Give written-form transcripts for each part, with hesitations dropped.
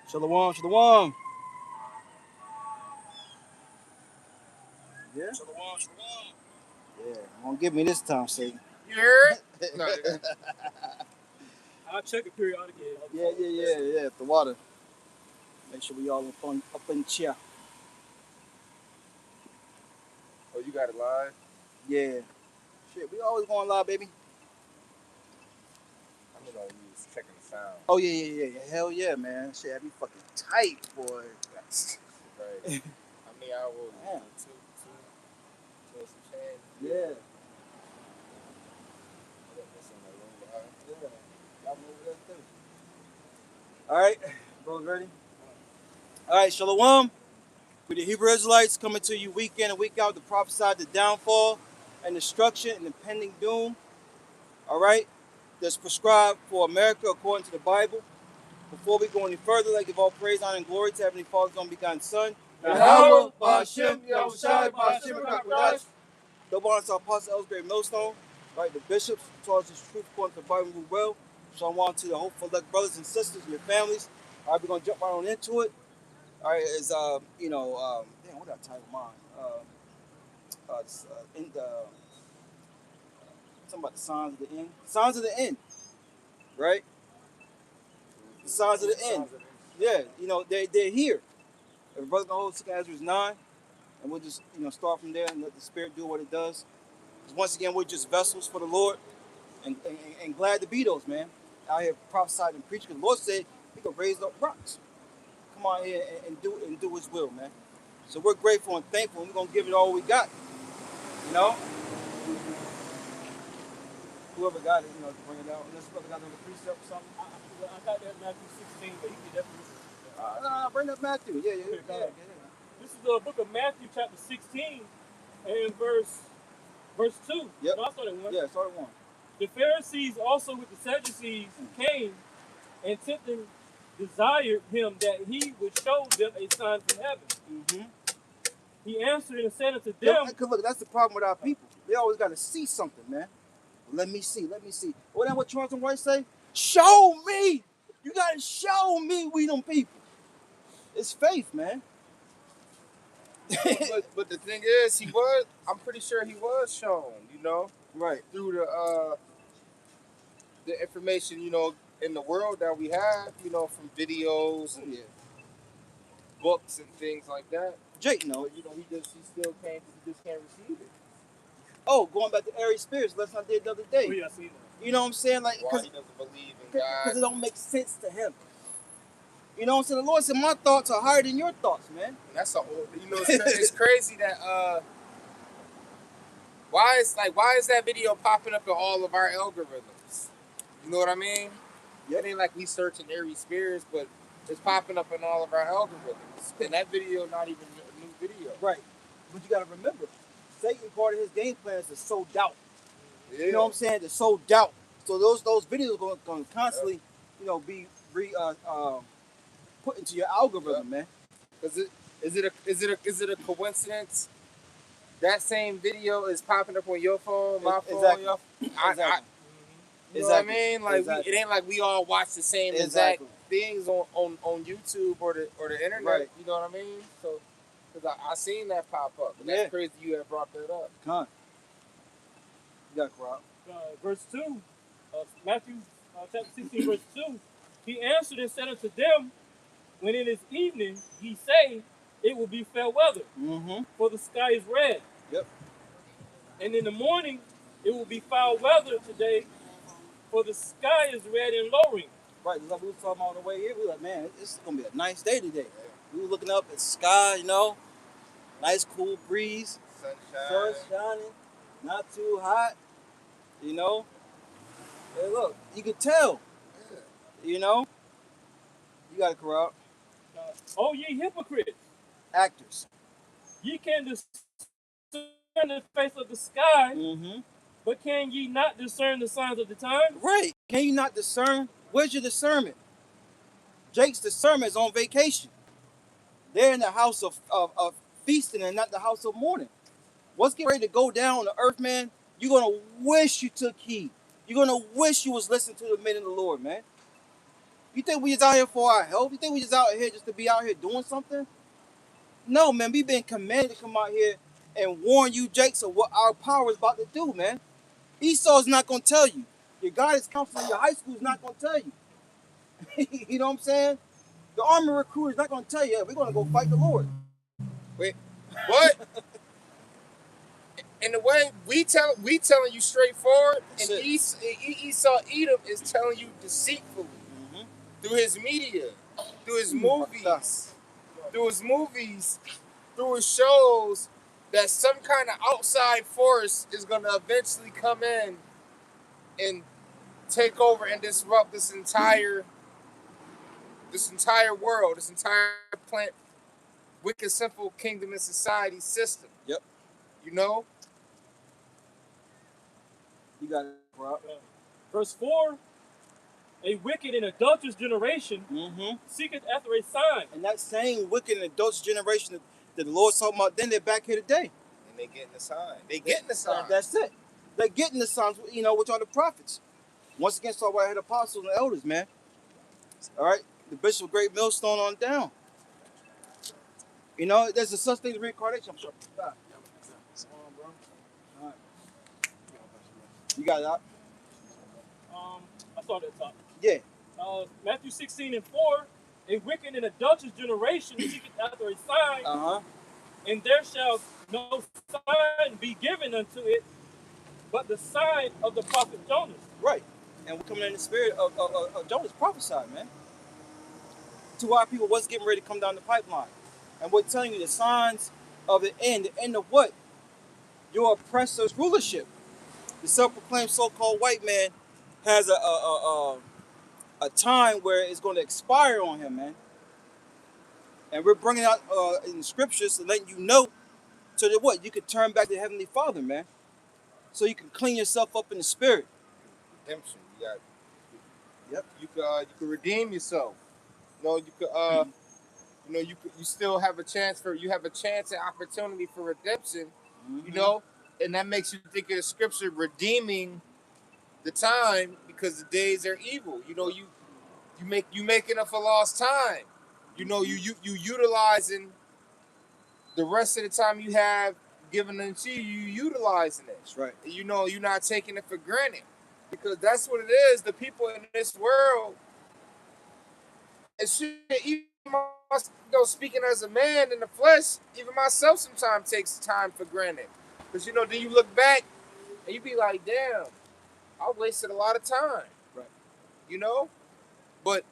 Shalom, shalom. Yeah? Shalom, shalom. Yeah, won't give me this time, Satan. You heard? No, I'll check it periodically. Yeah. The water. Make sure we all up in chair. oh, you got it live? Yeah. Shit, we always going live, baby. I'm gonna use checking the sound. Oh yeah. Hell yeah, man. Shit had me fucking tight, boy. That's right. How many hours? Man. Two and some change. Yeah. All right, bros, ready? All right, shalom. We the Hebrew Israelites coming to you week in and week out to prophesy the downfall and destruction and impending doom. All right, that's prescribed for America according to the Bible. Before we go any further, I give all praise, honor, and glory to Heavenly Father's only begotten Son. Yahweh, Ba'ashem, Yahushai, Ba'ashem, Rakadash. Double honor to our Apostle Ellsbury Millstone, right? The bishops, who taught us this truth according to the Bible who well. Shalom to the hopeful elect brothers and sisters and your families. All right, we're gonna jump right on into it. All right, is damn, what did I title mine? In the something about the signs of the end. Signs of the end, right? The signs of the end. Yeah, they're here. If brother gonna hold 2 Ezra 9, and we'll just start from there and let the Spirit do what it does. Once again, we're just vessels for the Lord, and glad to be those, man. Out here prophesied and preaching, because the Lord said He could raise up rocks. Come on here and do His will, man. So we're grateful and thankful, and we're gonna give it all we got. Whoever got it, bring it out. Unless brother got another precept or something. I got that Matthew 16, but you can definitely. No, bring up Matthew. Yeah. This is the book of Matthew, chapter 16, and verse 2. Yep. No, I started 1. Yeah, start at 1. The Pharisees also with the Sadducees came and tempted desired him that he would show them a sign from heaven. Mm-hmm. He answered and said unto them, Because look, that's the problem with our people. They always got to see something, man. Let me see. Well, then what Charleston White say? Show me. You got to show me we them people. It's faith, man. but the thing is, I'm pretty sure he was shown, Right. through the information, in the world that we have, from videos and books and things like that. Jake, no. But, he still can't receive it. Oh, going back to Aries spirits, lesson I did the other day. oh yeah, I see that. You know what I'm saying? Like, Why he doesn't believe in God? Because it don't make sense to him. You know what I'm saying? The Lord said, my thoughts are higher than your thoughts, man. And that's a whole, it's crazy that, why is that video popping up in all of our algorithms? You know what I mean? Yep. It ain't like we searching Aries spirits, but it's popping up in all of our algorithms. And that video not even a new video. Right. But you got to remember, Satan, part of his game plan is to sow doubt. Yeah. You know what I'm saying? To sow doubt. So those videos are going to constantly, be put into your algorithm, man. Is it a coincidence? That same video is popping up on your phone, my phone, exactly. your phone. Exactly. You know what I mean? Like it ain't like we all watch the same exact things on YouTube or the internet. Right. You know what I mean? So, because I seen that pop up, and that's crazy you had brought that up. Come on. You got crowd. Verse 2, Matthew chapter 16, verse 2. He answered and said unto them, when it is evening, ye say, it will be fair weather, for the sky is red. Yep. And in the morning, it will be foul weather today, for the sky is red and lowering. Right, like we were talking about on the way here, we were like, man, it's going to be a nice day today. We were looking up at the sky, nice cool breeze. Sun shining, not too hot, Hey, look, you could tell, You got to corrupt. Oh, ye hypocrites. Actors. Ye can discern the face of the sky, but can ye not discern the signs of the time? Right. Can you not discern? Where's your discernment? Jake's discernment is on vacation. They're in the house of feasting and not the house of mourning. What's getting ready to go down on the earth, man? You're going to wish you took heed. You're going to wish you was listening to the men of the Lord, man. You think we just out here for our health? You think we just out here just to be out here doing something? No, man. We been commanded to come out here and warn you, Jakes, of what our power is about to do, man. Esau's not gonna tell you. Your guidance counselor, your high school is not gonna tell you. You know what I'm saying? The army recruiter is not gonna tell you, hey, we're gonna go fight the Lord. Wait, what? In the way we telling you straightforward, That's and it. Esau Edom is telling you deceitfully through his media, through his movies, through his shows, that some kind of outside force is gonna eventually come in and take over and disrupt this entire world, this entire planet, wicked, simple kingdom and society system. Yep. You know? You got it, bro. Verse 4, a wicked and adulterous generation seeketh after a sign. And that same wicked and adulterous generation that the Lord's talking about, then they're back here today. And they getting the sign. They getting the sign. That's it. They're getting the signs, you know, which are the prophets. Once again, so I had apostles and elders, man. All right? The Bishop of Great Millstone on down. You know, there's a such thing as reincarnation. I'm sure. Bro. All right. You got it out? I saw that top. Yeah. Matthew 16 and 4, a wicked and adulterous generation seeketh after a sign, and there shall no sign be given unto it, but the sign of the prophet Jonas. Right. And we're coming in the spirit of Jonas prophesied, man. To our people, what's getting ready to come down the pipeline. And we're telling you the signs of the end of what? Your oppressor's rulership. The self-proclaimed so-called white man has a time where it's going to expire on him, man. And we're bringing out in the scriptures to let you know so that what? You can turn back to the Heavenly Father, man. So you can clean yourself up in the spirit. Redemption. You got. Yep. You could redeem yourself. You know, you could. You know, you still have a chance and opportunity for redemption. You know, and that makes you think of the scripture redeeming the time because the days are evil. You know, you making up for lost time. You know, you utilizing the rest of the time you have given unto you. You utilizing it. That's right. You know, you're not taking it for granted because that's what it is. The people in this world, and shit, even speaking as a man in the flesh, even myself sometimes takes time for granted. Because, you know, then you look back and you be like, damn, I wasted a lot of time. Right. You know? But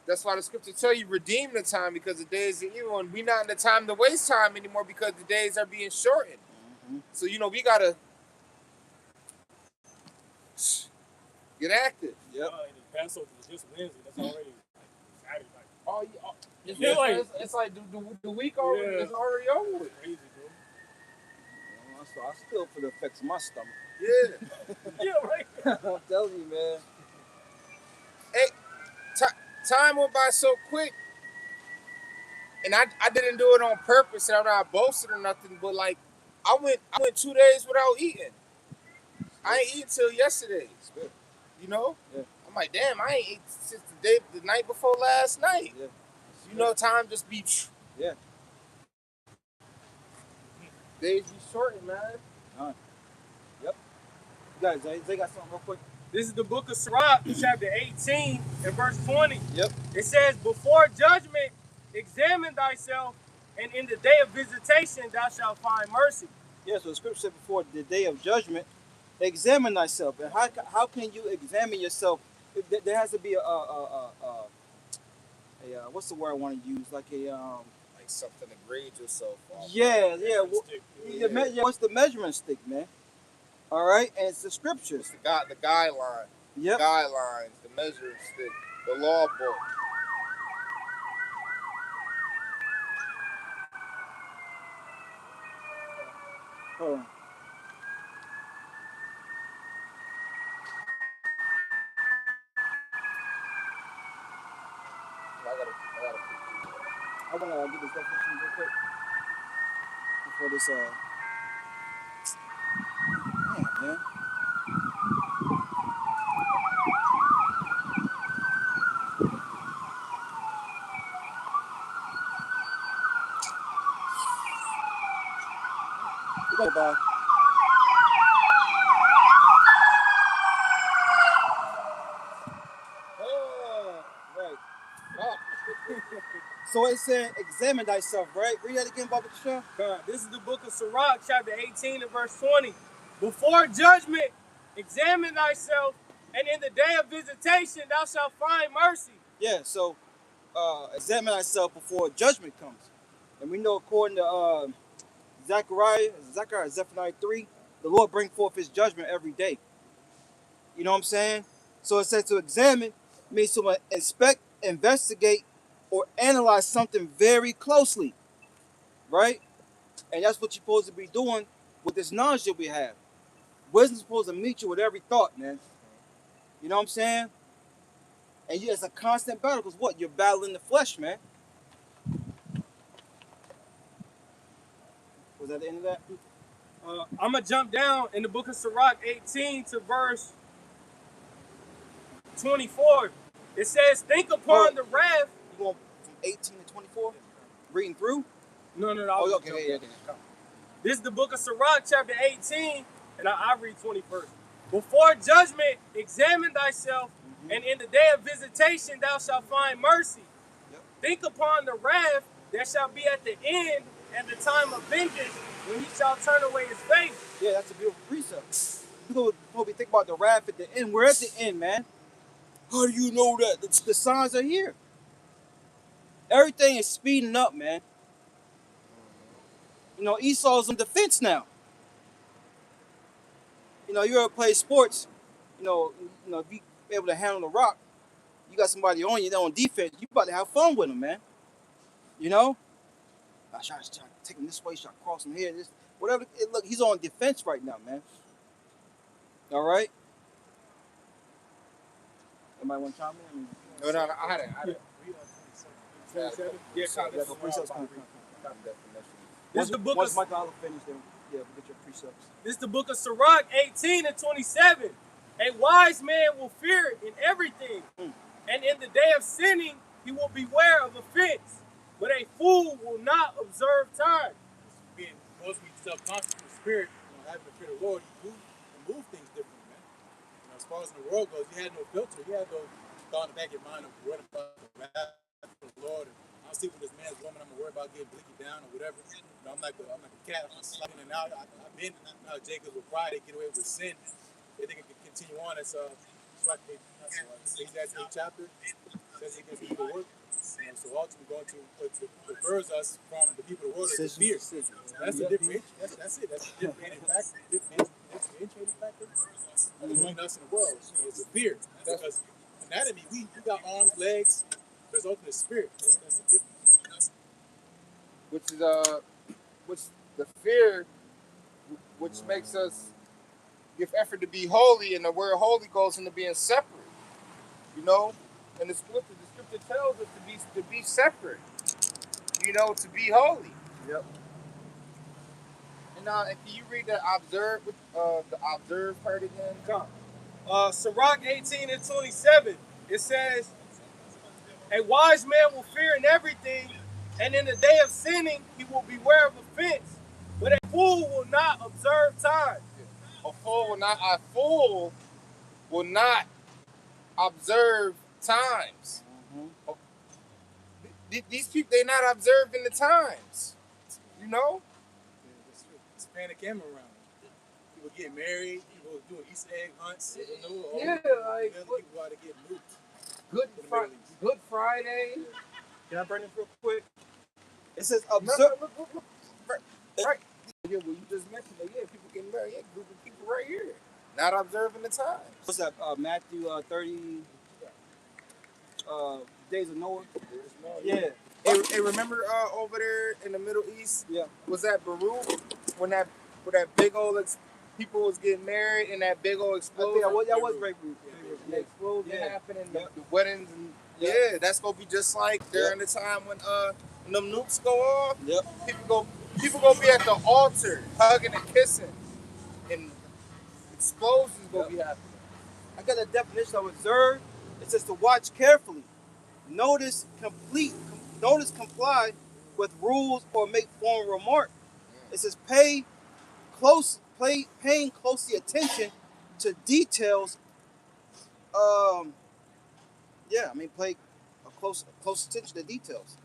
that's why the scripture tell you redeem the time because the days are evil. And we not in the time to waste time anymore because the days are being shortened. So, you know, we got to get active. Yep. The Passover is just Wednesday. That's already Saturday night. Oh, yeah. It's like the week already is already over with. Crazy, bro. I still feel the effects of my stomach. Yeah. Yeah, right. I'm telling you, man. Hey, time went by so quick, and I didn't do it on purpose, and I'm not boasting or nothing, but like I went 2 days without eating. I ain't eaten till yesterday. You know? Yeah. I'm like, damn, I ain't eaten since the night before last night. Yeah. You know, time just be. Yeah. Days be shortened, man. Yep. You guys, they got something real quick. This is the book of Sirach, chapter 18 and verse 20. Yep. It says, before judgment, examine thyself, and in the day of visitation thou shalt find mercy. Yeah, so the scripture said before the day of judgment, examine thyself. And how can you examine yourself? There has to be what's the word I want to use? Like Something to grade yourself on. Yeah. Yeah. What's the measuring stick, man? All right, and it's the scriptures. It's the guideline. Yep. Guidelines, the measuring stick, the law book. Hold on. I want to get this definition real quick before this. Man. go by. Oh, Right. oh. So it said, examine thyself, right? Read that again, Baba Kasha. This is the book of Sirach, chapter 18 and verse 20. Before judgment, examine thyself, and in the day of visitation thou shalt find mercy. Yeah, so examine thyself before judgment comes. And we know according to Zephaniah 3, the Lord bring forth his judgment every day. You know what I'm saying? So it says to examine means to inspect, investigate, or analyze something very closely, right? And that's what you're supposed to be doing with this knowledge that we have. Wisdom's supposed to meet you with every thought, man. You know what I'm saying? And it's a constant battle because what? You're battling the flesh, man. Was that the end of that? I'm going to jump down in the book of Sirach 18 to verse 24. It says, think upon the wrath. You going from 18 to 24? Reading through? No. Oh, okay. This is the book of Sirach, chapter 18, and I read 21st. Before judgment, examine thyself, and in the day of visitation thou shalt find mercy. Yep. Think upon the wrath that shall be at the end, and the time of vengeance, when he shall turn away his face. Yeah, that's a beautiful precept. You know, we think about the wrath at the end. We're at the end, man. How do you know that? The signs are here. Everything is speeding up, man. You know, Esau's on defense now. You know, you ever play sports, you know, if you be able to handle the rock, you got somebody on you, they're on defense, you about to have fun with them, man. You know? I try to take him this way, try to cross him here, this, whatever. Look, he's on defense right now, man. All right? Anybody want to chime in? No, I had it. 27? Yeah, This is the book of Michael Oliver finished there. Yeah, we'll get your precepts. This is the book of Sirach 18 and 27. A wise man will fear in everything, and in the day of sinning he will beware of offense. But a fool will not observe time. Being mostly self-conscious in the spirit, having the fear of the Lord, you move things differently, man. As far as the world goes, you had no filter. You had no thought in the back of your mind of what about the wrath of the Lord. I'll see with this man's woman, I'm gonna worry about getting blicky down or whatever. I'm like a cat, I'm sliding in and out. I've been Jacob with pride, they get away with sin. They think it can continue on. It's like Ecclesiastes 8th chapter says he gives people work. So ultimately going to what refers us from the people of the world is fear. That's the difference. That's it. That's the differentiating factor between us and the world. It's a fear. Because anatomy, we got arms, legs, but it's ultimately spirit. That's the difference. Which the fear, which makes us give effort to be holy, and the word holy goes into being separate. You know, and the scripture tells us to be separate. You know, to be holy. Yep. And can you read the observe part again? Come. Sirach 18 and 27. It says, a wise man will fear in everything, and in the day of sinning he will beware of offense. But a fool will not observe time. A fool will not observe times. Mm-hmm. These people, they're not observing the times. You know? Yeah, that's true. It's panic camera around. People getting married, people doing Easter egg hunts. Like people out to get loot. Good Friday. Can I bring this real quick? It says observe. Look. Right. Yeah, well, you just mentioned that. Yeah, people getting married. Yeah, group of people right here. Not observing the time. What's that? Matthew 30 days of Noah. Yeah. Hey, remember over there in the Middle East? Yeah. Was that Baruch when that big old people was getting married and that big old explosion? I think that was Great Baruch. The explosion happened and the weddings and that's gonna be just like during the time when them nukes go off. Yep. People gonna be at the altar hugging and kissing, and explosions gonna be happening. I got a definition of observe. It says to watch carefully, notice, comply with rules or make formal remark. It says pay paying closely attention to details. Yeah, I mean, pay a close attention to details.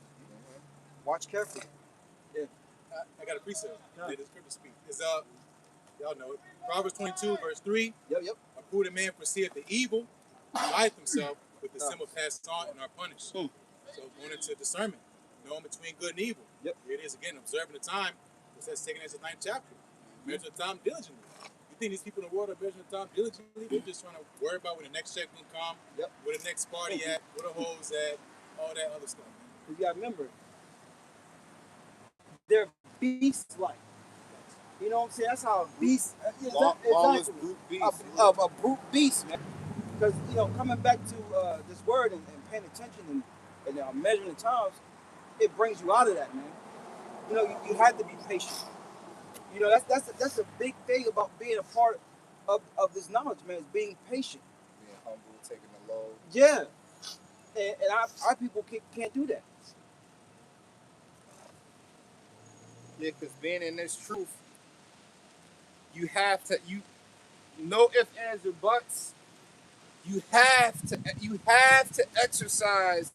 Watch carefully. Yeah. I got a precept. Yeah. The scripture speak. It's y'all know it. Proverbs 22, verse 3. Yep. A prudent man perceiveth the evil, lieth himself, but the sin will pass on and are punished. So going into discernment, knowing between good and evil. Yep. Here it is again, observing the time. It says taking as the 9th chapter. Measure the time diligently. You think these people in the world are measuring the time diligently? They're just trying to worry about when the next check will come, where the next party at, where the hoes at, all that other stuff. You gotta remember, they're beast-like. You know what I'm saying? That's how a beast. Lawless brute beast. A brute beast, man. Because coming back to this word and paying attention and measuring the times, it brings you out of that, man. You have to be patient. That's a big thing about being a part of this knowledge, man. Is being patient, being humble, taking the load. Yeah, and our people can't do that. Yeah, because being in this truth, you have to no ifs, ands, or buts. You have to exercise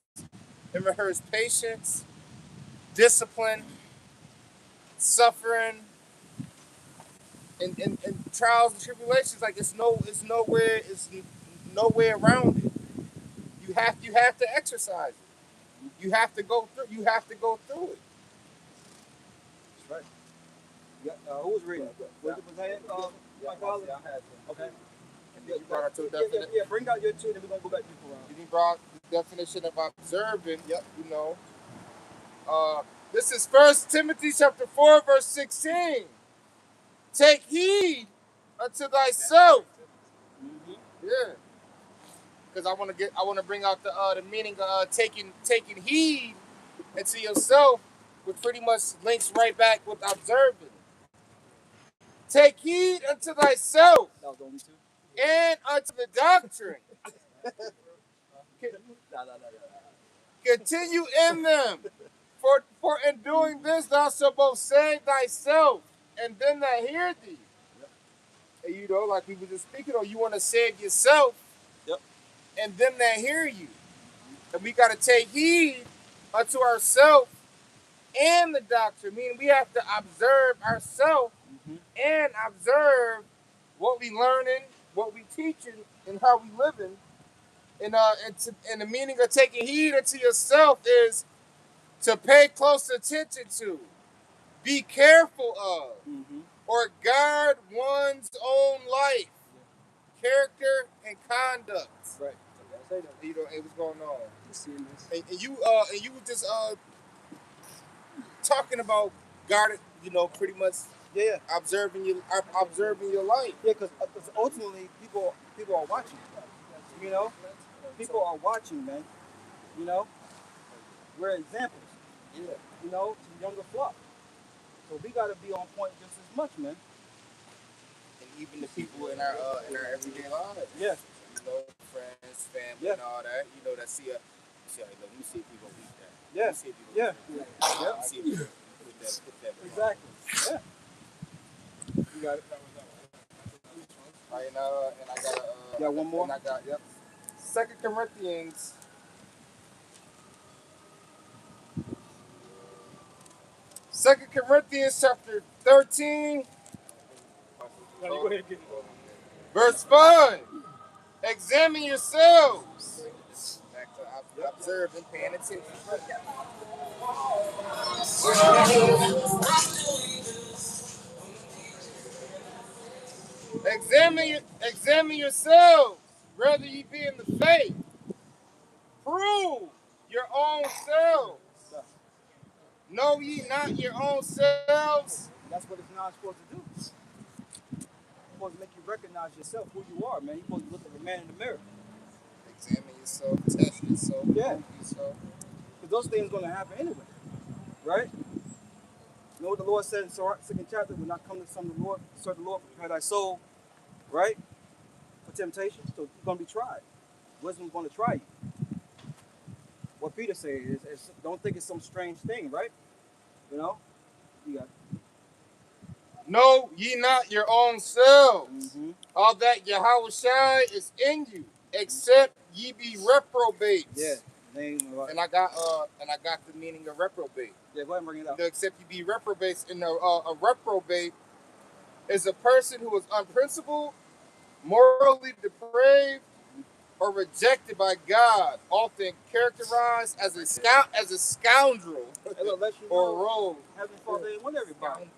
and rehearse patience, discipline, suffering, and trials and tribulations. Like it's nowhere around it. You have to exercise it. You have to go through it. That's right. Who was reading? Was it my colleague? Okay. You brought out your definition. Yeah, bring out your two, then we're gonna go back to the You brought the definition of observing. Yep. This is 1 Timothy chapter 4, verse 16. Take heed unto thyself. Mm-hmm. Yeah. Because I want to bring out the meaning of taking heed unto yourself, which pretty much links right back with observing. Take heed unto thyself. That was the only two. And unto the doctrine. Continue in them. For in doing this thou shalt both save thyself and them that hear thee. Yep. And like we were just speaking on, you want to save yourself. Yep. And them that hear you. And we got to take heed unto ourselves and the doctrine. Meaning we have to observe ourselves and observe what we learning, what we teaching, and how we living. And the meaning of taking heed unto yourself is to pay close attention to, be careful of, or guard one's own life, character, and conduct. Right. It was going on. Seeing this. And you were just talking about guarding, pretty much. Yeah. Observing your life. Yeah, because ultimately people are watching. People are watching, man. We're examples. Yeah. To the younger flock. So we gotta be on point just as much, man. And even the people in our everyday lives. Yeah. Friends, family, and all that. That see let me see if we gonna beat that. Yeah. Yeah. Let me see if we can put that. Exactly. Yeah. You got it. All right, and I got you got one more? And I got 2 Corinthians. Second Corinthians chapter 13, Go ahead and get it. verse 5. Examine yourselves. Back to observing, paying attention. Examine yourselves, whether ye be in the faith. Prove your own selves. Know ye not your own selves? That's what it's not supposed to do. It's supposed to make you recognize yourself, who you are, man. You're supposed to look at the man in the mirror. Examine yourself, test yourself, prove yourself. Because those things are going to happen anyway, right? You know what the Lord said in the second chapter? When I come to serve the Lord, prepare thy soul, right? For temptation. So you're going to be tried. Wisdom's going to try you. What Peter said is don't think it's some strange thing, right? You got it. Know ye not your own selves, all that Yahweh is in you, except ye be reprobates. Yeah. And I got the meaning of reprobate. Yeah, go ahead and bring it up. Except you be reprobates. And a reprobate is a person who is unprincipled, morally depraved, or rejected by God, often characterized as a scoundrel or rogue. Heavenly Father ain't with everybody.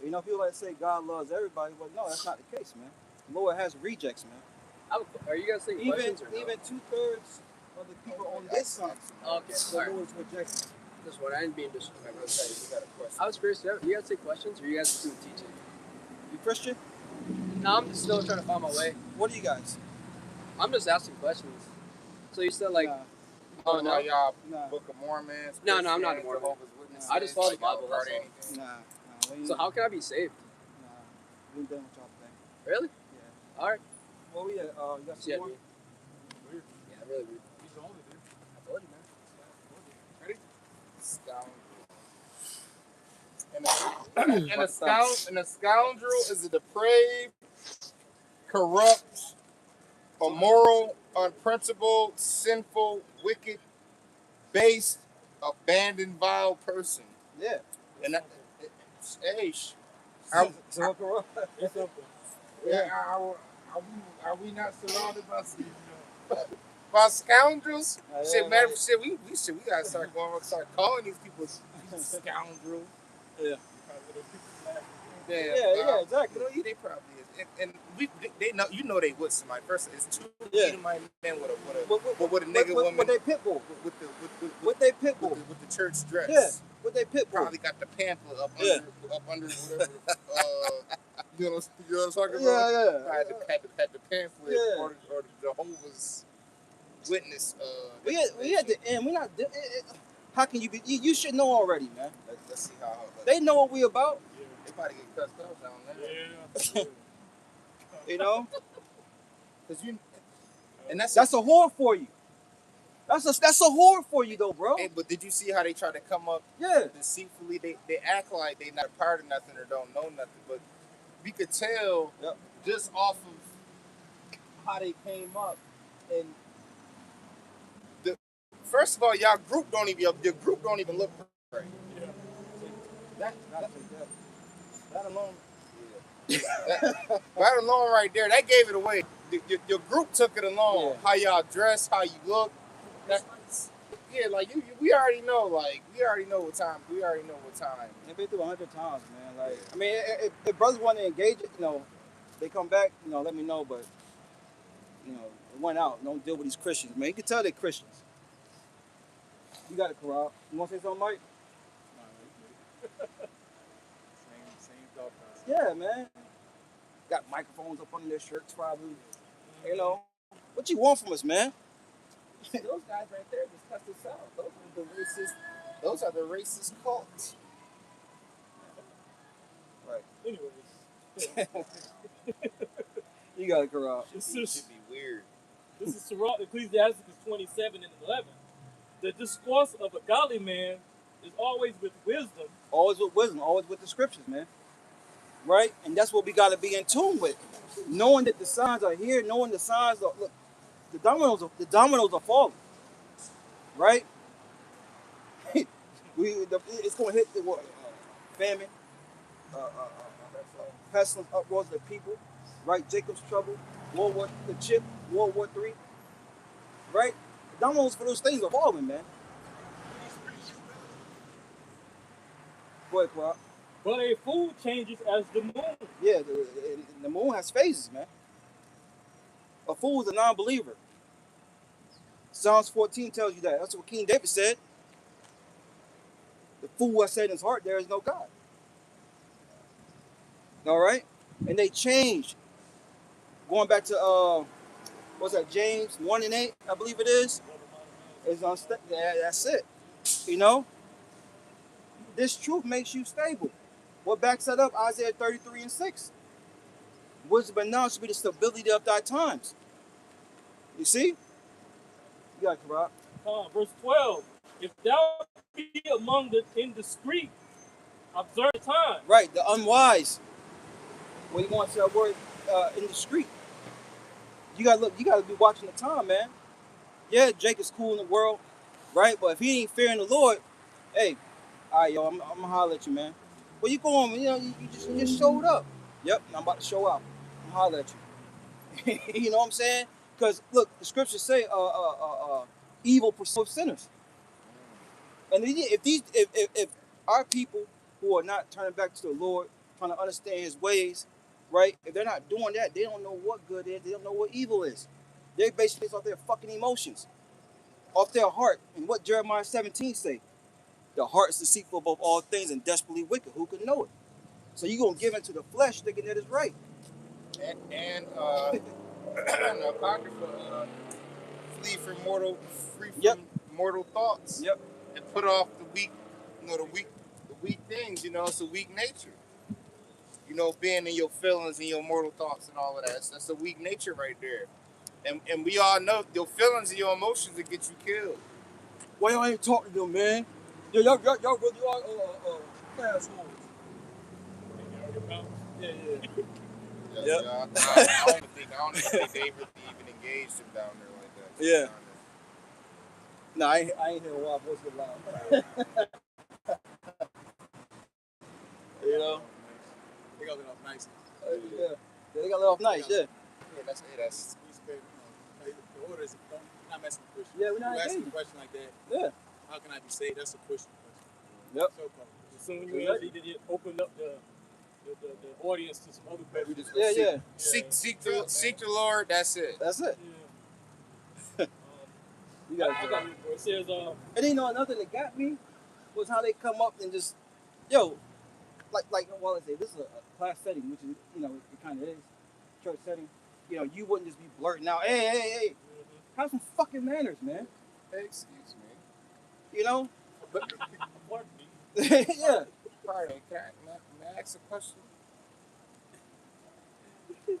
You know, people like to say God loves everybody, but no, that's not the case, man. The Lord has rejects, man. Are you guys saying questions or no? Even 2/3 of the people on this side, Okay, the Lord's rejecting. This one, I didn't being disrespectful. I was curious, do you guys take questions or you guys just doing teaching? You Christian? No, I'm just still trying to find my way. What are you guys? I'm just asking questions. So you said like, Oh no, y'all Nah. Book of Mormon. No, I'm not a Mormon. I just follow the Bible. That's all. Nah. So how can I be saved? Nah. We done with y'all today. Really? Yeah. All right. Well, we you got some more? Weird. Yeah, really weird. He's the only dude. I told you, man. Ready? Scoundrel. And a scoundrel is a depraved, corrupt, immoral, unprincipled, sinful, wicked, base, abandoned, vile person. Yeah. And that, hey, So corrupt. It's simple. yeah, are we not surrounded by scoundrels? Shit, man, we gotta start calling these people scoundrels. Yeah. Yeah, exactly. You know, they probably is, and they know, you know, they with somebody. First, it's two Edomite men with a nigga woman with they pit bull, with they pit bull, with the church dress. Yeah, with they pit bull. Probably got the pamphlet up under whatever. You know what I'm talking about? Yeah. Had the pamphlet or the Jehovah's Witness. We at the end. We not. How can you be? You should know already, man. Let's see how. They know what we about. Yeah. They probably get cussed out down there. Yeah. You know. And that's a whore for you. That's a whore for you though, bro. Hey, but did you see how they try to come up deceitfully? They act like they not a part of nothing or don't know nothing, but we could tell just off of how they came up. And first of all, your group don't even look right. Yeah. That alone. Yeah. that alone right there, that gave it away. Your group took it along. Yeah. How y'all dress, how you look. Like we already know. Like we already know what time. They've been through 100 times, man. Like I mean, if brothers want to engage it, you know, they come back, you know, let me know. But you know, it went out. Don't deal with these Christians, man. You can tell they're Christians. You got it, Corral. You want to say something, Mike? Same thought process. Yeah, man. Got microphones up under their shirts, probably. You know, what you want from us, man? Those guys right there just cussed us out. Those are the racist cults. Right. Anyways. You got it, Corral. It should be weird. This is Ecclesiastes 27 and 11. The discourse of a godly man is always with wisdom. Always with wisdom, always with the scriptures, man. Right? And that's what we got to be in tune with. Knowing that the signs are here, knowing the signs are, look, the dominoes are falling. Right? It's going to hit the famine, pestilence, uproars of the people, right? Jacob's trouble, World War III, right? The dominoes for those things are falling, man. Go ahead, Clark. But a fool changes as the moon. Yeah, the moon has phases, man. A fool is a non-believer. Psalms 14 tells you that. That's what King David said. The fool has said in his heart, there is no God. All right? And they changed. Going back to, what's that, James 1 and 8, I believe it is. That's it. You know? This truth makes you stable. What backs that up? Isaiah 33 and 6. Wisdom and knowledge should be the stability of thy times. You see? You got it, Karab. Verse 12. If thou be among the indiscreet, Observe the time. Right, the unwise. When you want to say a word in the street, you gotta look. You gotta be watching the time, man. Yeah, Jake is cool in the world, right? But if he ain't fearing the Lord, hey, all right, yo, I'm gonna holler at you, man. Where you going? You know, you just showed up. Yep, I'm about to show out. I'm gonna holler at you. You know what I'm saying? Because look, the scriptures say, evil pursue sinners. And if our people who are not turning back to the Lord, trying to understand His ways, right? If they're not doing that, they don't know what good is. They don't know what evil is. They're basically off their fucking emotions, off their heart. And what Jeremiah 17 say? The heart is deceitful above all things and desperately wicked. Who can know it? So you gonna give into the flesh, thinking that is right. And the apocrypha, free from Yep. mortal thoughts. Yep. And put off the weak, the weak things. It's a weak nature. Being in your feelings and your mortal thoughts and all of that. That's a weak nature right there. And we all know your feelings and your emotions will get you killed. Why y'all ain't talking to them, man? Yo, y'all really are assholes. Yeah. Yeah. I don't even think they really even engaged him down there like that. Yeah. No, I ain't hear a wild voice get loud. You know? They got it off nice. Yeah. They got let off nice, yeah. Yeah, that's The order is don't not messing with Christians. Yeah, we're not you ask engaging. a question like that. Yeah. How can I be saved? That's a Christian question. Yep. So-called. As soon as he opened up the audience to some other questions. Yeah. Seek the Lord. That's it. That's it. Yeah. You gotta I do got it. it. It says, And you know another thing that got me was how they come up and just, yo, like well, let's say this is a class setting, which is, it kind of is, church setting. You wouldn't just be blurting out, hey, have some fucking manners, man. Excuse me. You know? pardon me. Yeah. Pardon, may I ask a question? No,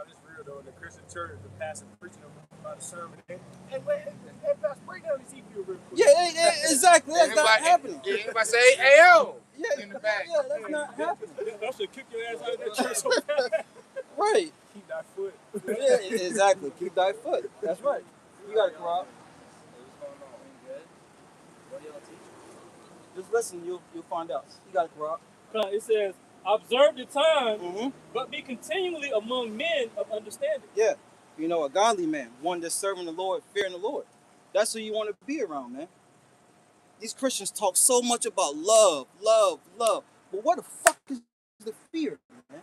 it's real though. In the Christian church, the pastor preaching about a sermon. And Pastor, break down these EQ real quick. Yeah, exactly. That's not happening. Yeah, anybody say, hey, yo! Yeah, in the back. Yeah, that's not happening. I should kick your ass out of that church so bad. Right. Keep that foot. Yeah, exactly. Keep thy foot. That's right. You got it, Rob. What's going on? Good. What do y'all teach? Just listen, you'll find out. You got it, Rob. It says, observe the time, Mm-hmm. but be continually among men of understanding. Yeah. A godly man, one that's serving the Lord, fearing the Lord. That's who you want to be around, man. These Christians talk so much about love. But what the fuck is the fear, man?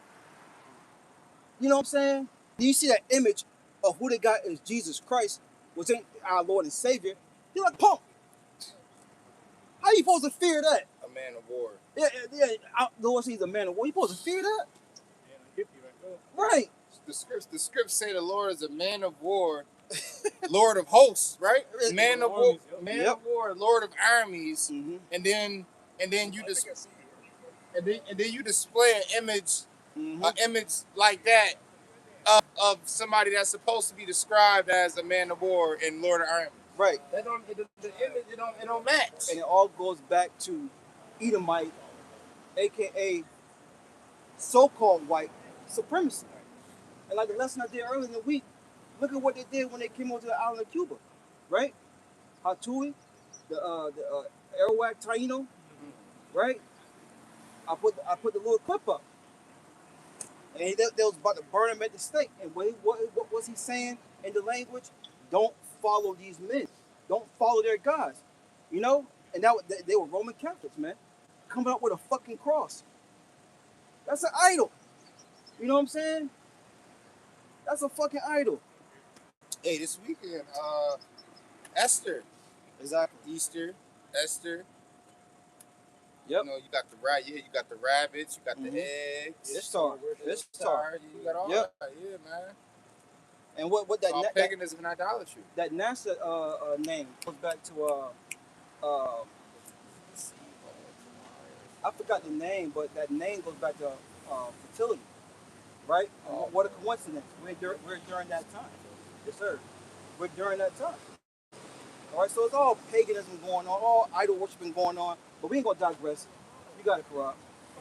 You know what I'm saying? Do you see that image of who they got as Jesus Christ, was in our Lord and Savior? You're like, punk. How you supposed to fear that? A man of war. Yeah. The Lord says he's a man of war. You supposed to fear that? Yeah, hippie right there. Right. The scripts say the Lord is a man of war, Lord of hosts, right? Man of war, man of war, Lord of armies, Mm-hmm. and then you display an image, an image like that of somebody that's supposed to be described as a man of war and Lord of armies. Right. The image it don't match. And it all goes back to Edomite, aka so-called white supremacy. And like the lesson I did earlier in the week, look at what they did when they came over to the island of Cuba, right? Hatui, the Arawak Taino, right? I put the little clip up, and they was about to burn him at the stake. And what was he saying in the language? Don't follow these men. Don't follow their gods, And they were Roman Catholics, man, coming up with a fucking cross. That's an idol. You know what I'm saying? That's a fucking idol. Hey, this weekend, Esther. Exactly. Easter, Esther. Yep. You got you got the rabbits, you got the eggs. Ishtar. You got all Yep. that. Yeah, man. And what that It's all paganism and idolatry. that NASA name goes back to I forgot the name, but that name goes back to fertility, right? What a coincidence. We're during that time. Yes, sir. We're during that time. All right, so it's all paganism going on, all idol worshiping going on, but we ain't gonna digress. You got it, Corrupt.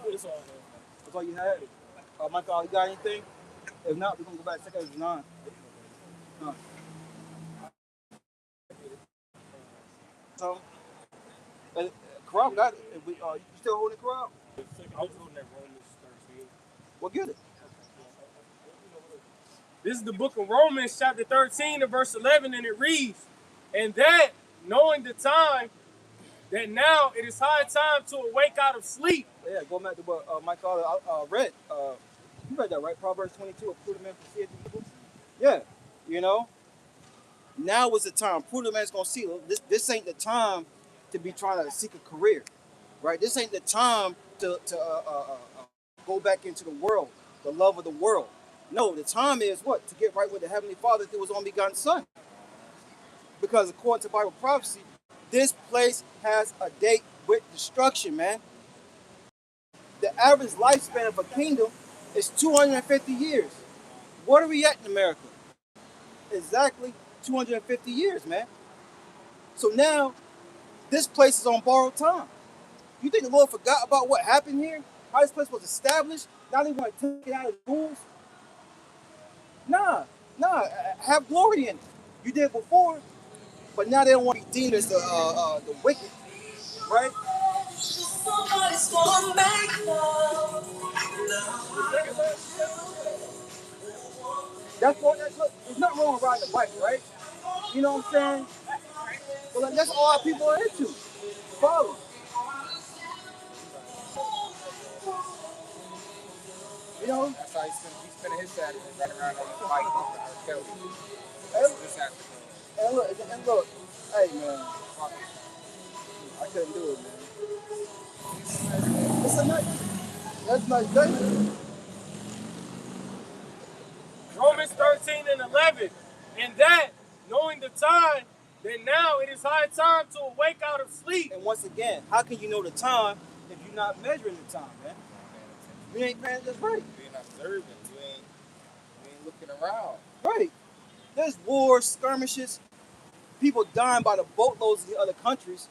It's all there. That's all you had? Michael, you got anything? If not, we're going to go back to 2 Ezra 9. So, Corrupt got it. You still holding it, Corrupt? I was holding that Romans 13. Well, get it. This is the book of Romans, chapter 13, and verse 11, and it reads, "And that, knowing the time, that now it is high time to awake out of sleep." Yeah, going back to what Michael read. You read that, right? Proverbs 22, a prudent man foreseeth the evil. Yeah, you know. Now is the time. Prudent man's going to see. This ain't the time to be trying to seek a career, right? This ain't the time to go back into the world, the love of the world. No, the time is what? To get right with the Heavenly Father through His only begotten Son. Because according to Bible prophecy, this place has a date with destruction, man. The average lifespan of a kingdom is 250 years. What are we at in America? Exactly 250 years, man. So now, this place is on borrowed time. You think the Lord forgot about what happened here? How this place was established? Now they want to take it out of the rules? Nah. Have glory in it. You did before, but now they don't want to be deemed as the wicked, right? Look, there's nothing wrong with riding a bike, right? You know what I'm saying? But like, that's all our people are into. Follow. You know? That's how he's spending his Saturday running around on his bike. And look, hey man, I couldn't do it, man. It's a nice day. Romans 13 and 11. "And that, knowing the time, that now it is high time to awake out of sleep." And once again, how can you know the time if you're not measuring the time, man? You ain't paying this right. You ain't observing. You ain't looking around. Right. There's wars, skirmishes, people dying by the boatloads in other countries.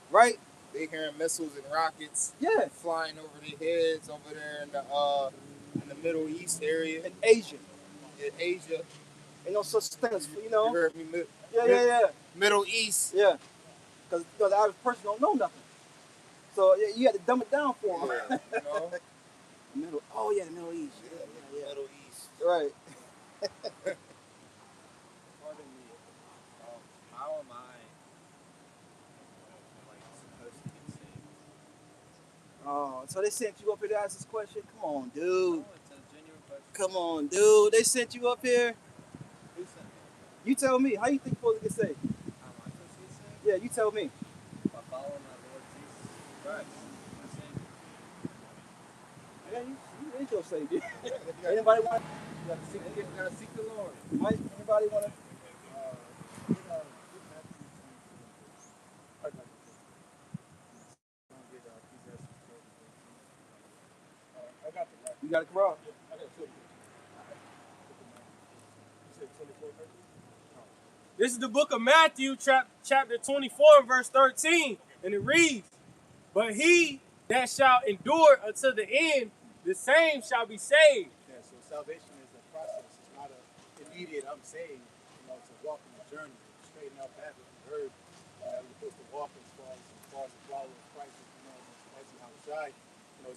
Right? They hearing missiles and rockets flying over their heads over there in the Middle East area. In Asia. In Asia. Ain't no such thing as, you know. You heard me? Yeah. Middle East. Yeah. Because the average person don't know nothing. So you had to dumb it down for them. Yeah, you know? The Middle East. Yeah. Middle East. Right. Pardon me. How am I supposed to get saved? Oh, so they sent you up here to ask this question? Come on, dude. No, it's a genuine question. Come on, dude. They sent you up here? Who sent me? You tell me. How you think you're supposed to get saved? How am I supposed to get saved? Yeah, you tell me. By following my Lord Jesus Christ, my Savior. Yeah, you ain't your savior. Anybody want? You gotta seek the Lord. Anybody want to? You got it, Corral. This is the book of Matthew, chapter 24, and verse 13. And it reads, "But he that shall endure until the end, the same shall be saved." Yeah, so salvation is a process. It's not an immediate, I'm saved. You know, it's a walk in the journey, straighten out that what you heard. You're supposed to walk as far as the follower of Christ, you know, as he outside, you know,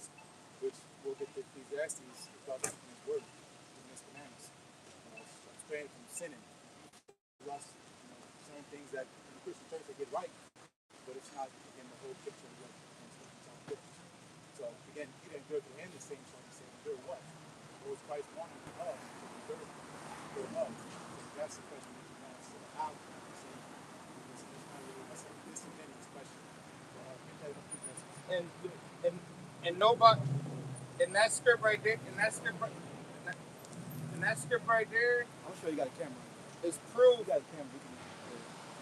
which we'll get to Ecclesiastes, it's about keeping his word, keeping his commandments. You know, it's abstaining from sinning, lust, you know, certain things that in the Christian church they get right, but it's not, again, the whole picture of what so again, he didn't endure to the end, the same shall be saved. Endure what? What was Christ wanting to us to endure? Endure love. So that's the question that you want to say. How can we say that's a disingenuous question. And nobody in that script right there, in that script right there, I'm sure you got a camera. is proof. You got a camera.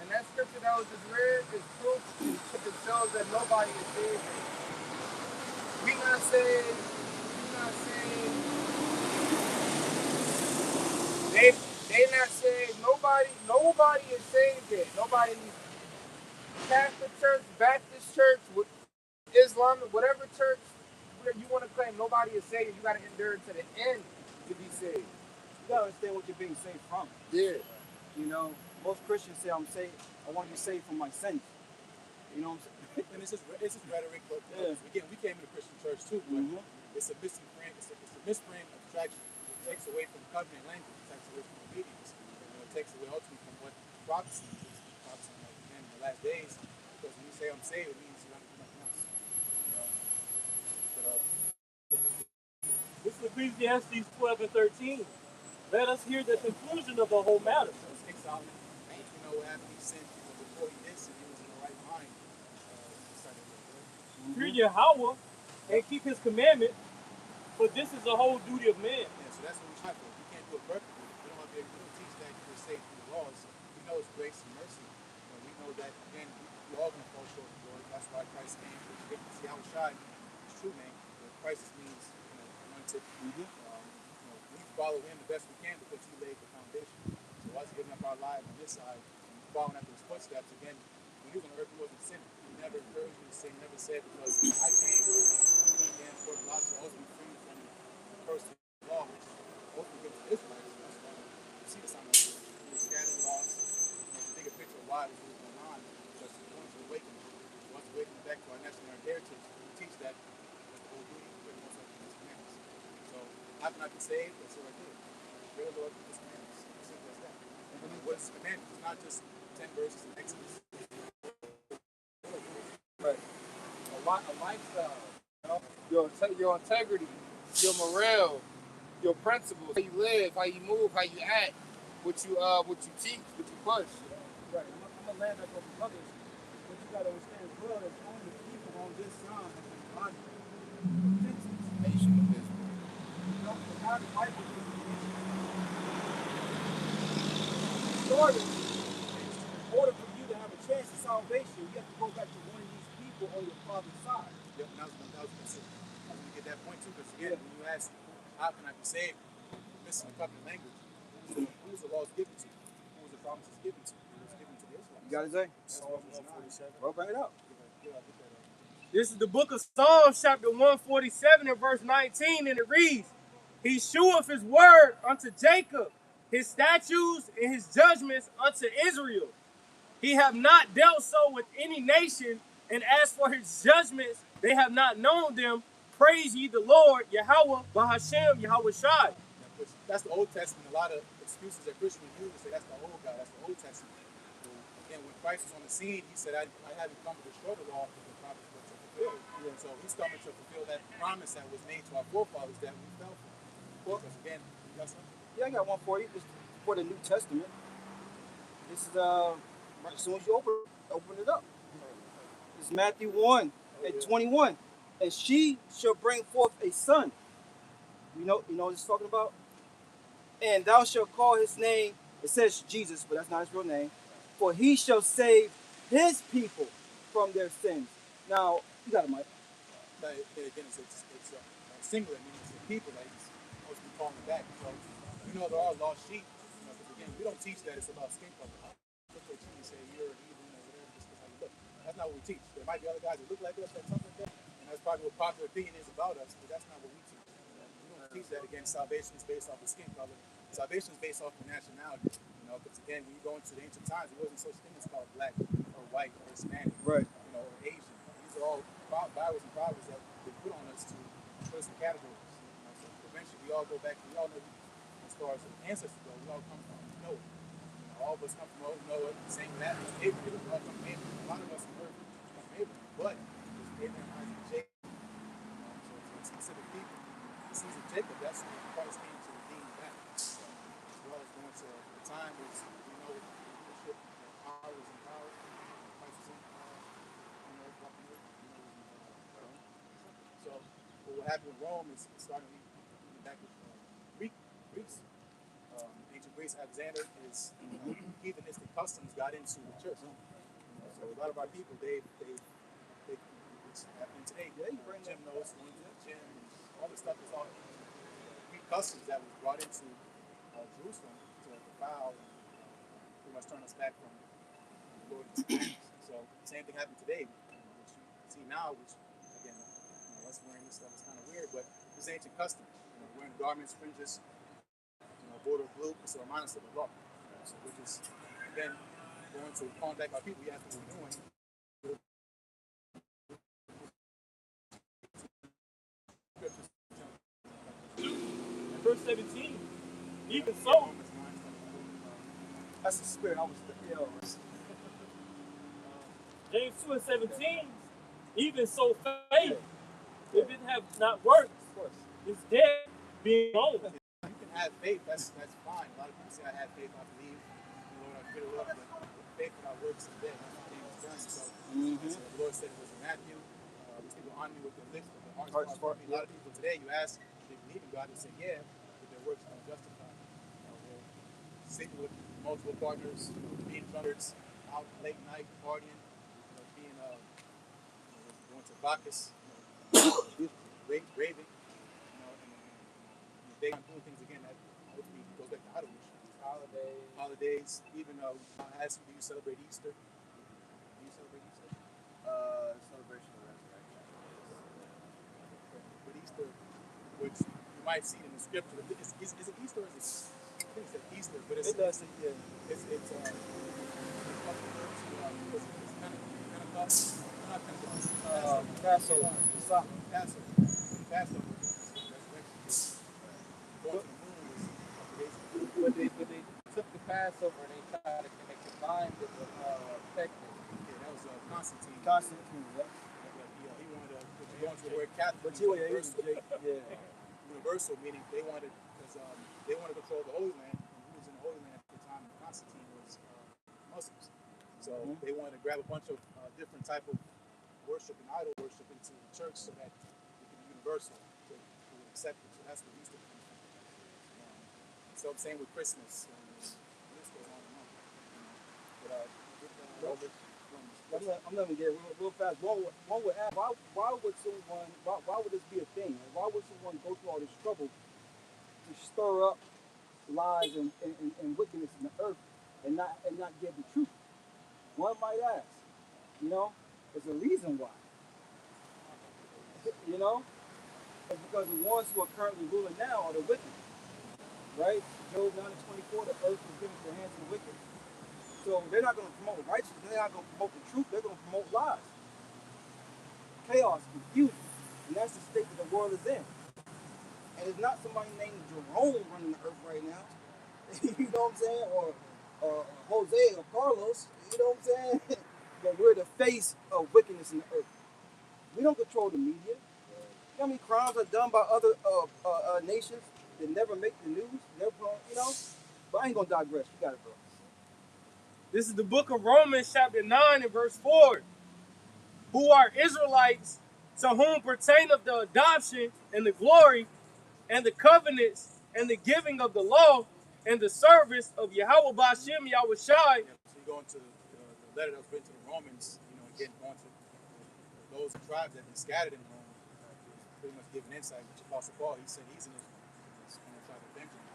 And that scripture that was just read is proof to shows that nobody is saved. We not saved. They not saved. Nobody is saved yet. Nobody. Catholic Church, Baptist Church, Islam. one, whatever church where you want to claim nobody is saved, you got to endure to the end to be saved. You gotta understand what you're being saved from. Yeah. You know, most Christians say, "I'm saved. I want to be saved from my sins." You know what I'm saying? And it's just rhetoric, but again, we came in a Christian church too, but it's a misframe, it's a misframe abstraction. It takes away from covenant language, it takes away from obedience, it takes away ultimately from what prophecy is. Prophecy, like, again, in the last days, because when you say I'm saved, it means you're not doing nothing else. This is Ecclesiastes 12 and 13. Let us hear the conclusion of the whole matter. King Solomon, you know what happened? He sinned before he did sin, he was in the right mind. Fear Yahweh and keep his commandment, for this is the whole duty of man. Yeah, so that's what we try for. We can't do it perfectly. We don't have to teach that you're saved through the laws. We know it's grace and mercy. But we know that, again, we're all going to fall short of glory. That's why Christ came. We're going to see how shine. It's true, man. But Christ means, anointed. We follow him the best we can because he laid the foundation. So us giving up our lives on this side and following after his footsteps, again, when he was on earth, he wasn't sinning. He never encouraged you to sin, never said, because I came again for the lost to ultimately free from the curse of the law, which ultimately gives to Israelites. That's why you see the sign of the scattered lost. To take a picture of why this was going on, because he wants to awaken. He wants to awaken back to our national heritage. We teach that as the whole duty, but most of his commandments. So, how can I be saved? That's what I do. Fear the Lord, keep his commandments. As simple as that. And what is his commandments? It's not just 10 verses in Exodus. Right. A lifestyle. Your integrity, your morale, your principles, how you live, how you move, how you act, what you teach, what you push. Right. I'm gonna land up on the others, but you gotta understand as well that only the people on this side have been bonded. Nation of Israel. You know, the God of the Bible is started. In order for you to have a chance of salvation, you have to go back to one of these people on your father's side. Yep, and I was going to get that point too, because again, when you ask, how can I be saved? Missing the covenant language. Who was the laws given to? Who was the promises given to? It was given to the Israelites. You got it, Zay? Psalm 147. Well, bring it up. This is the book of Psalms, chapter 147 and verse 19, and it reads, He sheweth his word unto Jacob, his statutes and his judgments unto Israel. He have not dealt so with any nation, and as for his judgments, they have not known them. Praise ye the Lord, Yahweh, Bahashem, Yahweh Shai. That's the Old Testament. A lot of excuses that Christians use to say that's the old God, that's the Old Testament. So, again, when Christ was on the scene, he said, I haven't come to destroy the law, but the prophets were to fulfill it. Yeah. So he's coming to fulfill that promise that was made to our forefathers that we fell for. Well, because again, you got something? Yeah, I got one for you. This for the New Testament. This is right as soon as you open it up. This is Matthew 1 and 21. And she shall bring forth a son. You know what it's talking about? And thou shalt call his name, it says Jesus, but that's not his real name. For he shall save his people from their sins. Now, you got it, Mike. But again, it's singular, meaning it's the people that he's supposed to be calling back. So, there are lost sheep. Because again, we don't teach that it's about skin color. Look at you and say you're an heathen or whatever, just because how you look. That's not what we teach. There might be other guys that look like us, that talk like that, and that's probably what popular opinion is about us, but that's not what we teach. We don't teach that. Again, salvation is based off of skin color. Salvation is based off of nationality. Because again, when you go into the ancient times, there wasn't such thing as called black or white or Hispanic, right? Or Asian. These are all Bibles and proverbs that they put on us to put us in categories. So eventually, we all go back. We all know, as far as ancestors go, we all come from Noah. All of us come from Noah, same that as Abraham. We all come from Abraham. A lot of us on earth come from Abraham, but it's Abraham, Isaac, Jacob. So it's a specific people. The seeds of Jacob, that's when Christ came to redeem that. So, as well as going to the time where we know leadership, power was in power, Christ was in power, on earth, walking earth. So, what happened in Rome is starting to back with Greeks. Ancient Greece, Alexander, his heathenistic customs got into the church. So a lot of our people, it's happening today. Yeah, you bring gymnos, gym, all this stuff is all Greek customs that was brought into Jerusalem to defile and pretty much turn us back from the Lord. So the same thing happened today, which you see now, which again, us wearing this stuff is kind of weird, but it's ancient custom. Wearing garments, fringes, border blue, it's a reminder of the law. So we're just, again, going to calling back our people, we have to be doing. Verse 17, even so. That's the spirit. I was James 2 and 17, even so faith, if it have not worked, is dead, being alone. You can have faith, that's fine. A lot of people say, I have faith, I believe, Lord, I feel love, but faith without works is dead. That's what James is saying. So the Lord said it was in Matthew. These people honor me with their lips, but their hearts are far. A lot of people today, you ask if they believe in God, they say, yeah, but their works don't justify. They're sleeping with multiple partners, being drunkards, out late night, partying, being going to Bacchus, raving, they aren't doing things again that ultimately goes back to idol worship. Holidays, even ask you, do you celebrate Easter? Do you celebrate Easter? Celebration of resurrection. But Easter, which you might see in the scripture, is it Easter or is it? I think it's Easter, but it's Pentecost. Not Pentecost. Passover. Passover. Going to the moon was But they took the Passover and they tried to combine it with Pectus. Yeah, that was Constantine. Yep. He wanted to go into a word Catholic. But Universal, meaning they wanted, because they wanted to control the Holy Land, and who was in the Holy Land at the time? Constantine was Muslims. So they wanted to grab a bunch of different type of worship and idol worship into the church so that it could be universal, to accept it. So that's what Easter comes from. So I'm saying with Christmas, this goes on and on. But I'm not gonna get real fast. One would ask, why would this be a thing? Why would someone go through all this trouble to stir up lies and wickedness in the earth and not give the truth? One might ask. There's a reason why. It's because the ones who are currently ruling now are the wicked. Right? Job 9:24, the earth was given to the hands of the wicked. So they're not going to promote righteousness. They're not going to promote the truth. They're going to promote lies, chaos, confusion, and that's the state that the world is in. And it's not somebody named Jerome running the earth right now. You know what I'm saying? Or Jose or Carlos. You know what I'm saying? But we're the face of wickedness in the earth. We don't control the media. You know how many crimes are done by other nations that never make the news? Never, But I ain't gonna digress. You got it, bro. This is the book of Romans, chapter 9 and verse 4. Who are Israelites, to whom pertaineth the adoption and the glory and the covenants and the giving of the law and the service of Yahweh Bashem Yahweh Shai. so you go into the letter that was written to the Romans, again, going to those tribes that have been scattered in Rome, pretty much giving insight, which Apostle Paul, he said he's in his tribe of Benjamin.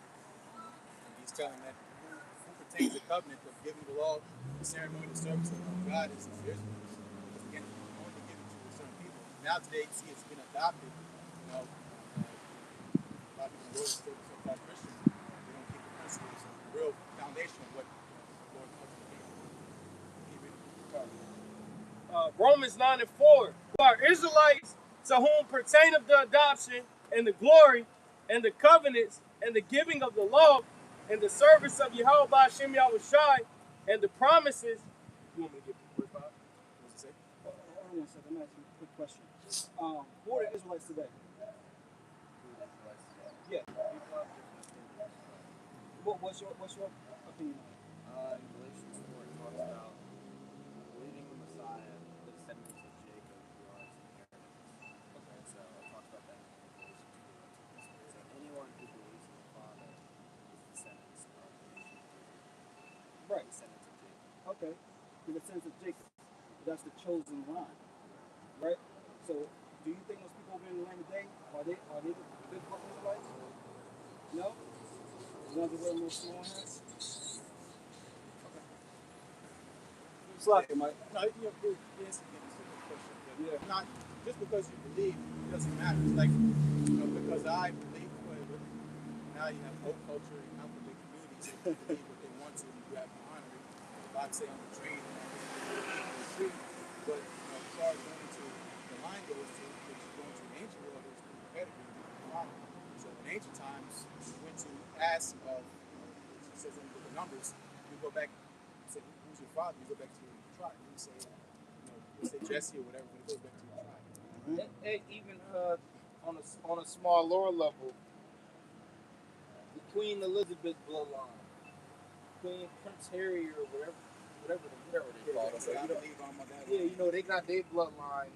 And he's telling that who pertains the covenant of giving the law, the ceremony, the service of God is Israel. Because again, only given to certain people. Now today, you see it's been adopted. A lot of people go to so-called Christian, they don't keep the principles, the real foundation of what the Lord calls them to be. Romans 9 and 4. Who are Israelites, to whom pertaineth the adoption and the glory and the covenants and the giving of the law and the service of Yahweh Bashem Yahweh Shai and the promises. You want me to give you verse 5? What does it say? Hold on a second. I'm asking a quick question. Who are the Israelites today? Yeah. What's your opinion on it? In Galatians 4, it talks about believing the Messiah, the descendants of Jacob, who are his inheritance. Okay. So it talks about that in Galatians 4. So anyone who believes in the Father is descendants of the nation of Jacob. Right. Descendants of Jacob. Okay. The descendants of Jacob. That's the chosen line. Right? So do you think those people over in the land today, are they the good Israelites? No? The ones that wear a little small hats? Okay. Slack it, Mike. No, yes, again, it's a good question. But Yeah. not just because you believe it doesn't matter. It's like, because I believe whatever. Now you have woke culture and conflict communities that believe what they want to, and you have to honor it. The Bible say on the tree, the tree. But as far as going to the line goes to, which is going to the ancient world, is through the pedigree, the father. So in ancient times, you went to ask of, it says in the book of Numbers, you go back and say, who's your father? You go back to your tribe. You say, you say Jesse or whatever, but it goes back to your tribe. And even on a small lower level, the Queen Elizabeth bloodline, Queen Prince Harry or whatever they call them. So I believe on my dad. Yeah, they got their bloodline.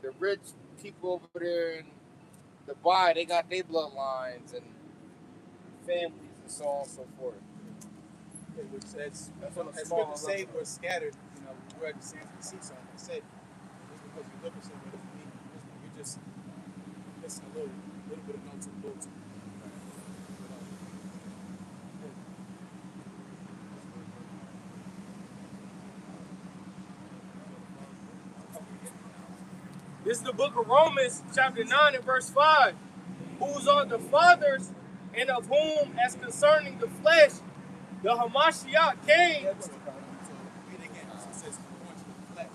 The rich people over there in Dubai, they got their bloodlines and families and so on and so forth. Yeah, which that's on a as small good to say level. we're scattered. We're at the sands of the seesaw. Like I said, just because you look at somewhere doesn't mean you're just missing a little bit of notes and bolts. This is the book of Romans, chapter 9 and verse 5. Whose are the fathers, and of whom, as concerning the flesh, the Hamashiach came. So read again. So it says according to the flesh.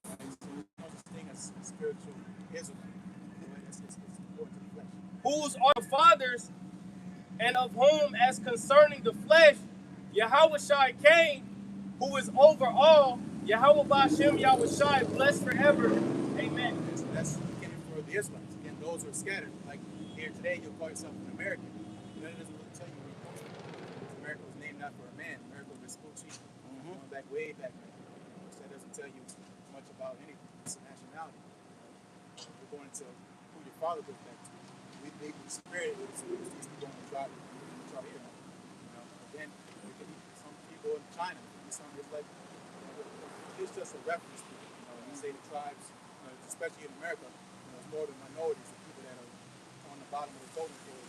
Right? So there's no such thing as spiritual Israelite. Right? It's according to the flesh. Whose are the fathers, and of whom, as concerning the flesh, Yahushua came, who is over all, Yahweh Ba'ashem Yahushua, blessed forever. Amen. So that's again for the Israelites. Again, those who are scattered. Like here today, you'll call yourself an American. That doesn't really tell you where you're from. Because America was named not for a man. America was Vespucci, going back way back. So that doesn't tell you much about anything. It's a nationality. We're going to who your father goes back to. We believe in the spirit. It's going to try here. Again, some people in China, some is like, it's just a reference to, you say the tribes, especially in America, it's more the minorities, the people that are on the bottom of the totem pole.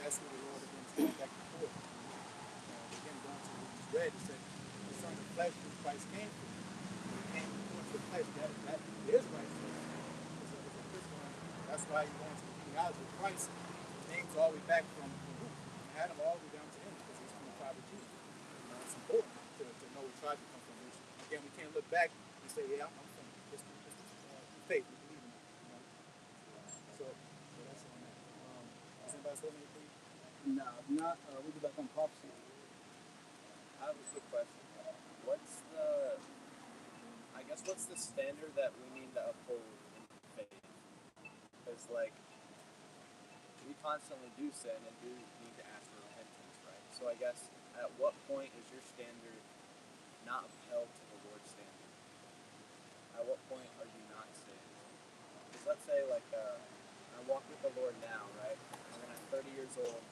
That's who the Lord is going to stand back before. Again, going to what was read, it said, concerning the flesh, which Christ came for. He came according to the flesh. That is Christ. That's why you're going to the genealogy of Christ. His name's all the way back from Adam all the way down to him, because he's from the tribe of Judah. It's important to know what tribe you come from. Which, again, we can't look back and say, yeah, I'm from this faith. We believe in that. So that's on that. Does anybody say anything? No, not. We'll be back on prophecy. I have a quick question. What's the standard that we need to uphold in faith? Because, we constantly do sin and do need to ask for repentance, right? So I guess, at what point is your standard not upheld to the Lord's standard? At what point are you not saved? Because let's say, I walk with the Lord now, right? And when I'm 30 years old,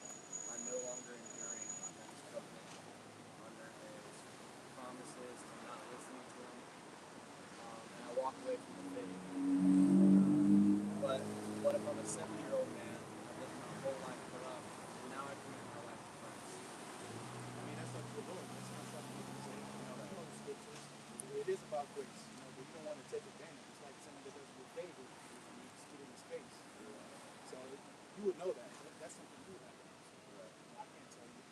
I'm no longer enduring under His covenant, under His promises, I'm not listening to Him, and I walk away from the faith. But what if I'm a 70-year-old man, I've lived my whole life corrupt, and now I commit my life to Christ? I mean, that's up to the Lord. That's not something you can say. You know the scriptures. It is about grace, but you don't want to take advantage. It's like someone that does you a favor and you spit in his face. So you would know that. That's something you would have. I can't tell you.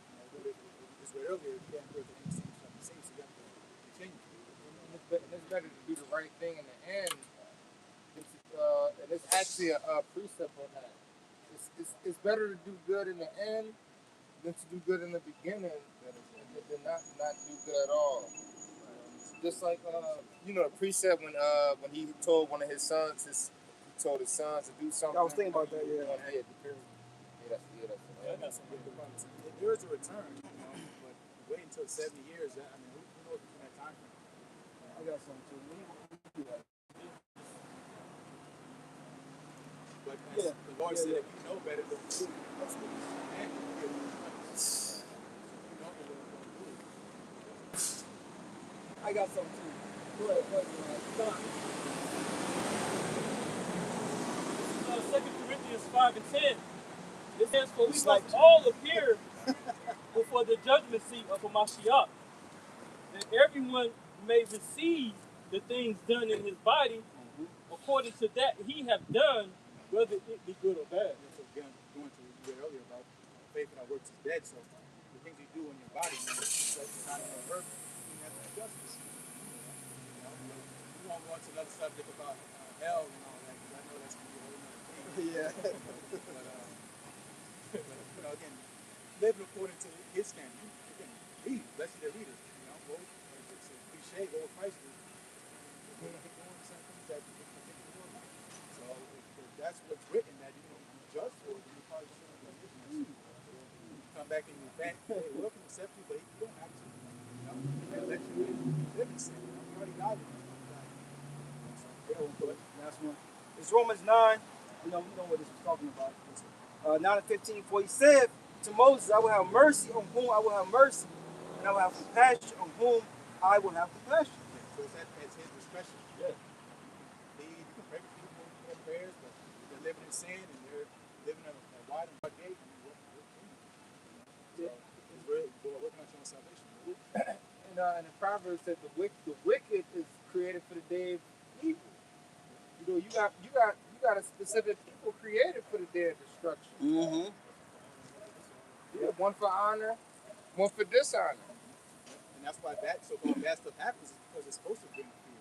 Just read earlier, you can't do it to any same stuff the same, so you have to continue. And it's better to do the right thing in the end. And it's actually a precept on that. It's better to do good in the end than to do good in the beginning than not do good at all. Just like the precept when he told one of his sons, he told his sons to do something. I was thinking about that. Yeah. That's some good points. There is a return, but wait until 70 years. I mean, who knows between that time frame? I got something too. We do that. But as the Lord said, if you know better, then do it. That's what He's commanding you to do. You don't know what you're going to do. I got something too. Go ahead. 2 Corinthians 5 and 10. It says, for we must all appear before the judgment seat of Hamashiach, that everyone may receive the things done in his body according to that he have done, whether it be good or bad. Yeah, so again, going to what you read earlier about faith without works is dead. So the things you do in your body, man, it's not going to work. You have to do justice. You know, we won't go into another subject about hell and all that, because I know that's going to be a whole other thing. Yeah. But you know, again, living according to his standard. You can read, blessed are the readers. You know, go, it's a cliche, go with Christ. We're going to keep doing the same things that we continue to do now. So if that's what's written, that you know, you judge for, then you probably shouldn't have done it. You come back and you repent, hey, we'll accept you, but you don't have to. You know, they'll let you live in sin. You know, you already died with him. So, But last one. It's Romans 9. You know what this was talking about. 9 and 15. For he said to Moses, I will have mercy on whom I will have mercy, and I will have compassion on whom I will have compassion. so it's at his discretion. Yeah. You can pray for people in their prayers, but if they're living in sin and they're living in a wide and broad gate, I mean, what can you do? So it's really working on your own salvation. And the Proverbs said the wicked is created for the day of evil. You know, you got a specific people created for the day of destruction. Mm-hmm. Yeah, one for honor, one for dishonor. And that's why that so-called bad stuff happens, is because it's supposed to bring fear.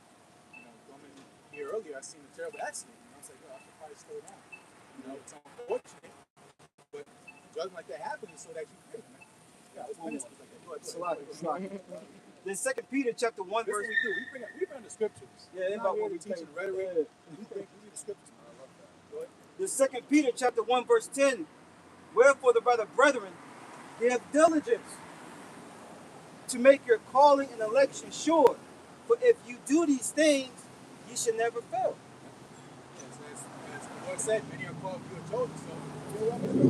You know, coming here earlier, I seen a terrible accident. And I was like, oh, I should probably slow down. You know, it's unfortunate, but judgment like that happens so that you pray, man. Yeah, it's ministers like that. It's like then 2 Peter chapter 1 This is verse. what we do. We bring the scriptures. Yeah, We're about not what here we to teach think. the rhetoric. Yeah. We read the scriptures. I love that. Go ahead. The 2 Peter chapter 1 verse 10. Wherefore the brother brethren, give diligence to make your calling and election sure. For if you do these things, ye shall never fail. As the Lord said, many are called, few are chosen. So you're welcome to go.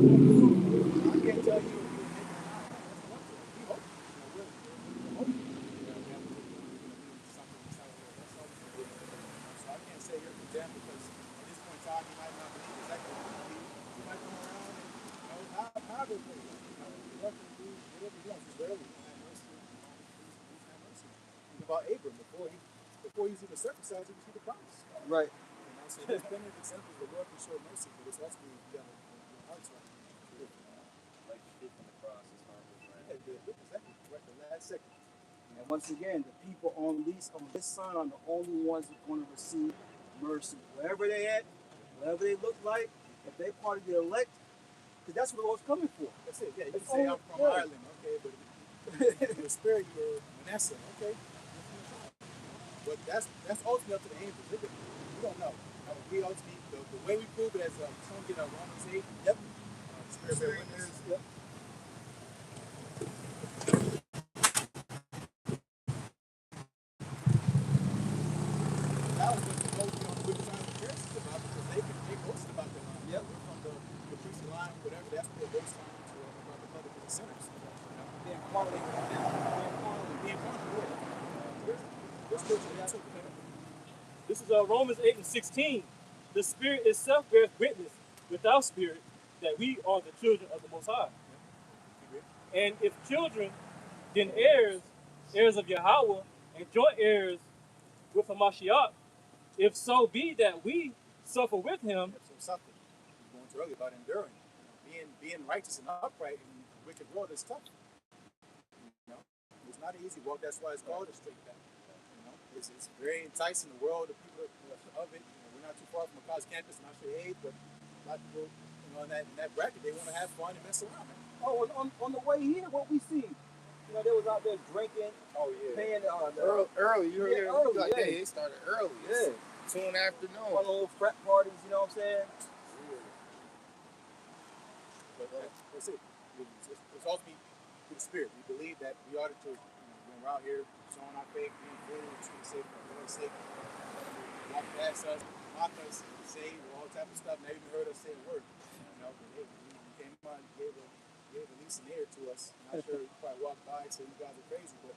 I can't tell you if you'll make it or not. We hope. We're hoping. We have to do something. That's all we can do. So I can't say you're condemned, because at this point in time you might not believe exactly what you believe. You might come around and not go for it. The Lord can do whatever he wants. It's rarely have mercy. Please have mercy. Think about Abram before he was even circumcised, he received the promise. Right. So there's plenty of examples the Lord can show mercy, but it's also you got your heart's right. Like the thief on the cross, his heart was right. Yeah, exactly. Right, the last second. And once again, the people on this side are the only ones who are going to receive mercy. Wherever they at, whatever they look like, if they part of the elect, because that's what the Lord's coming for. That's it. Yeah, you It's can say only- I'm from yeah. Ireland, okay, but the spirit you're Manasseh, okay. But that's ultimately up to the angels. We don't know. We ultimately the way we prove it, as some get a Romans 8. Yep. Spirit bear witness. Yep. That was what the most good time of Pharisees about, because they boast about their line. Yep. From the priestly line, whatever, that's what they boast on about the public and the sinners. Being quality. Being carnal. There's spiritual that too. This is Romans 8 and 16. The Spirit itself bears witness with our spirit that we are the children of the Most High. And if children, then heirs, heirs of Yahweh, and joint heirs with Hamashiach, if so be that we suffer with him. So something. We're going to earlier about enduring. Being righteous and upright in the wicked world is tough. You know, it's not an easy walk. That's why it's called a straight path. You know, it's very enticing. The world, the people of it. You know, we're not too far from a college campus, not sure age, but a lot of people, in that bracket, they want to have fun and mess around. Man. Oh, on the way here, what we see, they was out there drinking, paying Early, you heard early, like, yeah. They started early. Yeah. 2 in the afternoon. One of those frat parties, you know what I'm saying? But that's it. It's ultimately through the Spirit. We believe that we are the children. When we're out here showing our faith, being full, just for the sake of the Lord's sake. Walk past us, mock us, say all type of stuff. Never even heard us say a word. But hey, we came out and gave a lease an ear to us. I'm not sure you probably walked by and said you guys are crazy, but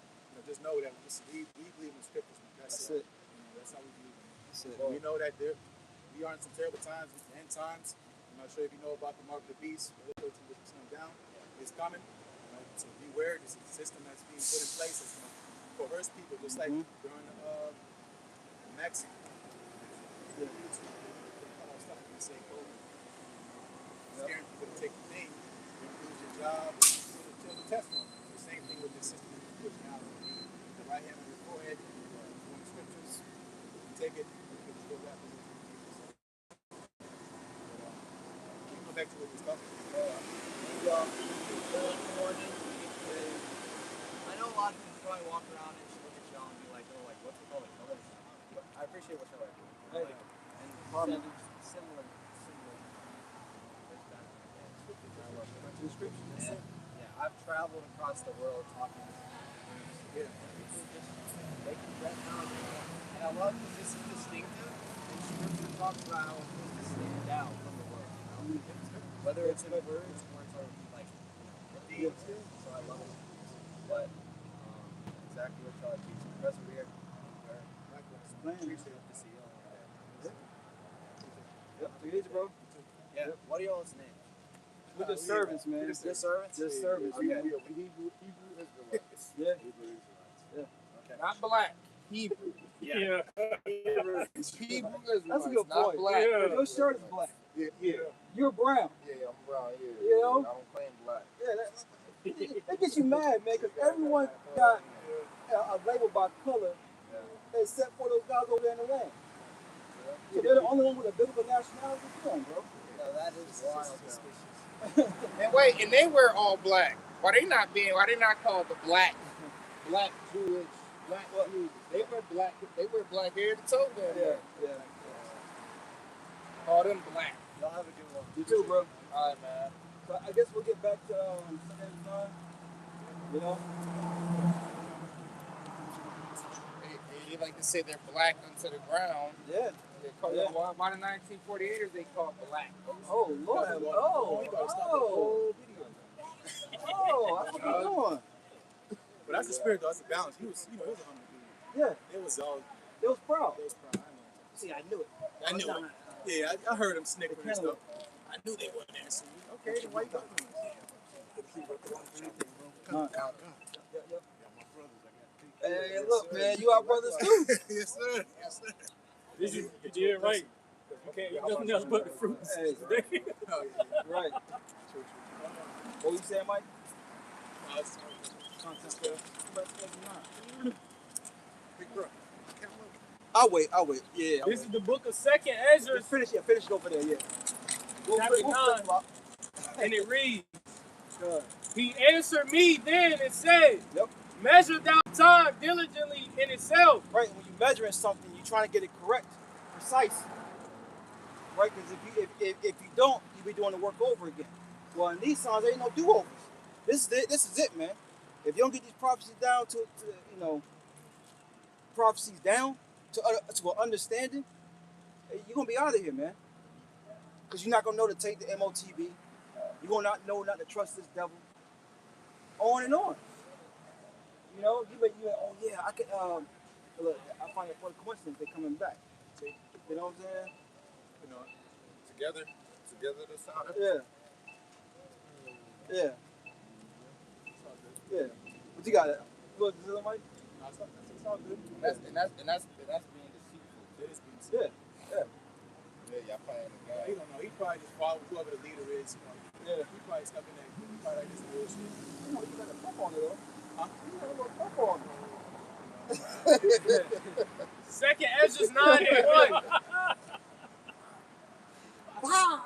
just know that we believe in the scriptures. That's it. That's how we believe. That's it. We know that we are in some terrible times, end times. I'm not sure if you know about the mark of the beast. The 13 down. It's coming. So beware. This is a system that's being put in place. It's going to coerce people, just like during the Mexico. Yeah. It's stuff you can say over. Scaring people to take the thing, you lose your job, and the test from. It's the same thing with the system that you're pushing out. The right hand on your forehead, when the scriptures, you take it, you can just go back and we can go back to what we was talking about. I know a lot of people probably walk around and just look at y'all and be like, oh, like, what's with all the colors? But I appreciate what y'all are doing. Hey. Like, and similar. There's that. To the scripture. Yeah. Yeah, I've traveled across the world talking to groups. Yeah. People just making that knowledge. And I love because this is distinctive, and scripture talks about how it's supposed to stand out from the world. You know? Whether it's in words or it's like, you know, deeds. So I love it. But exactly what y'all are teaching. Persevere. Appreciate to see y'all. Yep. Take it easy, bro. Yeah. Yep. What are y'all's names? We're just servants, man. Just servants? Just servants, Okay. man. Hebrew Israelites. Yeah. Hebrew Israelites. Okay. Not black. Hebrew. Yeah. Hebrew Israelites. That's a good not point. black. Yeah. Your shirt is black. Yeah. You're brown. Yeah, I'm brown. Yeah. You know? I don't claim black. Yeah, that gets you mad, man, because everyone got a label by color except for those guys over there in the land. So they're the only one with a biblical nationality. Come on, bro. No, that is wild. And wait, and they wear all black. Why they not called the black Jewish, black Jews? They wear black hair to toe down there. Yeah. Call them black. Y'all have a good one. You too, bro. All right, man. So I guess we'll get back to Sunday night. You know? They like to say they're black unto the ground. Yeah. They call why the 1948ers they call black? Oh, Lord. I forgot you're doing. But that's the spirit, though. That's the balance. He was, he was a humble dude. Yeah. It was all. It was proud. It was proud. See, I knew it. I knew it. Yeah, I heard him snickering and stuff. I knew they weren't answering me. Okay, then why you talking to me? Hey, look, man, you our brothers too. Yes, sir. Yes, sir. This is, yeah, right. You can't eat nothing else but the fruits. Hey. Oh, yeah. Right. What you saying, Mike? Big bro. I'll wait. Yeah. This is the book of 2nd Ezra, Just finish it over there, yeah. Chapter 9. And it reads, He answered me then and said, Yep. Measure thou time diligently in itself. Right, when you're measuring something, you're trying to get it correct, precise. Right, because if you don't, you'll be doing the work over again. Well, in these songs, there ain't no do-overs. This is it, man. If you don't get these prophecies down to prophecies down to an understanding, you're gonna be out of here, man. Because you're not gonna know to take the MOTB. You're gonna not know not to trust this devil. On and on. You know, oh yeah, I could. Look, I find it for a coincidence they're coming back. You know what I'm saying? You know, together this time. Yeah. But you got it. Look, is it Mike? It's all good. That's being deceitful. It is being Yeah. Yeah, y'all playing the He game. don't know. He probably just follow whoever the leader is. Yeah. He probably stuck in that. He probably like this bullshit. You know, you got a pump on it though. Huh? You got a little pump on it. 2nd Ezra 9 and 1.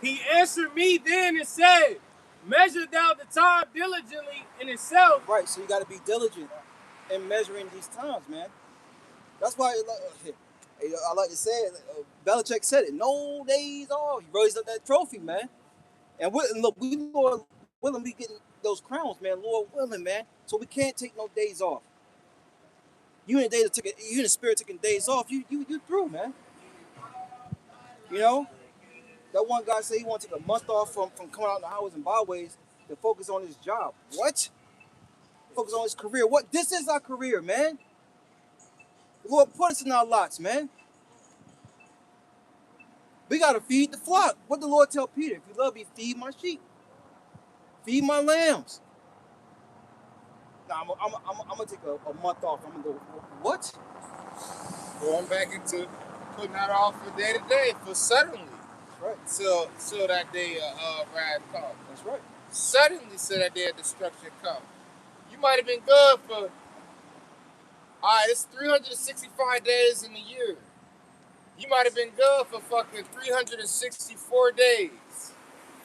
He answered me then and said, Measure thou the time diligently in itself. Right, so you got to be diligent in measuring these times, man. That's why, I like to say it. Belichick said it. No days off. He raised up that trophy, man. And we Lord willing, we getting those crowns, man. Lord willing, man. So we can't take no days off. You in the spirit taking days off. You through, man. You know. That one guy said he wanted to take a month off from coming out in the highways and byways to focus on his job. What? Focus on his career. What? This is our career, man. The Lord put us in our lots, man. We got to feed the flock. What did the Lord tell Peter? If you love me, feed my sheep. Feed my lambs. Now, I'm going to take a month off. I'm going to go, what? going back into putting that off for day to day, for suddenly. That's right. So that day wrath come. That's right. Suddenly, so that day of destruction come. You might have been good for, all right, it's 365 days in a year. You might have been good for fucking 364 days.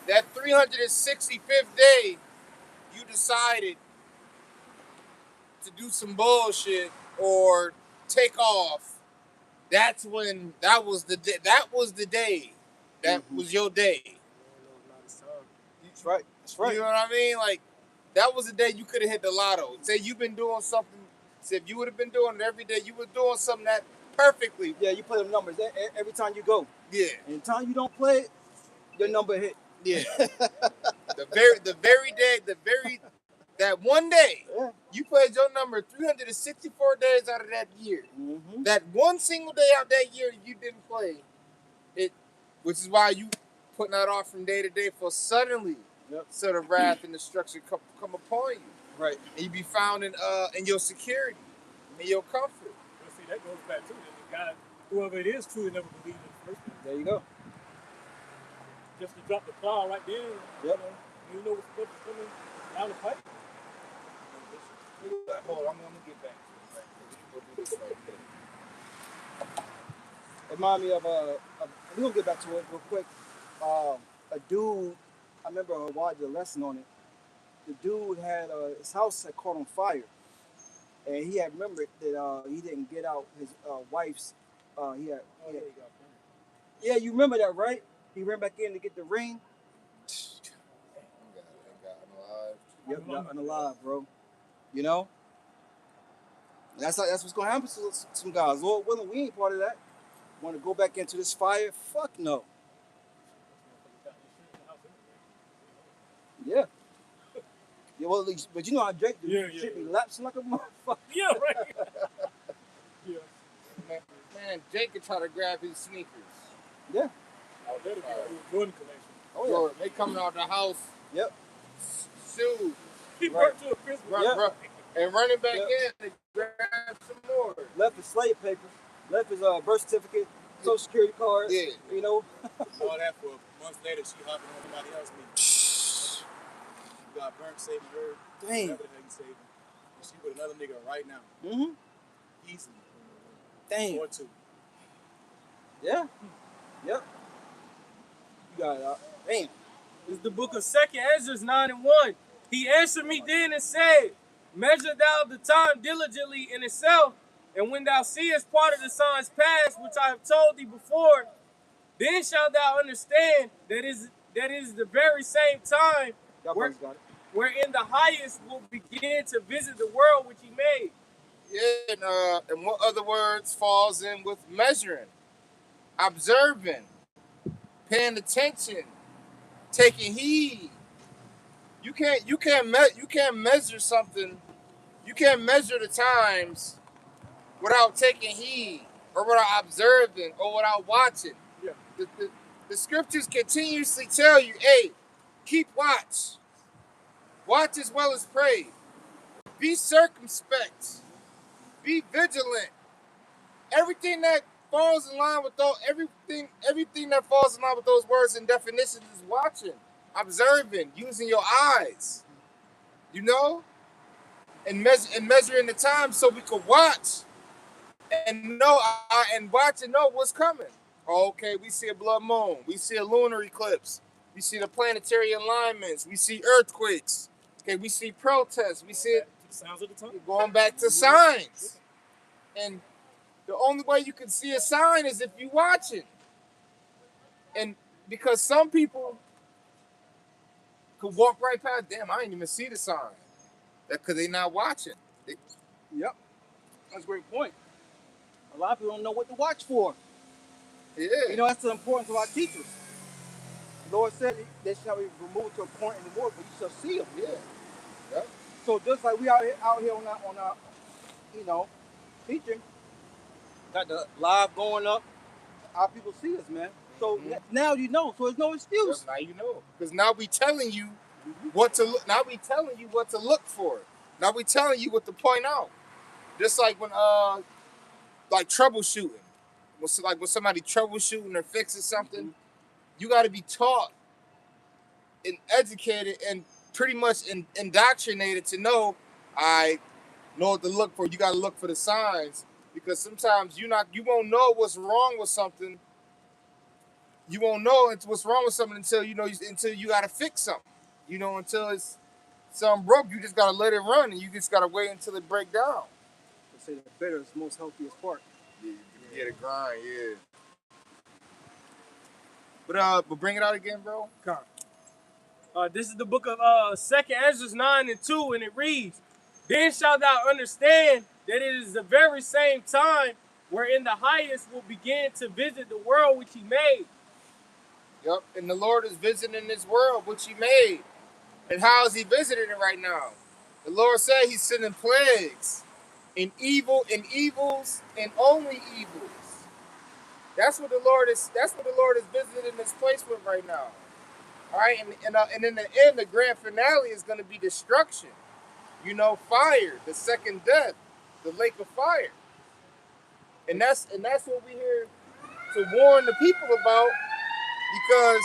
That 365th day, you decided to do some bullshit or take off. That was the day. That was the day. That was your day. That's right. That's right. You know what I mean? Like, that was the day you could have hit the lotto. Say you've been doing something. Say if you would have been doing it every day, you were doing something that perfectly. Yeah, you play them numbers every time you go. Yeah. And the time you don't play it, your number hit. Yeah. the very day, that one day, Yeah. you played your number 364 days out of that year. Mm-hmm. That one single day out that year you didn't play it, which is why you putting that off from day to day, for suddenly, so the wrath and destruction come upon you. Right. And you be found in your security, in your comfort. Well, see, that goes back to the God, whoever it is, truly never believed in the first place. There you go. Just to drop the plow right there. Yep. You know what's supposed to come down the pipe. Hold on, I'm gonna get back to it. We'll do this right here. Remind me of we're gonna get back to it real quick. A dude, I remember I watched a lesson on it. The dude had his house had caught on fire, and he had remembered that he didn't get out his wife's. Yeah, you remember that, right? He ran back in to get the ring. Yep, got unalive, bro. You know, that's what's gonna happen to some guys. Lord willing, we ain't part of that. Want to go back into this fire? Fuck no. Yeah. Yeah, well, at least, but you know how Drake do. Shit be lapsing like a motherfucker. Yeah, right. Yeah. Man, Jake could try to grab his sneakers. Yeah. Oh, that'll be a Jordan collection. Oh, yeah. Jordan, they coming out the house. Yep. Shoes. He brought to a Christmas. And running back in to grab some more. Left his slave papers. Left his birth certificate, social security card. Yeah. You know. All that for months later, she hopping on somebody else. She got burnt saving her. Dang. Whatever the hell you saving. And she with another nigga right now. Mm-hmm. Easily. Dang. Or two. Yeah. Yep. You got it. Damn. It's the book of 2nd Ezra 9:1. He answered me then and said, measure thou the time diligently in itself, and when thou seest part of the signs past, which I have told thee before, then shalt thou understand that is the very same time wherein the highest will begin to visit the world which he made. Yeah, and what other words falls in with measuring, observing, paying attention, taking heed. You can't measure something. You can't measure the times without taking heed, or without observing, or without watching. Yeah. The scriptures continuously tell you, hey, keep watch. Watch as well as pray. Be circumspect. Be vigilant. Everything that falls in line with those, everything that falls in line with those words and definitions is watching, observing, using your eyes. You know? And measuring the time so we could watch and know and watch and know what's coming. Okay, we see a blood moon, we see a lunar eclipse, we see the planetary alignments, we see earthquakes. Okay, we see protests, we see it. Sounds of the time. Going back to signs. And the only way you can see a sign is if you watch it. And because some people could walk right past, damn, I didn't even see the sign. Because they're not watching. Yep. That's a great point. A lot of people don't know what to watch for. Yeah. You know, that's the importance of our teachers. The Lord said they shall be removed to a point in the world, but you shall see them. Yeah. Yep. So just like we out here on our you know, teaching, got the live going up, our people see us, man. So now you know. So there's no excuse. Yes, now you know. Because now we telling you what to look. Now we telling you what to look for. Now we telling you what to point out. Just like when like troubleshooting. When somebody troubleshooting or fixing something, you got to be taught and educated and pretty much indoctrinated to know. I know what to look for. You got to look for the signs because sometimes you won't know what's wrong with something. You won't know what's wrong with something until until you got to fix something. Until it's something broke, you just got to let it run and you just got to wait until it break down. They say the bitter is the most healthiest part. Yeah, the grind, yeah. But bring it out again, bro. This is the book of 2nd Ezra 9 and 2, and it reads, "Then shalt thou understand that it is the very same time wherein the highest will begin to visit the world which he made." Yep, and the Lord is visiting this world which he made. And how is he visiting it right now? The Lord said he's sending plagues and evils and only evils. That's what the Lord is visiting this place with right now. All right, and in the end, the grand finale is going to be destruction. Fire, the second death, the lake of fire, and that's what we're here to warn the people about, because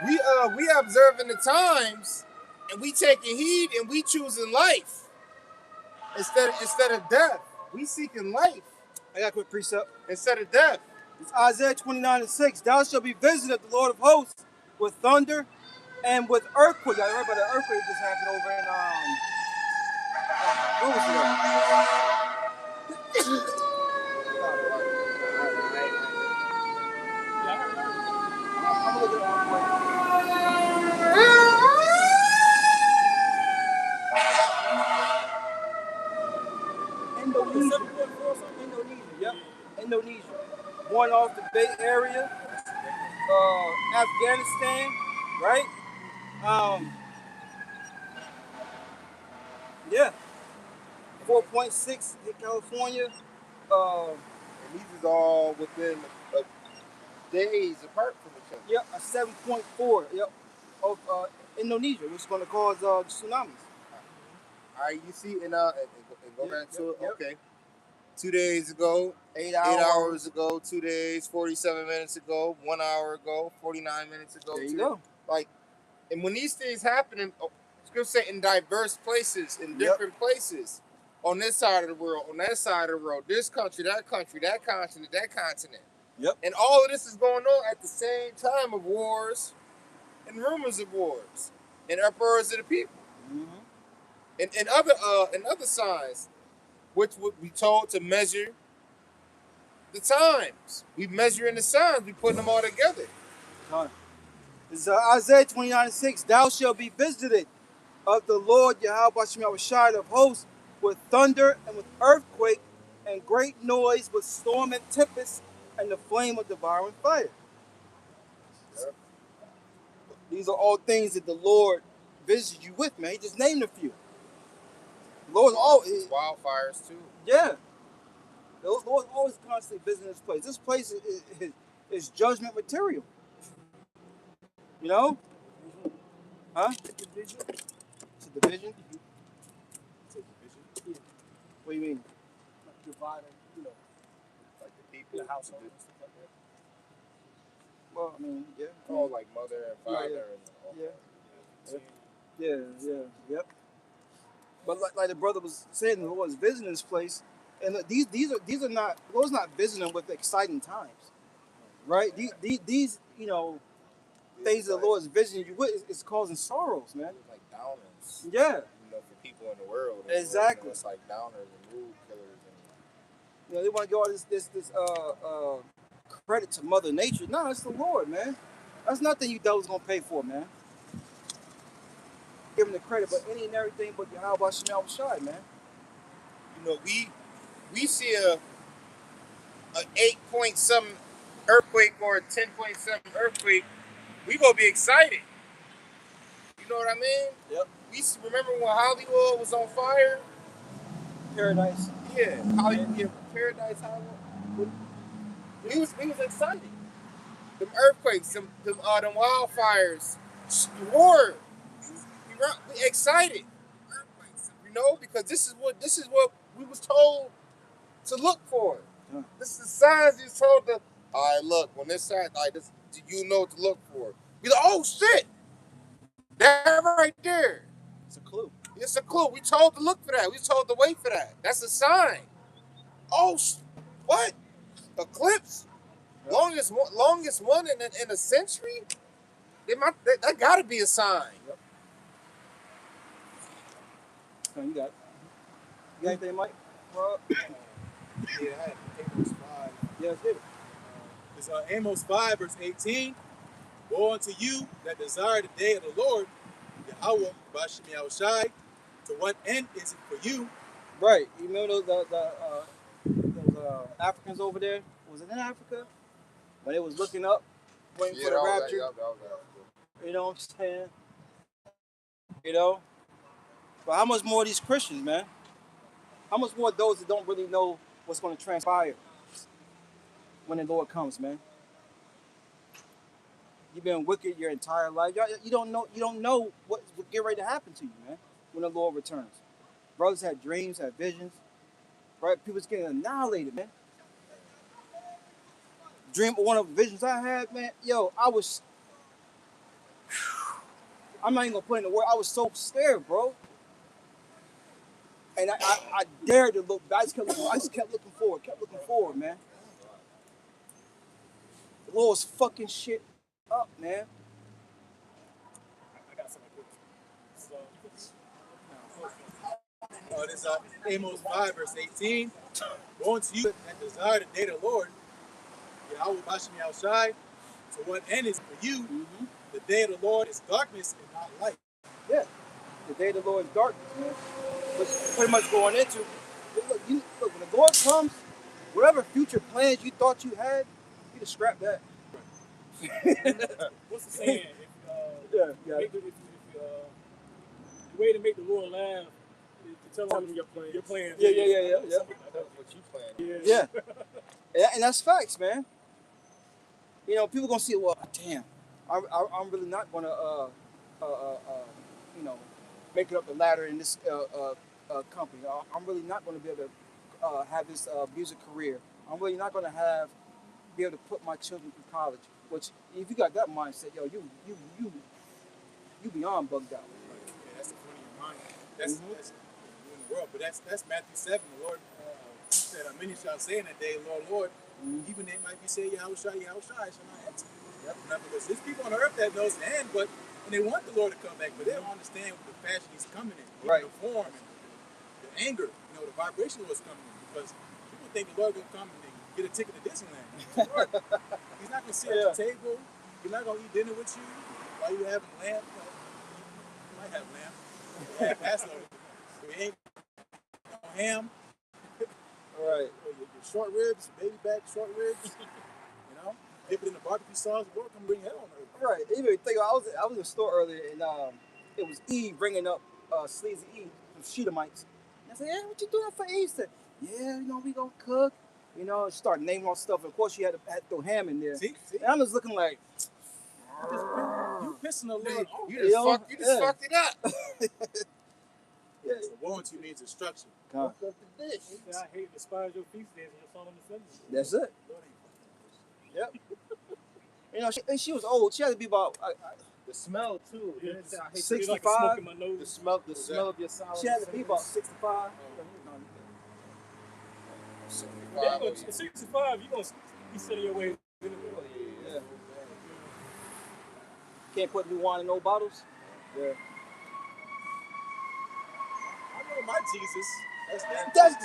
we observing the times, and we taking heed, and we choosing life instead of death. We seeking life. I got a quick precept. Instead of death. It's Isaiah 29 and 6. Thou shalt be visited, the Lord of hosts, with thunder and with earthquake. I heard about the earthquake just happened over in what was I'm gonna look it up real quick. Indonesia. Yep. Indonesia. One off the Bay Area, Afghanistan, right? Yeah. 4.6 in California. And these is all within days apart from each other. Yep, a 7.4. Yep, of Indonesia, which is going to cause tsunamis. All right, you see, and go back to it. Yep. Okay. 2 days ago, 8 hours ago, 2 days, 47 minutes ago, 1 hour ago, 49 minutes ago. There you go. And when these things happen, Scripture say in diverse places, in different places, on this side of the world, on that side of the world, this country, that continent, that continent. Yep. And all of this is going on at the same time of wars and rumors of wars and uproars of the people. Mm-hmm. And other signs, which would be told to measure the times. We measuring the signs, we putting them all together. This is Isaiah 29 and 6. Thou shalt be visited of the Lord Yahweh Shai of hosts with thunder and with earthquake and great noise with storm and tempest and the flame of devouring fire. Yep. These are all things that the Lord visits you with, man. He just named a few. The Lord's always wildfires too. Yeah. The Lord's always constantly visiting this place. This place is judgment material. You know? Huh? It's a division. It's a division? It's a division. Yeah. What do you mean? Like dividing, like the people, the household and stuff like that. Well, I mean, yeah. Oh, like mother and father. Yep. But like the brother was saying, the Lord was visiting this place, and these are not, the Lord's not visiting with exciting times, right? These things the Lord is visiting you with is causing sorrows, man. It's like downers. Yeah. For people in the world. Exactly. It's like downers and mood killers. And they want to give all this credit to Mother Nature. No, it's the Lord, man. That's nothing you devils gonna pay for, man. Give him the credit, but any and everything but Yahweh Shai, man. We see a 8-point-something earthquake or a 10-point-something earthquake, we gonna be excited. You know what I mean? Yep. We remember when Hollywood was on fire? Paradise. Yeah, Paradise Hollywood. We was excited. Them earthquakes, them wildfires, war. We excited. Because this is what We was told to look for it. Yeah. This is the signs you told to. All right, look, when this sign, like this, you know what to look for. Be like, oh shit, that right there. It's a clue. It's a clue. We told to look for that. We told to wait for that. That's a sign. Oh, what? Eclipse? Yep. Longest one in a century? That got to be a sign. Yep. So you got anything, Mike? Rob? Yeah, I had Amos 5. Yes, it. It's Amos 5, verse 18. Woe unto you that desire the day of the Lord, Yahweh, Bashem Yahushai. To what end is it for you? Right. You remember those Africans over there? Was it in Africa? When they was looking up, waiting for the rapture. You know what I'm saying? You know? But how much more of these Christians, man? How much more of those that don't really know what's going to transpire when the Lord comes, man? You've been wicked your entire life. You don't know what get ready to happen to you, man, when the Lord returns. Brothers had dreams, had visions, right? People's getting annihilated, man. One of the visions I had, man, I'm not even gonna put in the word. I was so scared, bro. And I dared to look. I just kept looking forward, man. The Lord was fucking shit up, man. I got something good. This is Amos 5, verse 18. Woe unto you that desire the day of the Lord, Yahweh Bashem Yahushai. To what end is it for you? Mm-hmm. The day of the Lord is darkness and not light. Yeah, the day of the Lord is darkness, man. What's pretty much going into. Look, when the Lord comes, whatever future plans you thought you had, you just scrap that. What's the saying? Yeah. The way to make the Lord laugh is to tell him your plans. Yeah. What you plan? Yeah. And that's facts, man. You know, people gonna see, well, damn, I'm really not gonna, make it up the ladder in this company. I'm really not gonna be able to have this music career. I'm really not gonna be able to put my children through college. Which, if you got that mindset, yo, you beyond bugged out. Yeah, that's the front of your mind. That's in the world. But that's Matthew 7. The Lord said, many shall say in that day, Lord, Lord, even they might be saying, Yahushai shall not enter. Yep. Now, because there's people on earth that knows the end, and they want the Lord to come back, but they don't understand the fashion he's coming in, right? The form and the anger, the vibration of what's coming in. Because people think the Lord will come and get a ticket to Disneyland. Lord, he's not going to sit at your table. He's not going to eat dinner with you while you having lamb. You might have lamb. You have Passover. We ain't no ham. Right. Your short ribs, baby back short ribs. Dip it in the barbecue sauce. The Lord come bring hell on earth. Right. Even think I was in the store earlier and it was Eve bringing up Sleazy Eve from Shedamites. And I said, "Yeah, what you doing for Easter?" "Yeah, we gonna cook." Start naming all stuff. And of course, she had to throw ham in there. See? And I'm just looking like, you pissing the Lord off. You just fucked it up. Yeah. So woe unto you means instruction. God. I hate and despise your feast days and your solemn assemblies. That's it. Yep. She was old. She had to be about The smell too. Yeah, I hate 65. like smoke in my nose. the smell of your salad. She had to be about 65. Yeah, at 65, you're going to be setting your way. Yeah. Can't put new wine in no bottles. Yeah. I know my Jesus.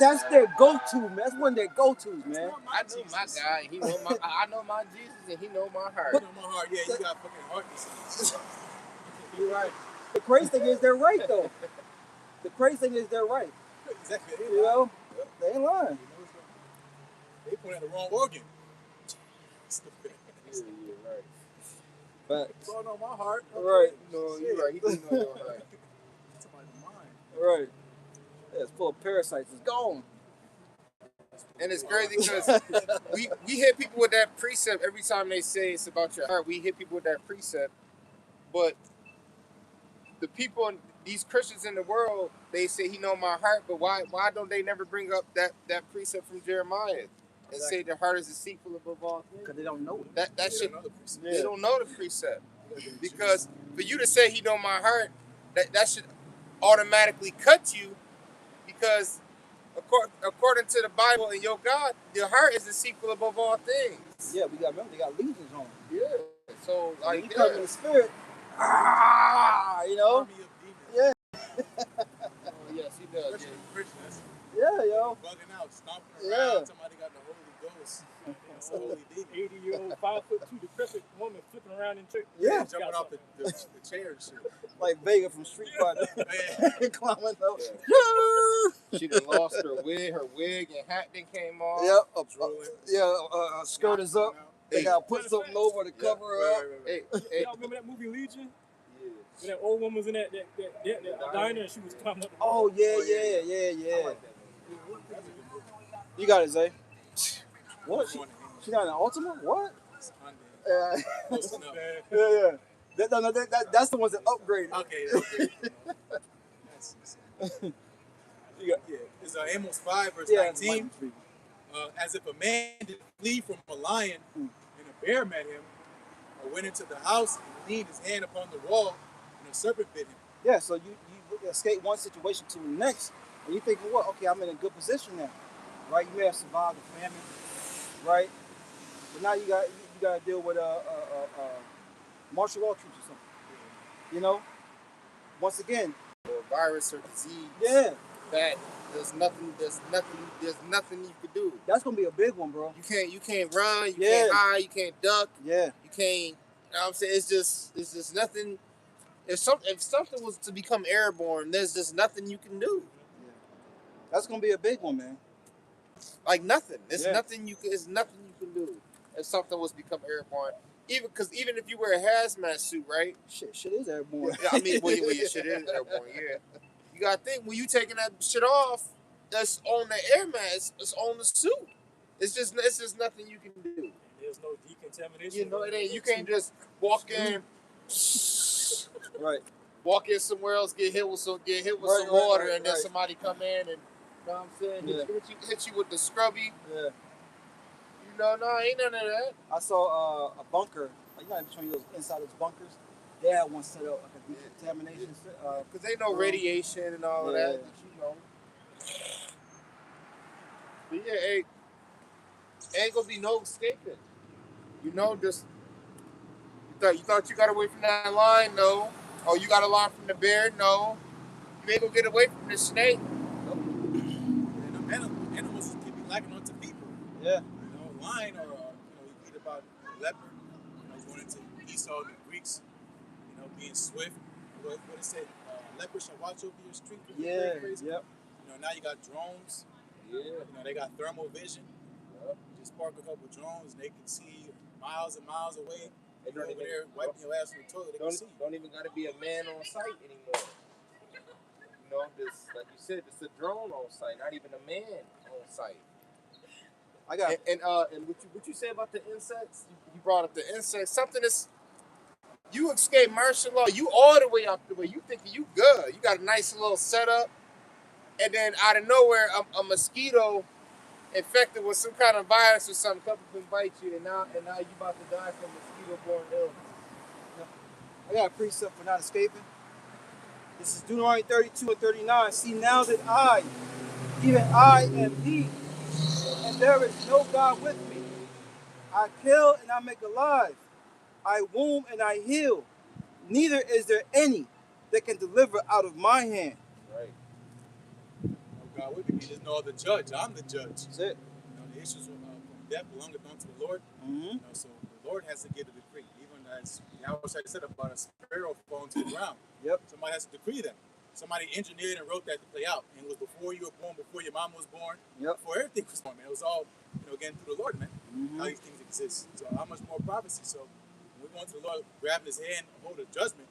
That's their go-to, man. That's one of their go-tos, man. I know my guy. He know my. I know my Jesus, and he know my heart. You know my heart. Yeah, you got fucking heart disease. You're right. The crazy thing is they're right, though. The crazy thing is they're right. Exactly. They ain't lying. They point at the wrong organ. Yeah, right. But it's all on my heart. Okay. Right. No, you're right. He do know your heart. Somebody's mind. Right. Yeah, it's full of parasites. It's gone. And it's crazy because we hit people with that precept every time they say it's about your heart. We hit people with that precept, but the people these Christians in the world, they say he know my heart, but why don't they never bring up that precept from Jeremiah and say the heart is deceitful above all things? Because they don't know it. That shit, Yeah. they don't know the precept. Because for you to say he know my heart, that should automatically cut you, because according to the Bible and your God, your heart is deceitful above all things. Yeah, we got, remember, they got legions on. Yeah. So When like, you come in the spirit, you know? Army of demons. Yeah. Oh, yes, he does. Especially Christian, that's Yeah, yo. bugging out, stomping Yeah. around. Somebody got the Holy Ghost. That's a holy demon. 80-year-old, 5'2" decrepit woman flipping around in church. Yeah. Jumping off the chair and shit. Like Vega from Street Fighter. Man. Climbing up. She done lost her wig and hat then came off. Yep. Drooling. Skirt is up. They gotta put something over to cover her up. Hey, Y'all remember that movie Legion? When that old woman was in that diner and she was climbing up. Oh, yeah. You got it, Zay. What? She got an Ultima? What? Yeah. Close enough. Yeah. That's the ones that upgraded. Okay. Yeah. It's Amos 5, verse 19. As if a man did flee from a lion and a bear met him, or went into the house and leaned his hand upon the wall and a serpent bit him. Yeah, so you escape one situation to the next, and you're thinking, what? Okay, I'm in a good position now, right? You may have survived the famine, right? But now you got to deal with martial law troops or something. You know, once again, or virus or disease. yeah, That there's nothing you could do. that's gonna be a big one, bro. You can't run, you Yeah. can't hide, you can't duck, Yeah, you can't. You know what I'm saying? It's just nothing. If something was to become airborne, there's just nothing you can do. that's gonna be a big one, man. Like nothing. It's Yeah. nothing you can. It's nothing you can do if something was to become airborne. Even if you wear a hazmat suit, right? Shit is airborne. I mean, well, your shit is airborne. Yeah. You gotta think when you taking that shit off, that's on the air mask. It's on the suit. It's just nothing you can do. There's no decontamination. You know, it ain't. You can't just walk in. Right. Walk in somewhere else, get hit with some Right, water, right, and then right. somebody come in and, you know what I'm saying, Yeah. hit you with the scrubby. Yeah. You know, no, ain't none of that. I saw a bunker. Like, you know, between those inside those bunkers, they had one set up like a decontamination. Because they know radiation and all of that, you know. But yeah, hey, ain't gonna be no escaping. You know, just you thought you got away from that line, no. Oh, you got a line from the bear, no. You ain't gonna get away from the snake. And the animals can be lacking onto people. Yeah. Lion, or you read about leopard, going into Esau and the Greeks, being swift. What it said, leopard shall watch over your street. Yeah. Crazy. Yep. Now you got drones. Yeah. They got thermal vision. Yep. Just park a couple drones, and they can see miles and miles away. They You're over there wiping your ass in the toilet. They can see. Don't even gotta be a man on site anymore. You know, just like you said, it's a drone on site, not even a man on site. I got. And what you say about the insects? You brought up the insects. Something that's you escape martial law. You all the way out the way. You thinking you good. You got a nice little setup, and then out of nowhere, a mosquito infected with some kind of virus or something come up and bite you, and now you about to die from mosquito-borne illness. I got a precept for not escaping. This is Deuteronomy 32 and 39. See, now that I, even I, am He, and there is no God with me. I kill and I make alive. I wound and I heal. Neither is there any that can deliver out of my hand. Right. Oh, God, with me, there's no other judge. I'm the judge. That's it. The issues from death belongeth unto the Lord. Mm-hmm. So the Lord has to give a decree. Even as Yahweh said about a sparrow falling to the ground. Yep. Somebody has to decree that. Somebody engineered and wrote that to play out. And it was before you were born, before your mom was born, Yep. before everything was born, man. It was all, again, through the Lord, man. Mm-hmm. How these things exist. So how much more prophecy? So when we go into the Lord, grabbing his hand, hold a judgment,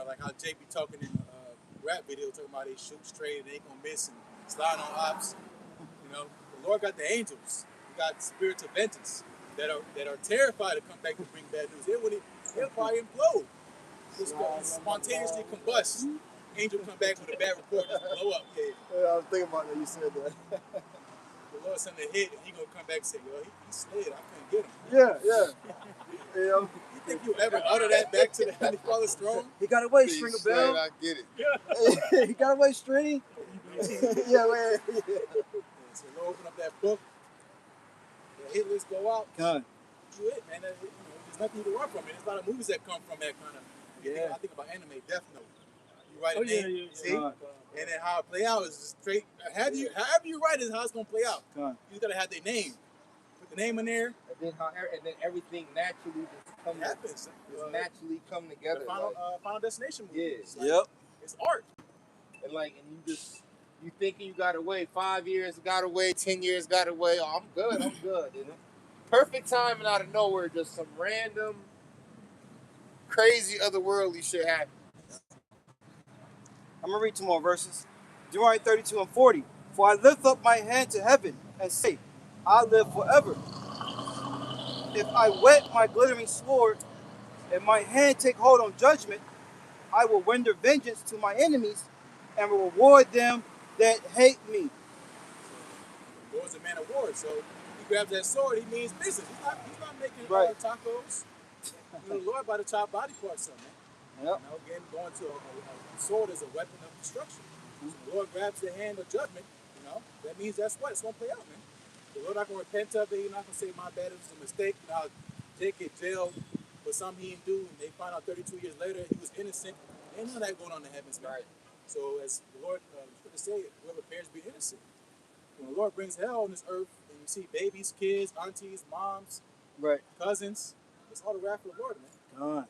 like how Jay be talking in rap video, talking about they shoot straight and they ain't gonna miss and slide on ops. The Lord got the angels. We got spirits of vengeance that are terrified to come back to bring bad news. They'll probably implode. Just spontaneously combust. angel come back with a bad report, just blow up. Yeah. I was thinking about that. You said that. The Lord sent a hit, and he gonna come back and say, "Yo, he slid. I couldn't get him." Yeah. You think you ever utter that back to the Heavenly Father's throne? He got away, See, Stringer slide, Bell. I get it. He got away, Stringy. Yeah, man. So the Lord open up that book. The hit list go out. God. You it, man. There's nothing you can run from it. There's a lot of movies that come from that kind of. Yeah. I think about anime, Death Note. You write a Oh, name, yeah. see, God. and then how it play out is just straight. However you write is how it's gonna play out. God. You gotta have their name. Put the name in there. And then everything naturally just It happens. just naturally come together. The final, like, Final Destination movie. Yeah. It's like, Yep. It's art. and you thinking you got away 5 years, got away 10 years, got away. Oh, I'm good. And perfect timing out of nowhere, just some random, crazy otherworldly shit happened. I'm going to read 2 more verses. Deuteronomy 32 and 40. For I lift up my hand to heaven and say, I live forever. If I whet my glittering sword and my hand take hold on judgment, I will render vengeance to my enemies and will reward them that hate me. The Lord's a man of war, so he grabs that sword. He means business. He's not making Right. tacos. The Lord by the top body parts, son, man. Yep. Again, going to a sword is a weapon of destruction. So the Lord grabs the hand of judgment. That means that's what it's gonna play out, man. The Lord not gonna repent of it. He's not gonna say my bad, it was a mistake. I'll take it jail for something he didn't do, and they find out 32 years later he was innocent. Ain't none of that going on in the heavens, man. Right. So as the Lord to say, whoever appears to be innocent. When the Lord brings hell on this earth, and you see babies, kids, aunties, moms, Right. cousins, it's all the wrath of the Lord, man. God.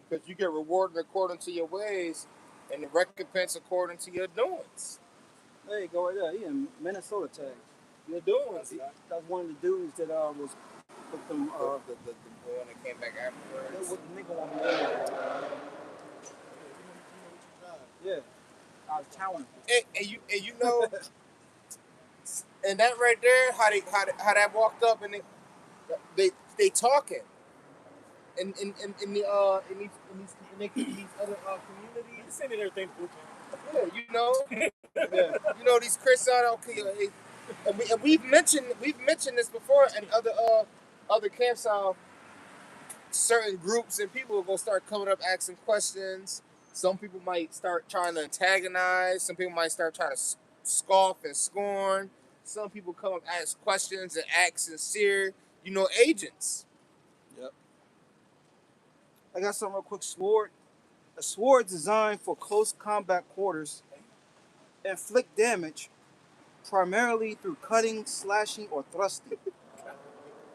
Because you get rewarded according to your ways and the recompense according to your doings. There you go right there. He in Minnesota tag. Your doings. That's one of the dudes that was with them. The one that came back afterwards. With the nigga on the end. Yeah. Out of town. And you know, and that right there, how that walked up and they talking. In these other communities. You sending everything to Yeah, you know. Yeah. You know these Christians. Okay, and we've mentioned this before in other camps. How certain groups and people are gonna start coming up asking questions. Some people might start trying to antagonize. Some people might start trying to scoff and scorn. Some people come up ask questions and act sincere. Agents. Yep. I got some real quick. Sword. A sword designed for close combat quarters. Inflict damage primarily through cutting, slashing, or thrusting.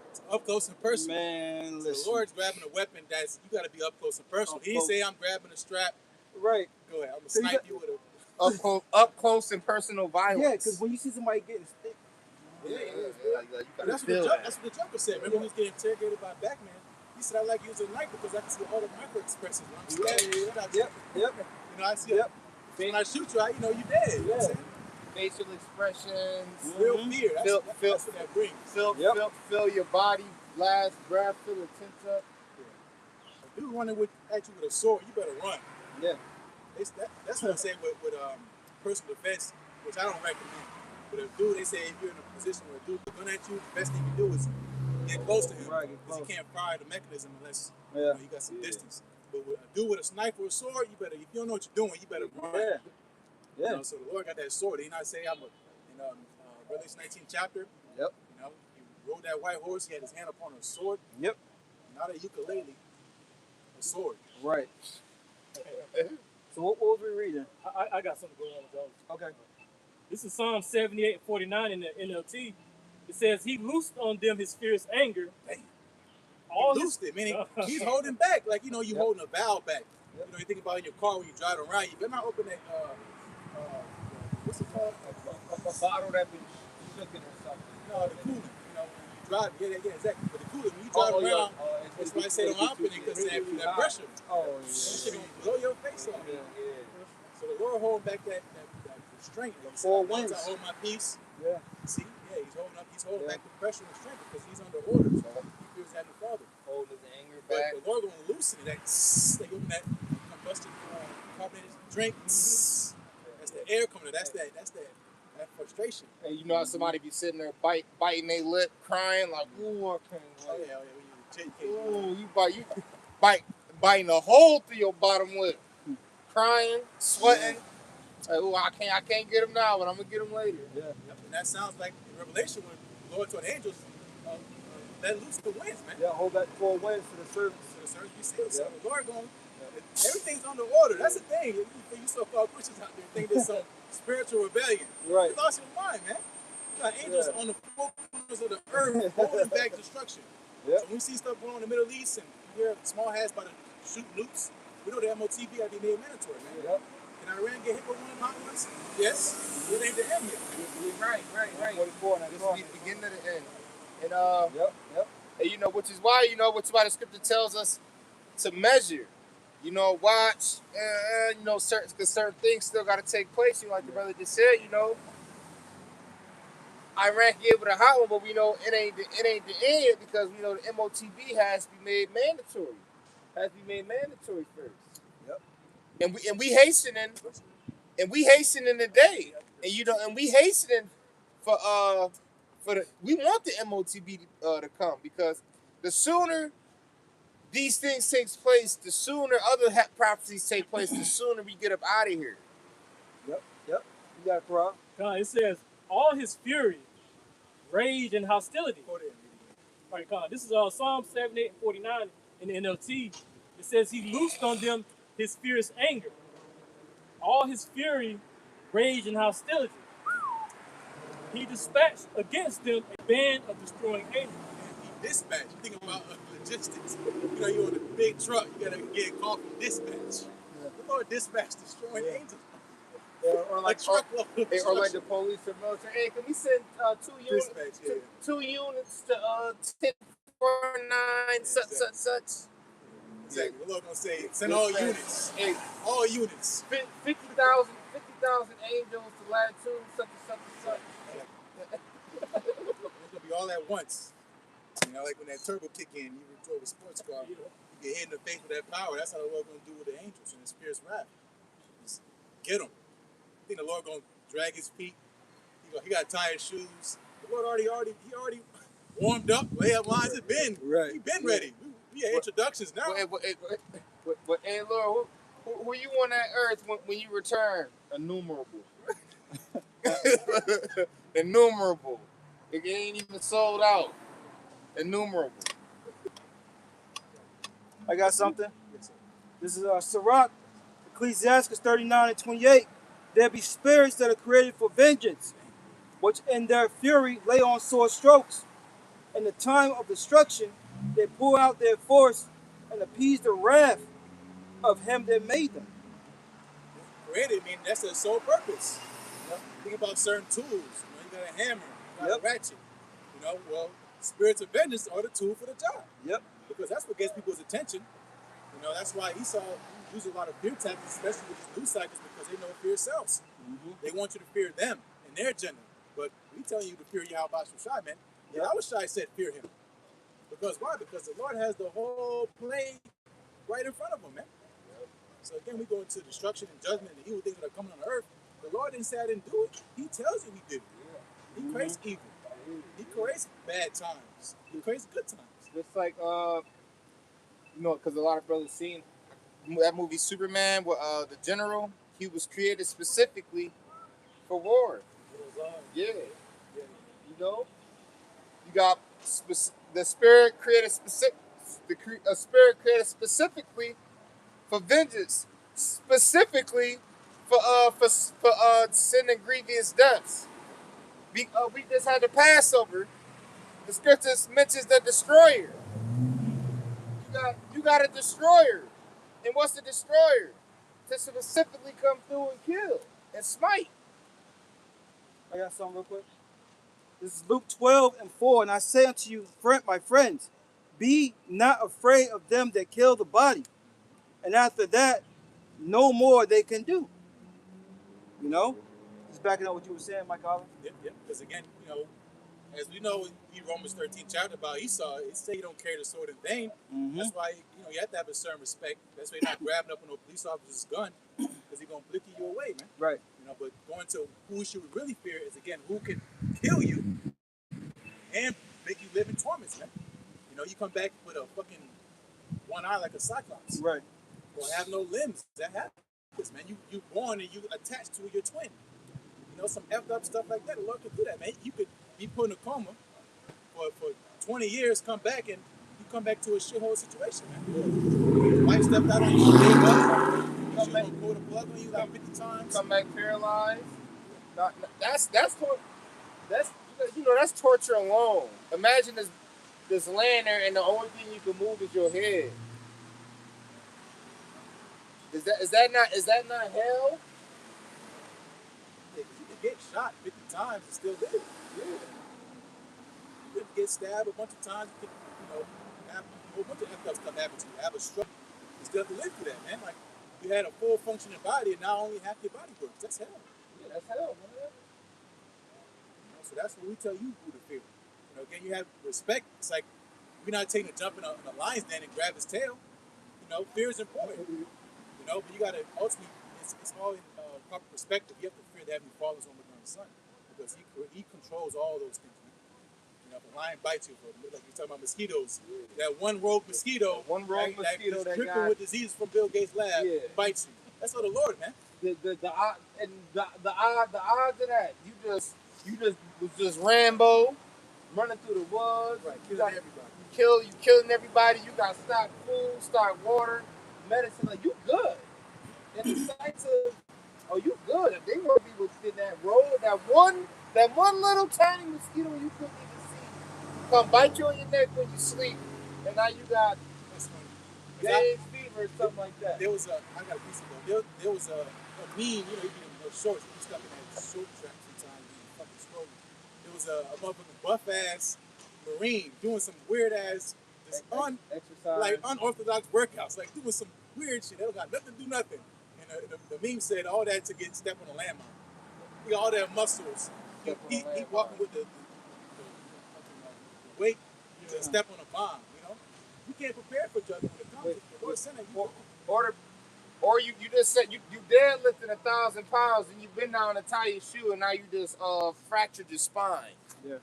It's up close and personal. Man, So listen. the Lord's grabbing a weapon that's you got to be up close and personal. Up He didn't close. say I'm grabbing a strap. Right. Go ahead, I'm gonna So you snipe got- you with a. Up close and personal violence. Yeah, because when you see somebody getting stick, You That's what the Joker said. Remember when he was getting interrogated by Batman? He said, "I like using a knife because I can see all the micro expressions when I'm stabbing you. Yep. I see it. When I shoot you, you dead. You know what I'm saying? Facial expressions. Real fear. That's what that brings. Feel your body, last breath, feel it tense up. If dude running at you with a sword, you better run. Yeah. That's what I say with personal defense, which I don't recommend. But if dude, they say if you're in a position where a dude is gunning at you, the best thing you do is get close to him. Right, get Because close. he can't fire the mechanism unless Yeah. you got some distance. But with a dude with a knife or a sword, you better, if you don't know what you're doing, you better run. Yeah. Yeah. So the Lord got that sword. He not say in Revelation 19th chapter. Yep. He rode that white horse. He had his hand upon a sword. Yep. Not a ukulele, a sword. Right. So what was we reading? I got something going on with those. Okay. This is Psalm 78:49 in the NLT. It says, He loosed on them His fierce anger. Damn. All He his, loosed it, meaning he's holding back. Like, you Yep. holding a valve back. Yep. You think about in your car when you drive around, you better not open that, what's it called? A bottle that been shooken or something. No, the coolant. When you drive, yeah, exactly. But the coolant, when you drive around, that's why I say don't open it because that pressure. Oh, It should blow your face off. So the Lord holding back that strength. The four winds. I hold my peace. yeah. See, he's holding back the pressure and strength because he's under orders. He fears having Father. Hold his anger But back. the Lord gonna loosen it. They open that combustion carbonated drink. but that's that frustration. And you know how somebody be sitting there biting their lip, crying like, ooh, I can't Oh wait. yeah. Ooh, biting a hole through your bottom lip, crying, sweating. Like, ooh, I can't get him now, but I'm gonna get him later. Yeah. Yep. And that sounds like in Revelation when the Lord told the angels, let loose the winds, man. Yeah, hold back 4 winds for the servants. So the servants be sealed. So Yeah. the Lord going, everything's under order. That's the thing. You so-called Christians out there think there's some spiritual rebellion. Right. You lost your mind, man. You got angels on the four corners of the earth holding back destruction. Yeah. So when we see stuff going on in the Middle East and you hear small hats about to shoot nukes, we know the MOTB got to be made mandatory, man. Yep. Can Iran get hit with one of the hot ones? Yes. It ain't the end yet. Right. 44 and This that's is the beginning of the end. And Yep. and you know, which is why the scripture tells us to measure. You know, watch. You know, certain things still got to take place. You know, like the brother just said. You know, Iran can get with a hot one, but we know it ain't the end because we know the MOTB has to be made mandatory. Has to be made mandatory first. Yep. And we hastening the day. And you know, and we hastening for we want the MOTB to come because the sooner these things takes place, the sooner other prophecies take place, the sooner we get up out of here. Yep. You got it, Corral. God, it says, all his fury, rage, and hostility. Right, God. This is Psalm 78 and 49 in the NLT. It says he loosed on them his fierce anger. All his fury, rage, and hostility. He dispatched against them a band of destroying angels. Dispatch. You think about logistics. You know, you're on a big truck. You gotta get a call from dispatch. The Lord dispatched destroying angels. Or like truckload of or like the destruction. police or military. Hey, can we send Dispatch, two units to 1049 such. Exactly. The Lord gonna say, send all units. Hey, All units. 50,000 angels to latitude such. It's gonna be all at once. You know, like when that turbo kick in, you drove a sports car, you get hit in the face with that power. That's how the Lord gonna do with the angels in the spirit's wrath. Just get them. I think the Lord gonna drag his feet. He got to tie his shoes. The Lord already warmed up. Layup lines have been. Right. He been ready. We had introductions now. But hey, Lord, who you on that earth when you return? Innumerable. Innumerable. It ain't even sold out. Innumerable. I got something. This is Sirach, Ecclesiastes 39 and 28. There be spirits that are created for vengeance, which in their fury lay on sore strokes. In the time of destruction, they pour out their force and appease the wrath of him that made them. Created, I mean, that's their sole purpose. You know, think about certain tools. You got a hammer, you got a ratchet. You know, well, spirits of vengeance are the tool for the job. Yep. Because that's what gets people's attention. You know, that's why Esau uses a lot of fear tactics, especially with his news cycles, because they know fear sells. They want you to fear them and their agenda. But we telling you to fear Yahweh Shai, man. Yahweh Shai said fear him. Because why? Because the Lord has the whole play right in front of him, man. So again, we go into destruction and judgment and the evil things that are coming on the earth. The Lord didn't say I didn't do it. He tells you he did it. He creates evil. He creates bad times. He creates good times. Just like you know, because a lot of brothers seen that movie Superman with the general. He was created specifically for war. Yeah. You know, you got the spirit created a spirit created specifically for vengeance, specifically for sin and grievous deaths. We just had the Passover. The scriptures mentions the destroyer. You got a destroyer. And what's the destroyer? To specifically come through and kill and smite. I got something real quick. This is Luke 12 and 4. And I say unto you, my friends, be not afraid of them that kill the body. And after that, no more they can do. You know? Just backing up what you were saying, Mike Oliver. Yep. Because again, you know, as we know in Romans 13 chapter about Esau, it say you don't carry the sword in vain. That's why you have to have a certain respect. That's why you're not grabbing up on a police officer's gun. because he's gonna blicky you away, man. Right. You know, but going to who we should really fear is again who can kill you and make you live in torments, man. You know, you come back with a fucking one eye like a cyclops. Right. Or have no limbs. That happens, man. You born and you attached to your twin. You know, some effed up stuff like that. The Lord could do that, man. You could be put in a coma for 20 years, come back, and you come back to a shithole situation, man. Your wife stepped out on you, gave up. She's gonna pull the plug on you like 50 times. Come back paralyzed. That's you know, that's torture alone. Imagine this laying there and the only thing you can move is your head. Is that not hell? Yeah, 'cause you could get shot 50 times and still live. Yeah. You could get stabbed a bunch of times. You could, you know, have a whole bunch of effed up stuff happen to you. Have a stroke. You still have to live through that, man. Like, you had a full functioning body and now only half your body works. That's hell. Yeah, that's hell, man. You know, so that's what we tell you who to fear. You know, again, you have respect. It's like we're not taking a jump in a lion's den and grab his tail. You know, fear is important. You know, but you gotta ultimately, it's all in proper perspective. You have to fear the heavenly Father's only begotten Son because he controls all those things. Man. You know, if a lion bites you, like you're talking about mosquitoes, that one rogue mosquito, mosquito that dripping got with disease from Bill Gates' lab, bites you. That's all the Lord, man. The odds of that, you was just Rambo running through the woods. Right, killing everybody. You killing everybody. You got stock food, stock water, medicine. Like you good. And the sights of, oh, you good. If they want to be within that road, that one little tiny mosquito you couldn't even see come bite you on your neck when you sleep, and now you got Dave's fever or something like that. There was I got a piece of it. There was a meme, you know, you get in those shorts, you stuck in that short track sometimes, you fucking scrolling. There was a motherfucking buff ass Marine doing some weird ass, exercise, unorthodox workouts, like doing some weird shit. They don't got nothing to do nothing. And the meme said all that to get stepped on a landmine. He got all that muscles. He walking with the weight to step on a bomb. You know, you can't prepare for judgment when it comes. The Lord sent it. Or you just said you deadlifting 1,000 pounds and you've been down to tie your shoe and now you just fractured your spine. Yeah.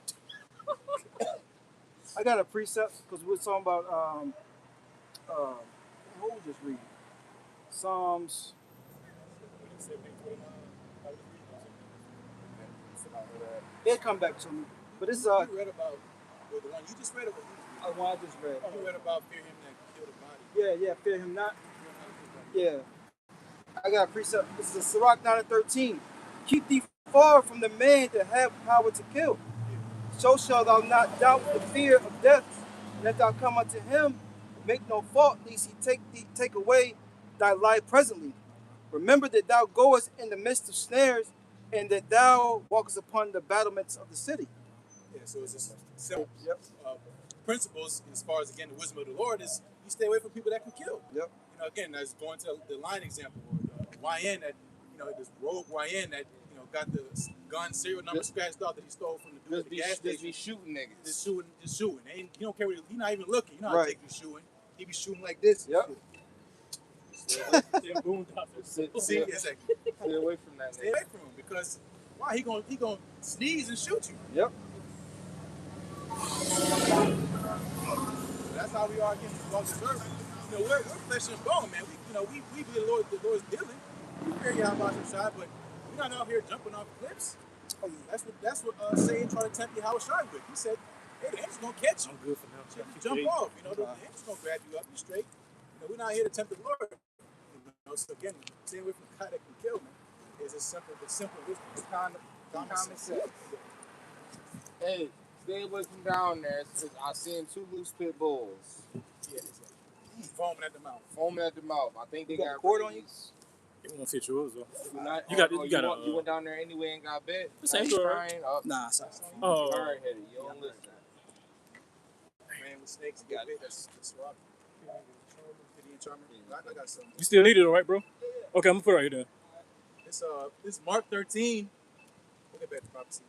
I got a precept because we were talking about what we just reading? Psalms. It'll come back to me. But this is you read about the one you just read or what one I just read. You read about fear him that killed the body. Yeah, fear him not. Yeah. I got a precept. This is a Sirach 9:13. Keep thee far from the man that have power to kill. So shalt thou not doubt the fear of death, and if thou come unto him, make no fault, lest he take away thy life presently. Remember that thou goest in the midst of snares, and that thou walkest upon the battlements of the city. Yeah, so it's just simple principles as far as, again, the wisdom of the Lord is you stay away from people that can kill. Yep. You know, again, that's going to the line example, or the YN that, you know, this rogue YN that, you know, got the gun serial number scratched off that he stole from the dude at the gas station. Just be shooting niggas. Just shooting. He don't care what he's not even looking. You know how Jake be shooting. He be shooting like this. Yep. See, exactly. Stay away from that. Stay away from him because why? He gonna sneeze and shoot you. Yep. That's how we are against the laws of earth. You know, we're flesh and bone, man. We be the Lord's dealing. We fear Yahweh Shai, but we're not out here jumping off cliffs. That's what Satan tried to tempt Yahweh with. He said, "Hey, the angel's gonna catch you. I'm good for now. So you jump off. You know, the angel's gonna grab you up. You straight. You know, we're not here to tempt the Lord. You know, so again, staying away from the guy that can kill, man. It's a simple wisdom. It's common sense. Hey, stay away from down there. I seen 2 loose pit bulls. Yeah, foaming at the mouth. I think they got cord on you. It won't fit yours though. You went down there anyway and got bit. The same story. Nah, it's not. All right, Hetty, you don't listen. Man with snakes, got it. That's rock. I got something. You still need it, all right, bro? Okay, I'm gonna put it right here. It's Mark 13. We'll get back to prophecy.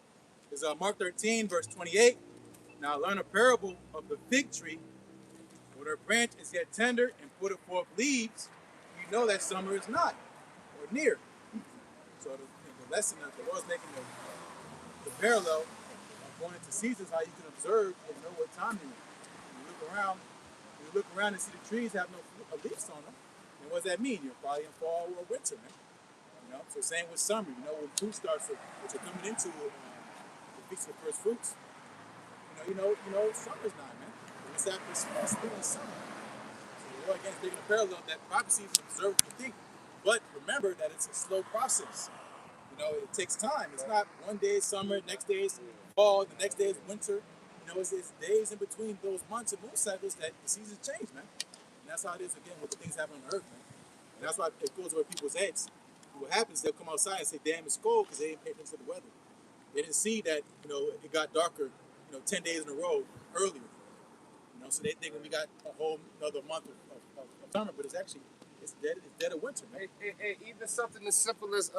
It's Mark 13, verse 28. Now learn a parable of the fig tree. When her branch is yet tender and putteth forth leaves, you know that summer is not, or near. So the lesson that the Lord's making the parallel of going into seasons, how you can observe and know what time you're in. When you look around and see the trees have no leaves on them, and what does that mean? You're probably in fall or winter, man. You know, so same with summer. You know, when fruit starts, which are coming into the feast of first fruits. You know, summer's not, man. It's after spring and summer. So the Lord again is taking a parallel that prophecy is observed with the but remember that it's a slow process. You know, it takes time. It's not one day is summer, next day is fall, the next day is winter. You know, it's days in between those months and moon cycles that the seasons change, man. And that's how it is again with the things happening on Earth, man. And that's why it goes over people's heads. And what happens? They'll come outside and say, "Damn, it's cold," because they didn't pay attention to the weather. They didn't see that it got darker 10 days in a row earlier. So they think we got a whole another month of summer, but it's dead of winter, man. Even something as simple as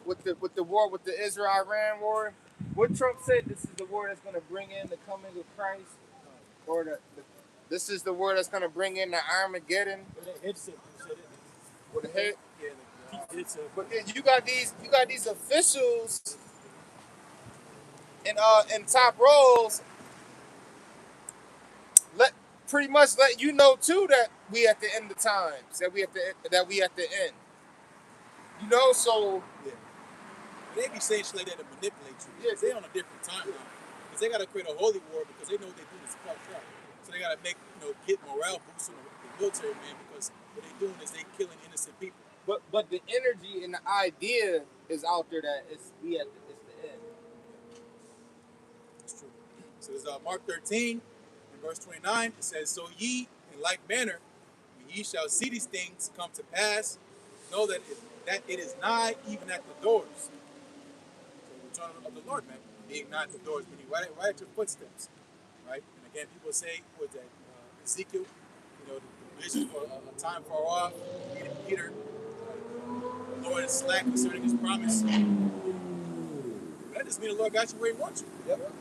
with the war with the Israel-Iran war, what Trump said, this is the war that's going to bring in the coming of Christ, or this is the war that's going to bring in the Armageddon. With the head. But then you got these officials in top roles pretty much let you know too that we at the end of times, that we at the end. You know, so they be saying shit like that to manipulate you. Yeah, they're on a different timeline because they gotta create a holy war because they know what they do is fucked up. So they gotta make get morale boosts on the military, man, because what they doing is they killing innocent people. But the energy and the idea is out there that it's the end. It's true. So there's Mark 13 in verse 29. It says, "So ye in like manner, when ye shall see these things come to pass, know that it is nigh, even at the doors." So the return of the Lord, man, being nigh at the doors, meaning right at your footsteps, right? And again, people say, "What's that? Ezekiel, the vision for a time far off." Peter, the Lord is slack concerning His promise. That just means the Lord got you where He wants you. Yep.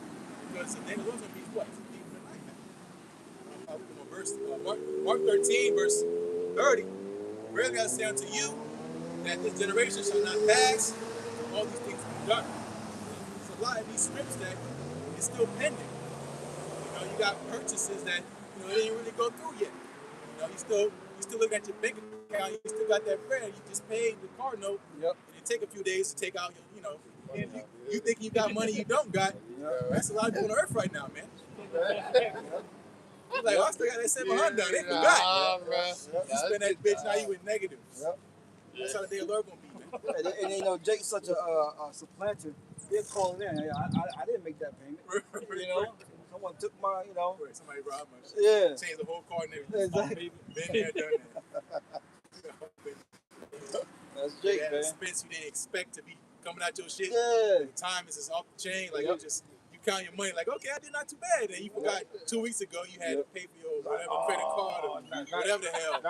Because the day of the Lord's gonna be what? Deep in the night, man. Mark 13, verse 30. Verily I say unto you, that this generation shall not pass, till all these things be done. There's a lot of these scripts that is still pending. You got purchases that they didn't really go through yet. You still looking at your bank account. You still got that bread. You just paid the car note. Yep. And it take a few days to take out your. You think you got money you don't got. That's a lot of people on earth right now, man. You're like, I still got that 700. They forgot. You spend that bitch, now you in negative. Yep. That's how the day of the Lord gonna be, man. And Jake's such a supplanter. They're calling in. I didn't make that payment. Someone took my, Somebody robbed my shit. Yeah. Changed the whole car and everything. Exactly. Been there, done that. That's Jake, man. Expense you didn't expect to be coming out your shit. Yeah. The time is just off the chain. Like you count your money. Like, okay, I did not too bad. And you forgot 2 weeks ago you had to pay for your whatever credit card or whatever the hell.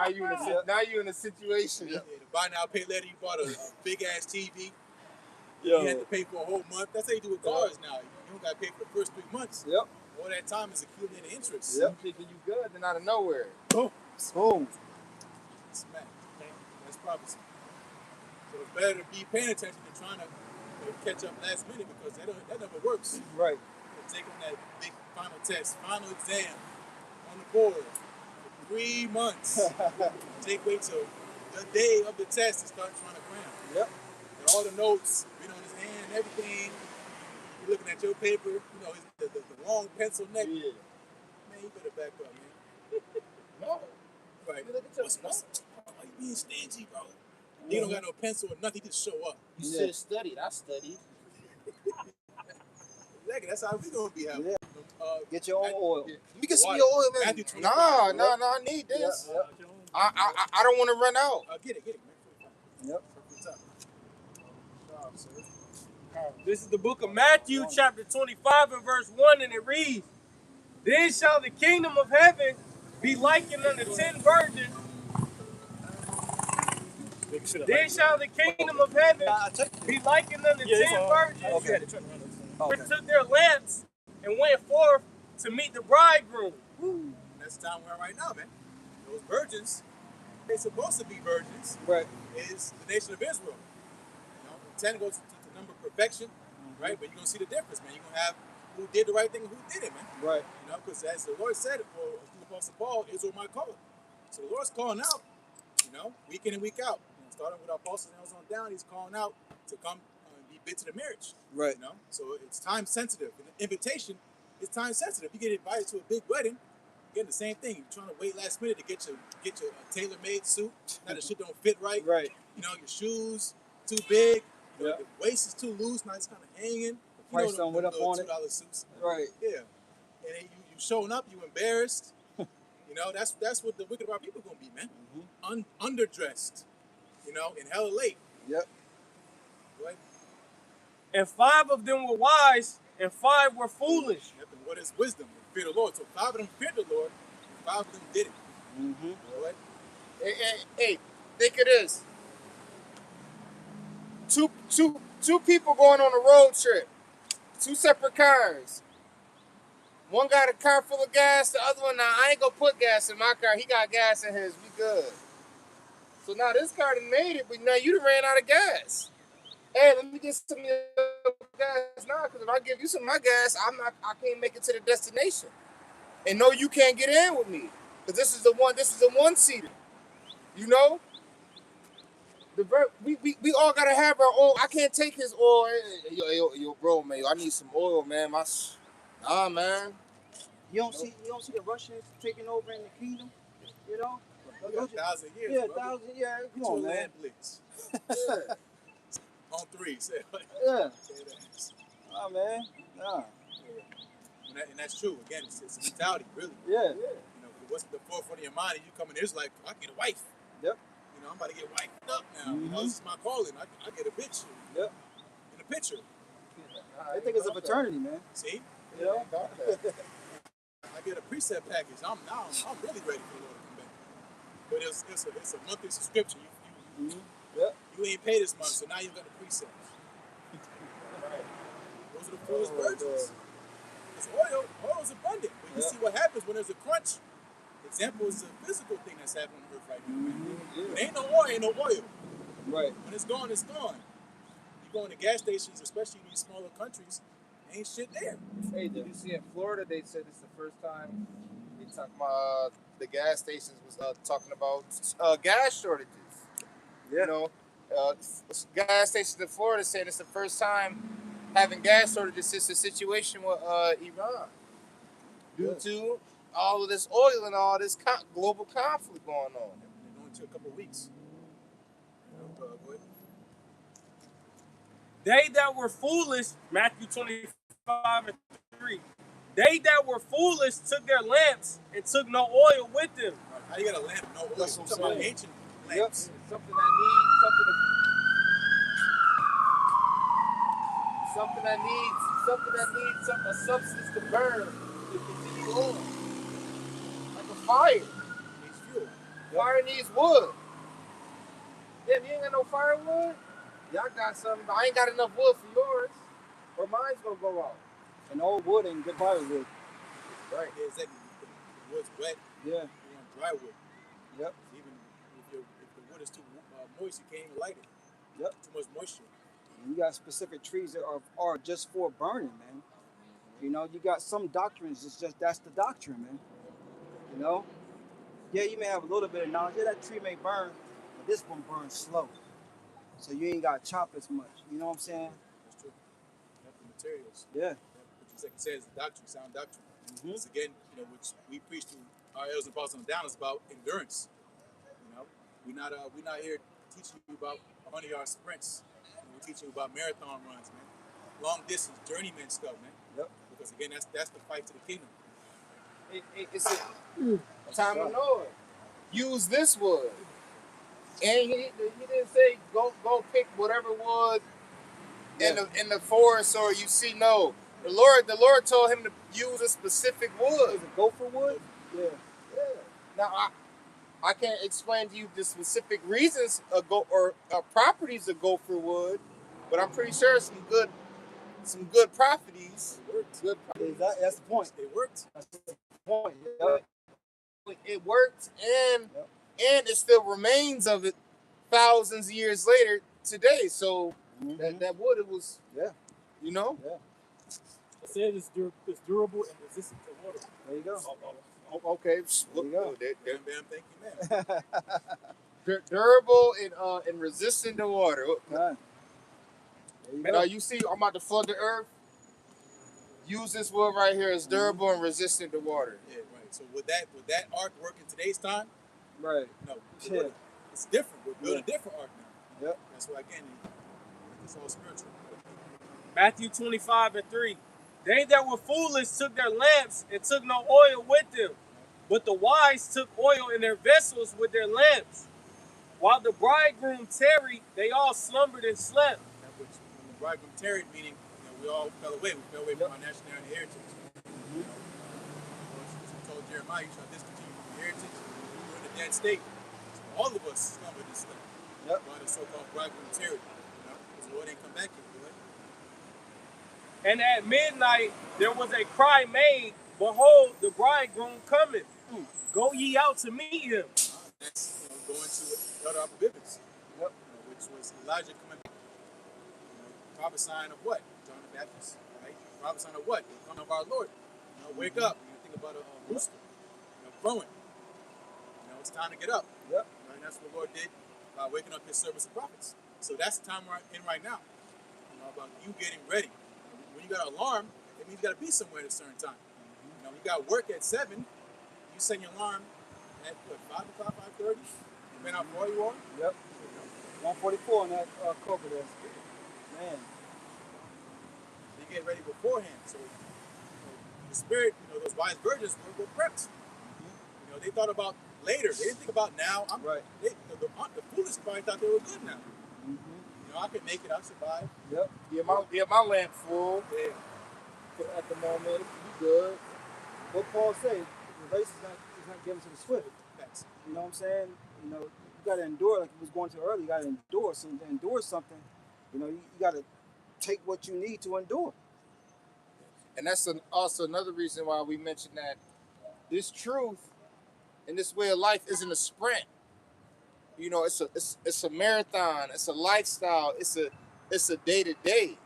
Now you in a situation. Yeah, the buy now pay later. You bought a big ass TV. Yo. You had to pay for a whole month. That's how you do with cars now. You don't got to pay for the first 3 months. Yep. All that time is accumulated interest. Yep. You thinking you good, then out of nowhere. Boom. Boom. Smack. That's prophecy. So it's better to be paying attention than trying to catch up last minute because that never works. Right. Take on that big final test, final exam on the board for 3 months. Wait till the day of the test and start trying to cram. Yep. And all the notes, on his hand, everything. You're looking at your paper, the long pencil neck. Yeah. Man, you better back up, man. No. Right. What's why you being stingy, bro? He don't got no pencil or nothing, he just show up. You should have studied. I studied. Exactly, that's how we gonna be having. Yeah. Get your own oil. Let me get some of your oil, man. No, I need this. Yep. I don't want to run out. Get it, man. Yep. This is the book of Matthew, chapter 25 and verse 1, and it reads, "Then shall the kingdom of heaven be likened unto 10 virgins. Then shall the kingdom of heaven be likened unto 10 virgins, which took their lamps and went forth to meet the bridegroom." That's the time we're at right now, man. Those virgins, they're supposed to be virgins, Right. is the nation of Israel. You know, 10 goes to the number of perfection, right? But you're gonna see the difference, man. You're gonna have who did the right thing and who didn't, man. Right. You know, because as the Lord said, for the Apostle Paul, Israel my call. So the Lord's calling out, you know, week in and week out. You know, starting with our apostles and on down, he's calling out to come and be bid to the marriage. Right. You know, so it's time sensitive. And the invitation is time sensitive. You get invited to a big wedding, again, the same thing. You're trying to wait last minute to get your tailor-made suit. Now the shit don't fit right. Right. You know, your shoes too big. You know, Yeah. the waist is too loose. Now it's kind of hanging. The price don't went up on it. $2 suits. Right. Yeah. And then you showing up, you embarrassed. You know, that's what the wicked of our people gonna be, man. Underdressed. You know, and hella late. Yep. Go ahead. And 5 of them were wise, and 5 were foolish. Yep. And what is wisdom? Fear the Lord. So 5 of them feared the Lord, and 5 of them didn't. Go ahead. Hey, think of this. Two people going on a road trip. 2 separate cars. One got a car full of gas, the other one, I ain't gonna put gas in my car. He got gas in his, we good. So now this car done made it, but now you done ran out of gas. Hey, let me get some of your gas now, because if I give you some of my gas, I can't make it to the destination. And no, you can't get in with me. Because this is a one-seater. You know? We all gotta have our own. I can't take his oil. Yo, bro, man, I need some oil, man. Man. You don't see the Russians taking over in the kingdom, you know? We got 1,000 years. Yeah, brother. 1,000. Yeah, come Get on, your man. land blitz. On 3, say it. Yeah. Say that. Oh man. Nah. And that's true. Again, it's a mentality, really. Yeah. You know, what's at the forefront of your mind? You come in there's like, I get a wife. Yep. You know, I'm about to get wiped up now. You know, this is my calling. I get a bitch. Yep. In a picture. I think it's a fraternity, man. See? You know? I get a preset package. I'm really ready for the Lord to come back. But it's a monthly subscription. Yep. You ain't paid this month, so now you got the preset. Those are the foolish virgins. It's oil. Oil is abundant. But you see what happens when there's a crunch. Example is a physical thing that's happening on earth right now. When ain't no oil, ain't no oil. Right. When it's gone, it's gone. You go into gas stations, especially in these smaller countries, ain't shit there. Hey, did you see in Florida, they said it's the first time they talking about the gas stations was talking about gas shortages. Yeah. You know, gas stations in Florida saying it's the first time having gas shortages since the situation with Iran. Due to all of this oil and all this global conflict going on. It only took a couple of weeks. You know, go ahead. They that were foolish, Matthew 25 and 3. They that were foolish took their lamps and took no oil with them. How you got a lamp, no oil? That's what I'm Talking about saying. ancient lamps. Something that needs a substance to burn to continue on. Like a fire. Needs fuel. Fire needs wood. Yeah, you ain't got no firewood? Y'all got something, but I ain't got enough wood for yours. Or mine's gonna go out. And old wood ain't good firewood. Right. Yeah, exactly. The wood's wet. Yeah. You want dry wood. Yep. Even if the wood is too moist, you can't even light it. Yep. Too much moisture. You got specific trees that are just for burning, man. You know, you got some doctrines, it's just that's the doctrine, man. You know? Yeah, you may have a little bit of knowledge. Yeah, that tree may burn, but this one burns slow. So you ain't got to chop as much. You know what I'm saying? That's true. Yep, the materials. Yeah. Yep. Which is like it says, the doctrine, sound doctrine. It's again, you know, which we preach to our elders and apostles and down is about endurance. You know, we're not here teaching you about 100-yard sprints. We're teaching you about marathon runs, man. Long distance, journeyman stuff, man. Yep. Because again, that's the fight to the kingdom. It's a time of Noah. Use this wood. And he didn't say go pick whatever wood in the forest or you see. No, the Lord told him to use a specific wood. Is it gopher wood? Yeah. Now I can't explain to you the specific reasons or properties of gopher wood, but I'm pretty sure some good properties. That's the point. It worked. That's the point. Yep. It worked, and and it still remains of it thousands of years later today. So that wood, it was, Yeah. you know. Yeah. It says it's durable and resistant to water. There you go. Okay, There you go. Bam, bam, thank you, man. Durable and resistant to water. Right. There you Now go. you see, I'm about to flood the earth. Use this wood right here. It's durable and resistant to water. Yeah, right. So would that ark work in today's time? Right. No. Yeah. It's different. We're building a different ark now. Yep. That's why again, it's all spiritual. Matthew 25:3. They that were foolish took their lamps and took no oil with them, but the wise took oil in their vessels with their lamps. While the bridegroom tarried, they all slumbered and slept. That which when the bridegroom tarried, meaning we all fell away. We fell away from our nationality and heritage. He told Jeremiah, you shall discontinue from your heritage. We were in a dead state. So all of us slumbered and slept. Yep. While the so-called bridegroom tarried. Because the Lord ain't come back yet. And at midnight there was a cry made, behold, the bridegroom cometh. Go ye out to meet him. That's going to the other Apocalypse. Yep. Which was Elijah coming back. Prophesying of what? John the Baptist. Right? Prophesying of what? The coming of our Lord. Wake up. You think about a rooster. Crowing. It's time to get up. Yep. And that's what the Lord did by waking up his servants and prophets. So that's the time we're in right now. About you getting ready. When you got an alarm, it means you got to be somewhere at a certain time. You got work at 7. You set your alarm at what, 5 o'clock, 5:30? Depending how far you are. Yep. 144 on that cover there. Man. You get ready beforehand. So the spirit, those wise virgins were prepped. They thought about later. They didn't think about now. Right. The foolish probably thought they were good now. I can make it. I'll survive. Yep. My lamp full. Yeah. At the moment, it be good. What Paul say, the race is not given to the swift. Thanks. You know what I'm saying? You got to endure, like we was going to earlier. You got to endure. So to endure something, you got to take what you need to endure. And that's also another reason why we mentioned that this truth and this way of life isn't a sprint. It's a marathon. It's a lifestyle. It's a day to day,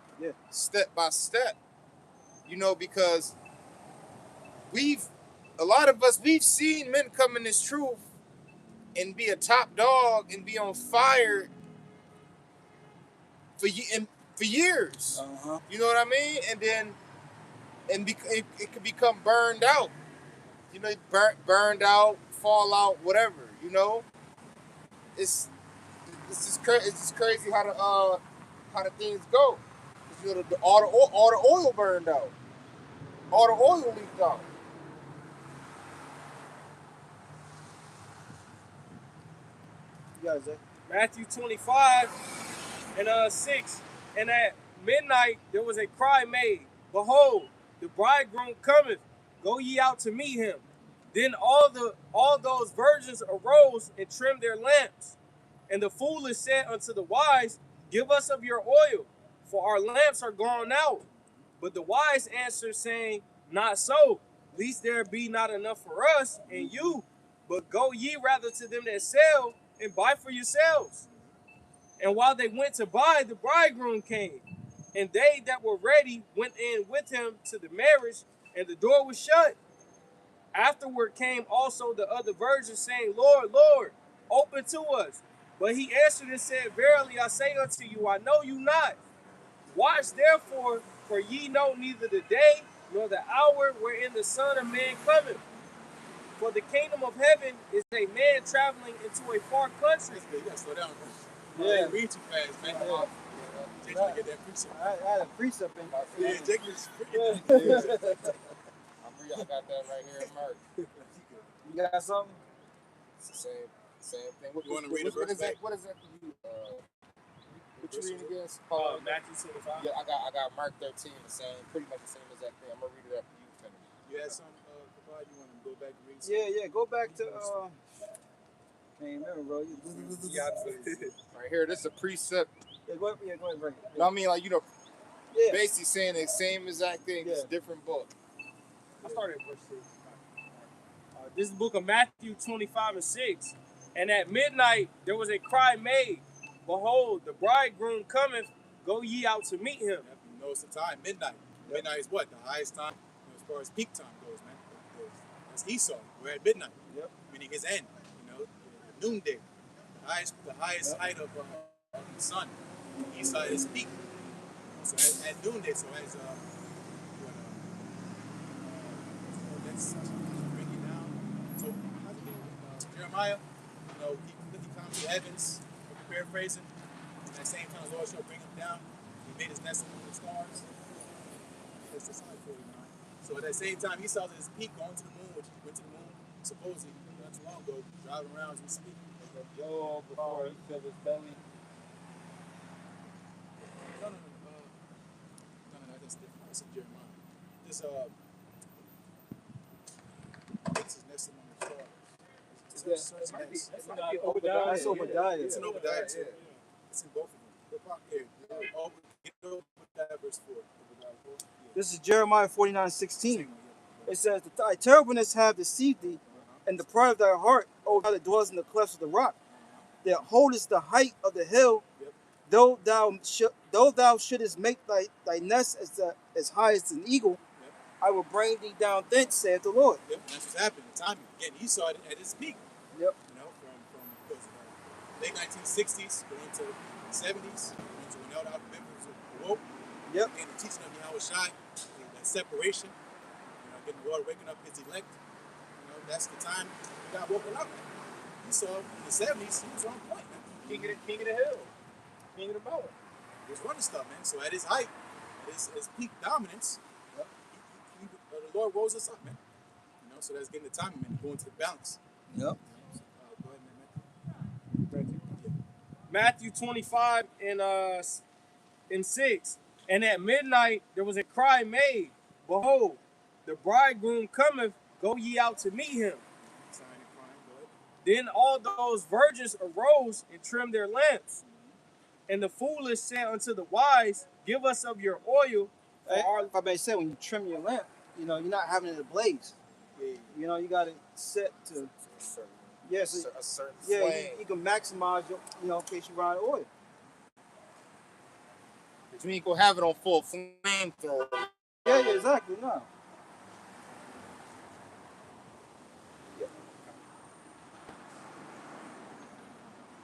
step by step. Because a lot of us we've seen men come in this truth and be a top dog and be on fire for years. You know what I mean? And then it could become burned out. Burned out, fall out, whatever. It's just crazy how the things go. All the oil burned out. All the oil leaked out. You guys, Matthew 25:6. And at midnight there was a cry made, behold, the bridegroom cometh. Go ye out to meet him. Then all those virgins arose and trimmed their lamps. And the foolish said unto the wise, give us of your oil, for our lamps are gone out. But the wise answered, saying, not so, lest there be not enough for us and you, but go ye rather to them that sell and buy for yourselves. And while they went to buy, the bridegroom came. And they that were ready went in with him to the marriage, and the door was shut. Afterward came also the other virgins, saying, Lord, Lord, open to us. But he answered and said, verily I say unto you, I know you not. Watch therefore, for ye know neither the day nor the hour wherein the Son of Man cometh. For the kingdom of heaven is a man traveling into a far country. You gotta slow down. Yeah. Read too fast, man. Jake Right. get that precept. I had a precept in. Yeah, Jake is I got that right here in Mark. You got something? It's the same thing. You wanna read a what verse is that? back? What is that for you? What you reading again? Matthew 25. Yeah, I got Mark 13, pretty much the same exact thing. I'm gonna read it after you finish. You had some, Kabad, you want to go back and read some? Yeah. Go back to. Can't remember, bro. Right here, this is a precept. Go ahead, bring it. No, I mean, Yeah. basically saying the same exact thing, just different book. I started at verse 6. This is the book of Matthew 25:6. And at midnight there was a cry made, Behold, the bridegroom cometh, go ye out to meet him. You know, it's the time, midnight. Yep. Midnight is what? The highest time, as far as peak time goes, man. That's Esau. We're at midnight. Yep. Meaning his end. Noonday. The highest height of the sun. Esau is peak. So at noonday, so as let's bring it down. So Jeremiah, he comes to heavens, paraphrasing. At the same time, the Lord shall bring him down. He made his nest among the stars. That's the side 49. So at that same time, Esau at his peak, going to the moon, which he went to the moon, supposedly not too long ago, driving around as we speak. Job before he filled his belly. No, that's different. That's in Jeremiah. This makes his nest among the stars. That's Obadiah. That's Obadiah. It's an Obadiah too. It's in both of them. Get Obadiah verse 4. This is Jeremiah 49:16. It says, Thy terribleness have deceived thee, and the pride of thy heart, O thou that dwellest in the clefts of the rock, that holdest the height of the hill, though thou shouldest make thy nest as high as an eagle, I will bring thee down thence, saith the Lord. Yep, and that's what's happening. The timing. Again, Esau at his peak. Yep. From late 1960s going to the 70s, going to when Elder members awoke. Yep. And the teaching of Yahweh Shai, that separation, getting the Lord waking up his elect. That's the time he got woken up. Esau in the 70s, he was on point, man. King of the hill. King of the mountain. He was running stuff, man. So at his height, at his peak dominance, the Lord rose us up, man. So that's getting the timing, man, going to the balance. Yep. Go ahead, man. Matthew 25 and 6. And at midnight there was a cry made, Behold, the bridegroom cometh, go ye out to meet him. Then all those virgins arose and trimmed their lamps. And the foolish said unto the wise, Give us of your oil. If I may say, when you trim your lamp, you're not having it ablaze. Yeah. You got it set to a certain yeah, flame. you can maximize your, in case you run out of oil. Which means you go have it on full flamethrower. Yeah, exactly. No.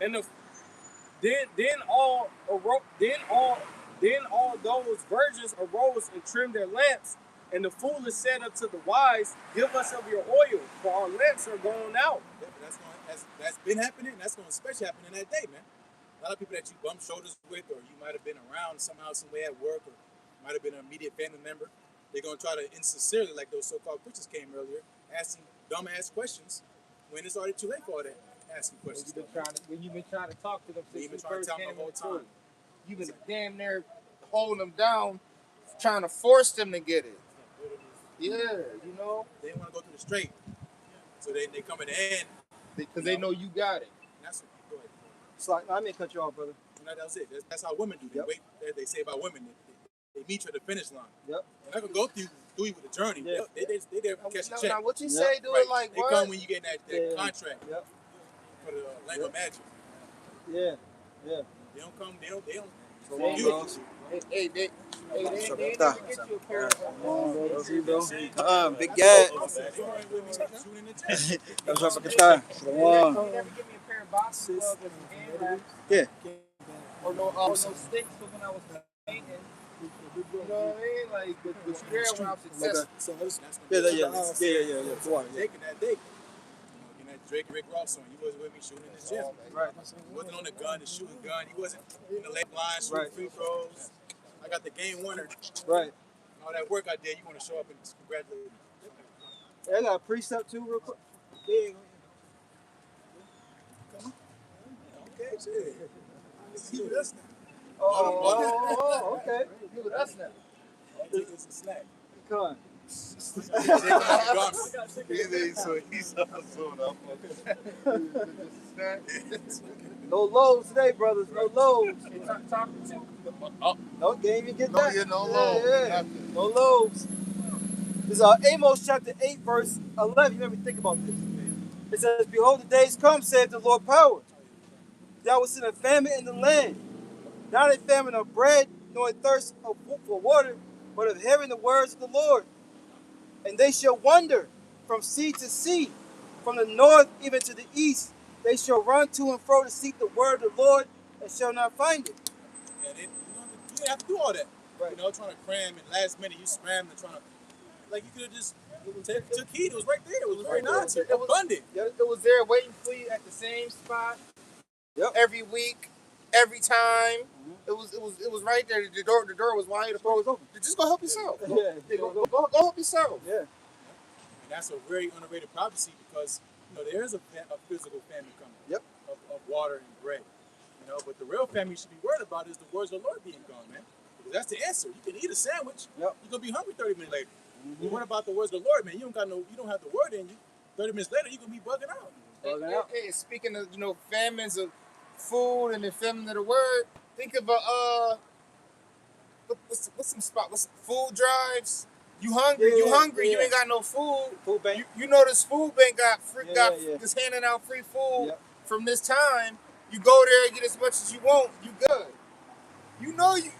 And then all those virgins arose and trimmed their lamps. And the foolish said unto the wise, Give us of your oil, for our lamps are gone out. Yeah, that's been happening. And that's going to especially happen in that day, man. A lot of people that you bump shoulders with, or you might have been around somehow, some way at work, or might have been an immediate family member. They're going to try to insincerely, like those so-called preachers came earlier, asking dumb-ass questions when it's already too late for all that asking questions. When you've been trying to talk to them since You've been you trying to first tell came them the whole into it. time. You've been damn near holding them down, trying to force them to get it. Yeah, They want to go through the straight. So they come in the end. Because they know you got it. That's what, go ahead. It's like, I may cut you off, brother. That was it. That's how women do. They wait. They say about women, they meet you at the finish line. Yep. They're not gonna go through with the journey. Yeah. They there to catch the check. Now, what you say, do Right. it like they what? come when you get that contract for the language magic. Yeah. They don't come. They don't. So long, You- bro. They never get you a pair of Big Gad. They weren't with me shooting the check. That's right, Pakistan. You never give me a pair of boxing gloves and some hand wraps. Yeah. Or no sticks for when I was painting. You know what I mean? Like, the pair of wraps successful. So that's Yeah. Go on. Taking that day. Getting that Drake Rick Ross on. He wasn't with me shooting in the gym. Right. He wasn't on the gun and shooting gun. He wasn't in the left line shooting free throws. I got the game winner. Right. All that work I did, you want to show up and congratulate me. Hey, I got a precept too, real quick. Yeah. Okay, shit. He with us now. Oh, okay. You with us now. Take us a snack. Come on. So he's also No lows today, brothers. No lows. talking to. No, can't even get No, that. yeah, no lows. Nothing. No lows. This is Amos chapter 8, verse 11. You let me think about this. It says, "Behold, the days come," saith the Lord power, "that I will send a famine in the land, not a famine of bread, nor a thirst for water, but of hearing the words of the Lord. And they shall wander from sea to sea, from the north even to the east. They shall run to and fro to seek the word of the Lord, and shall not find it." And you didn't have to do all that. Right. You know, trying to cram and last minute you scrambling trying to, like, you could have just took heed. It was right there. It was very nice. It was abundant. It was there waiting for you at the same spot. Yep. Every week, every time. It was right there. The door was wide. The door was open. Just go help yourself. Yeah. Go help yourself. Yeah. And that's a very underrated prophecy because, you know, there is a physical famine coming. Yep. Of water and bread. You know, but the real famine you should be worried about is the words of the Lord being gone, man. Because that's the answer. You can eat a sandwich. Yep. You're gonna be hungry 30 minutes later. But what about the words of the Lord, man? You don't have the word in you. 30 minutes later, you're gonna be bugging out. Hey, speaking of, famines of food and the famine of the word, think of what's some spot? What's food drives? You hungry? Yeah, you hungry? yeah. You ain't got no food. Food bank. You know this food bank got Yeah. just handing out free food Yep. from this time. You go there and get as much as you want. You good. You know you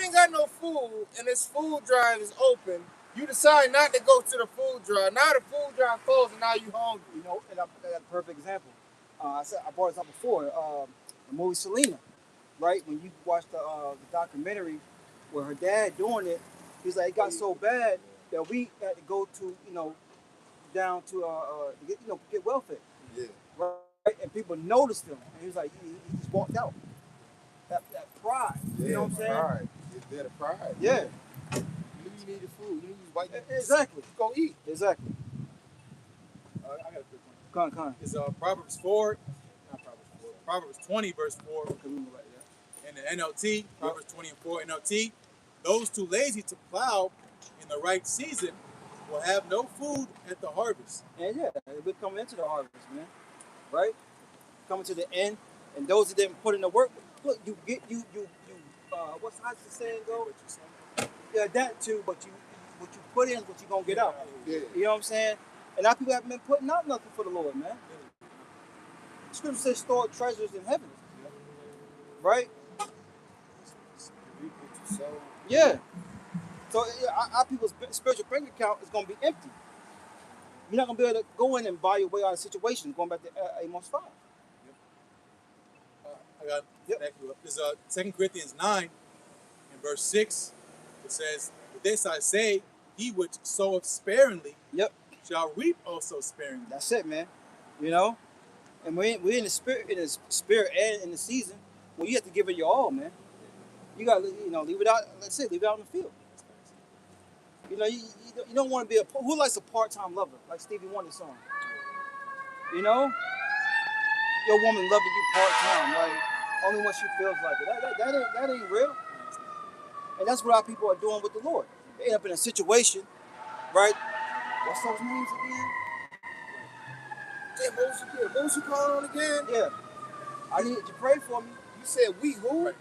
ain't got no food, and this food drive is open. You decide not to go to the food drive. Now the food drive closed, and now you hungry. You know, and I got a perfect example. I brought this up before. The movie Selena, right? When you watch the documentary where her dad doing it, he's like, it got so bad that we had to go to, down to get welfare. Yeah. Right? And people noticed him, and he was like, he just walked out. That pride. You know what I'm saying? Pride. It's there to pride. Yeah. You needed food. You needed white. Exactly. Go eat. Exactly. I got a quick one. Con. It's Proverbs 4, not Proverbs 4, Proverbs 20, verse 4. Okay, we move right there. And the NLT, Proverbs 20 and 4 NLT. Those too lazy to plow in the right season will have no food at the harvest. And yeah, we're coming into the harvest, man. Right? Coming to the end, and those that didn't put in the work, look, you what's how's the saying go? Yeah, that too, but what you put in is what you gonna get out. Yeah. You know what I'm saying? And now people haven't been putting out nothing for the Lord, man. The scripture says store treasures in heaven. Right? Yeah. So our people's spiritual bank account is gonna be empty. You're not gonna be able to go in and buy your way out of situations. Going back to Amos 5. I got back you up. There's 2 Corinthians 9 and verse 6. It says, "But this I say, he which soweth sparingly shall reap also sparingly." That's it, man. You know? And we're in the spirit and in the season where you have to give it your all, man. You gotta leave it out, leave it out in the field. You know, you don't want to be who likes a part-time lover, like Stevie Wonder's song. You know? Your woman loving you part-time, like only when she feels like it. That ain't real. And that's what our people are doing with the Lord. They end up in a situation, right? What's those names again? Damn, what was you calling on again? Yeah. I need you to pray for me. You said we who?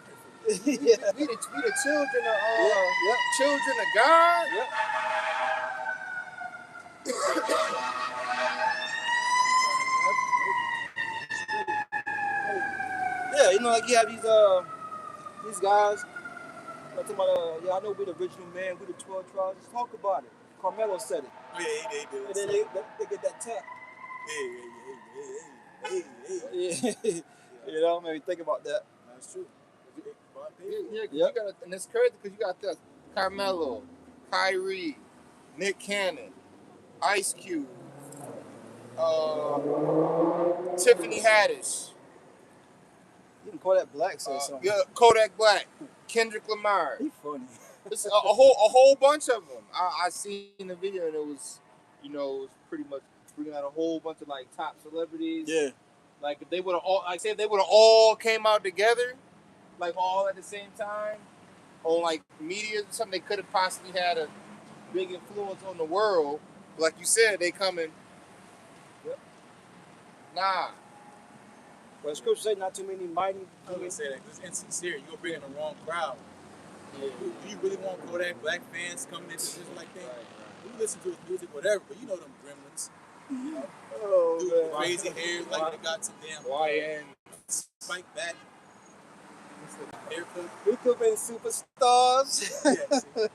Yeah. We the children of children of God. Yep. Yeah, like you have these guys. I'm talking about, I know we're the original man, we're the 12 tribes. Let's talk about it. Carmelo said it. Oh, yeah, he did. And then they get that tap. Hey. You know, maybe think about that. That's true. Yeah, you got, and it's crazy because you got this Carmelo, Kyrie, Nick Cannon, Ice Cube, Tiffany Haddish. You can call that Black say something. Yeah, Kodak Black, Kendrick Lamar. He funny. It's a whole bunch of them. I seen the video and it was, it was pretty much bringing out a whole bunch of like top celebrities. Yeah. Like if they would have all, like say if they would have all came out together, like all at the same time, on like media or something, they could have possibly had a big influence on the world. But like you said, they coming. Yep. Nah. But the scripture say not too many mighty. I always say that because it's insincere. You're going to bring in the wrong crowd. Yeah. Do you really want Kodak Black fans coming into this like that? You listen to his music, whatever, but you know them gremlins. Oh man. Crazy hair, like they got some damn YN. spike back. Haircut. We could have been superstars. Yeah, see.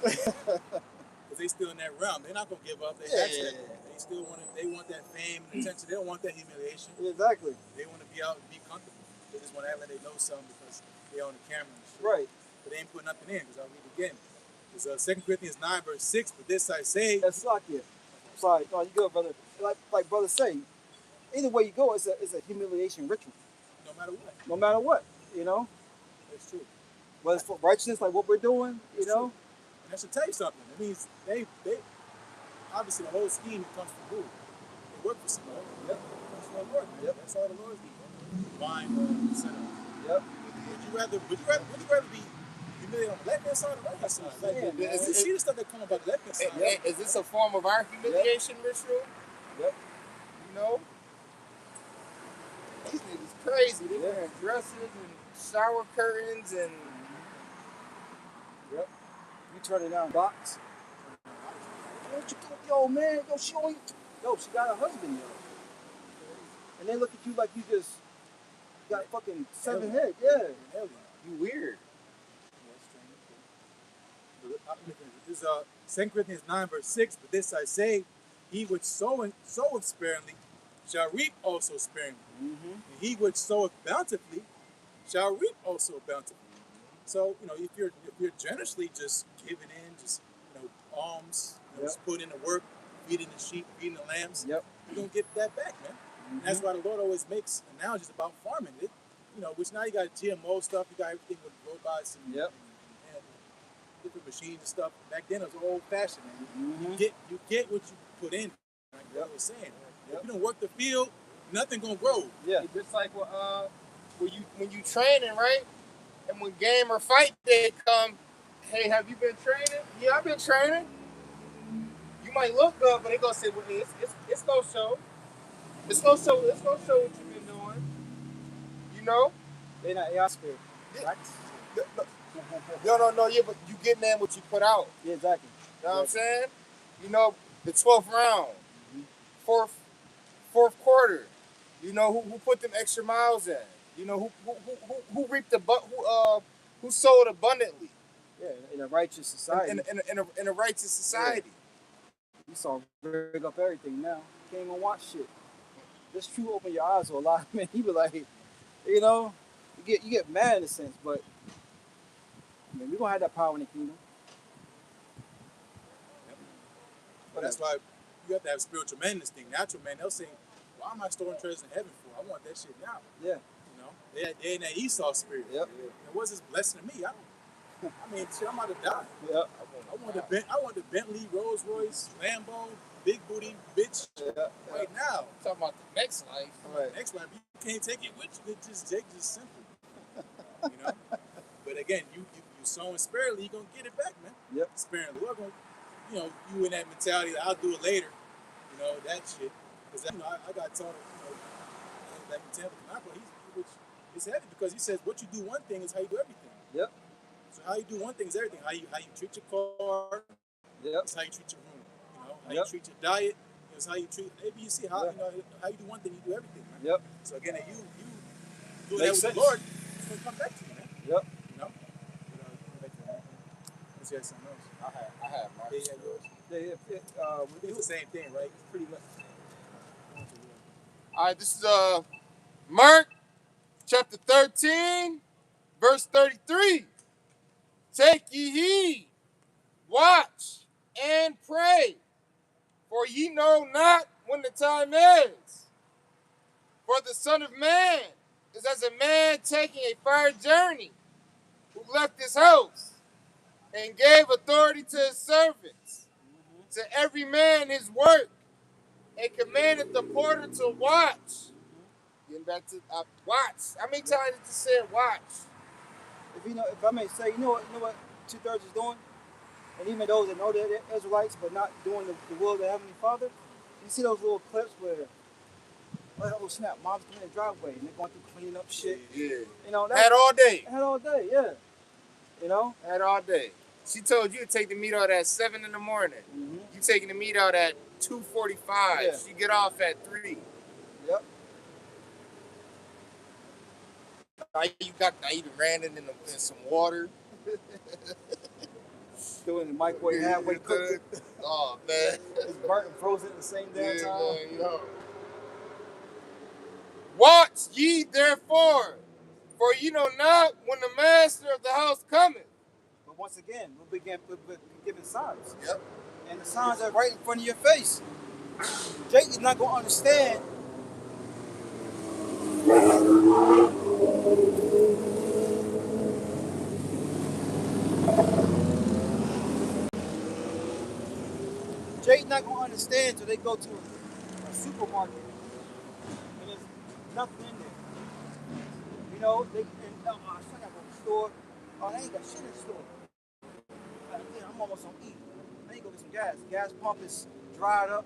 Because they still in that realm. They're not gonna give up. They still want it. They want that fame and attention. They don't want that humiliation. Exactly. They want to be out and be comfortable. They just want to act like they know something because they on the camera and shit. Right. But they ain't putting nothing in. Because I'll read it again. It's 2 Corinthians 9 verse 6. But this I say. That's like it. Sorry, no, you good, brother. Like brother say, either way you go, it's a humiliation ritual. No matter what. No matter what, you know. That's true. Whether it's for righteousness, like what we're doing, you know. True. And that should tell you something. It means they obviously the whole scheme comes from who? They work for somebody. Yep. That's what work. Yep. That's all the Lord's do. Divine setup. Yep. Would you rather be humiliated on the left hand side or the right hand side? Like, you see the stuff that come about the left hand side. Is this a form of our humiliation ritual? Yep. You know? These niggas crazy. They wearing dresses and shower curtains and. Yep. You turning down box. What you do? Yo, man, yo, she only. Yo, she got a husband, yo. And they look at you like you just got fucking 7 head. Yeah. You weird. This is 2 Corinthians 9 verse 6. But this I say, he which soweth sparingly shall reap also sparingly. Mm-hmm. And he which soweth bountifully shall reap also bountifully. So, if you're generously just giving in, just alms, just putting in the work, feeding the sheep, feeding the lambs, you're gonna get that back, man. Mm-hmm. And that's why the Lord always makes analogies about farming. Which now you got GMO stuff, you got everything with robots and different machines and stuff. Back then it was old fashioned, man. Mm-hmm. You get what you put in. Like I was saying, if you don't work the field, nothing gonna grow. Yeah. It's just like when you training, right? And when game or fight day come, hey, have you been training? Yeah, I've been training. You might look good, but they gonna say, well, it's gonna show. It's gonna show what you've been doing. You know? They're not AI spirit. Right? No, yeah, but you getting in what you put out. Yeah, exactly. You know what I'm saying? The 12th round, fourth quarter. Who put them extra miles in? Who reaped who sowed abundantly? Yeah, in a righteous society. In a righteous society. You saw rig up everything now. Can't even watch shit. This true open your eyes to a lot, man. You be like, you get mad in a sense, but man, we gonna have that power in the kingdom. But that's why you have to have spiritual men in this thing. Natural men, they'll say, why am I storing treasures in heaven for? I want that shit now. Yeah. They in that Esau spirit. Yep. And what's this blessing to me? Shit, I'm about to die. Yep. I want the Bentley, Rolls Royce, Lambo, big booty, bitch. Right now. I'm talking about the next life. Right. Next life, you can't take it with you. It's just simple. But again, you sowing sparingly, you're gonna get it back, man. Yep. Sparingly. We're gonna, you in that mentality that I'll do it later. That shit. Because I got taught, that mentality. It's heavy because he says what you do one thing is how you do everything. Yep. So how you do one thing is everything. How you treat your car. Yep. It's how you treat your room. How you treat your diet. It's how you treat ABC. How how you do one thing, you do everything, man. Yep. So again, if you do that with the Lord, it's gonna come back to you, man. Yep. Let's hear something else. I have Marcus. It's the same thing, right? It's pretty much. All right, this is Mark chapter 13, verse 33. Take ye heed, watch, and pray, for ye know not when the time is. For the Son of Man is as a man taking a far journey, who left his house and gave authority to his servants, to every man his work, and commanded the porter to watch. Getting back to watch. How many times did you say watch? If I may say, you know what 2/3 is doing, and even those that know they're Israelites but not doing the will of the Heavenly Father, you see those little clips where, oh snap, mom's in the driveway and they're going through cleaning up shit. Yeah. That's had all day. Had all day, yeah. Had all day. She told you to take the meat out at 7 in the morning. Mm-hmm. You taking the meat out at 2:45. Yeah. She get off at 3. Yep. Now you done ran it in some water. Threw it in the microwave, halfway cooked it. Oh man. It's burnt and frozen at the same damn time. Man, yo. Watch ye therefore, for you know not when the master of the house cometh. But once again, we're giving signs. Yep. And the signs are right in front of your face. Jake is not going to understand. Jake's not going to understand until they go to a supermarket and there's nothing in there. You know, I got to go to the store. Oh, they ain't got shit in the store. I'm almost on E. I need to go get some gas. Gas pump is dried up.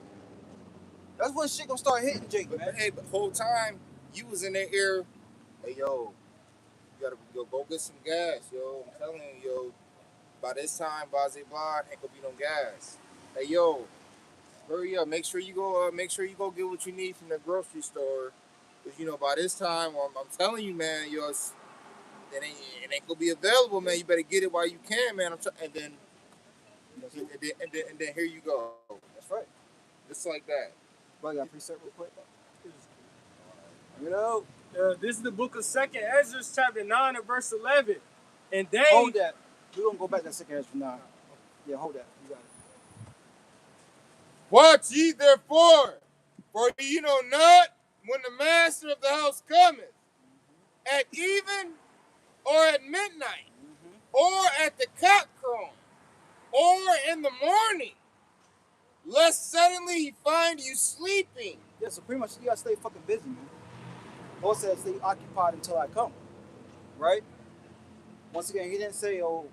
That's when shit gonna start hitting Jake, man. Hey, but the whole time you was in their ear, hey yo, you gotta go get some gas, yo. I'm telling you, yo. By this time, Baze Blah ain't gonna be no gas. Hey yo, hurry up. Make sure you go get what you need from the grocery store. Cause you know by this time, I'm telling you, man, yo, it ain't gonna be available, man. You better get it while you can, man. And then here you go. That's right. Just like that. Bro, you got preset real quick. You know. This is the book of 2nd Ezra, chapter 9 and verse 11. And they Hold that. We're gonna go back to 2nd Ezra 9. Yeah, hold that. You got it. Watch ye therefore, for you know not when the master of the house cometh, at even or at midnight, or at the cockcrow, or in the morning, lest suddenly he find you sleeping. Yeah, so pretty much you gotta stay fucking busy, man. Lord said stay occupied until I come. Right? Once again, he didn't say, oh,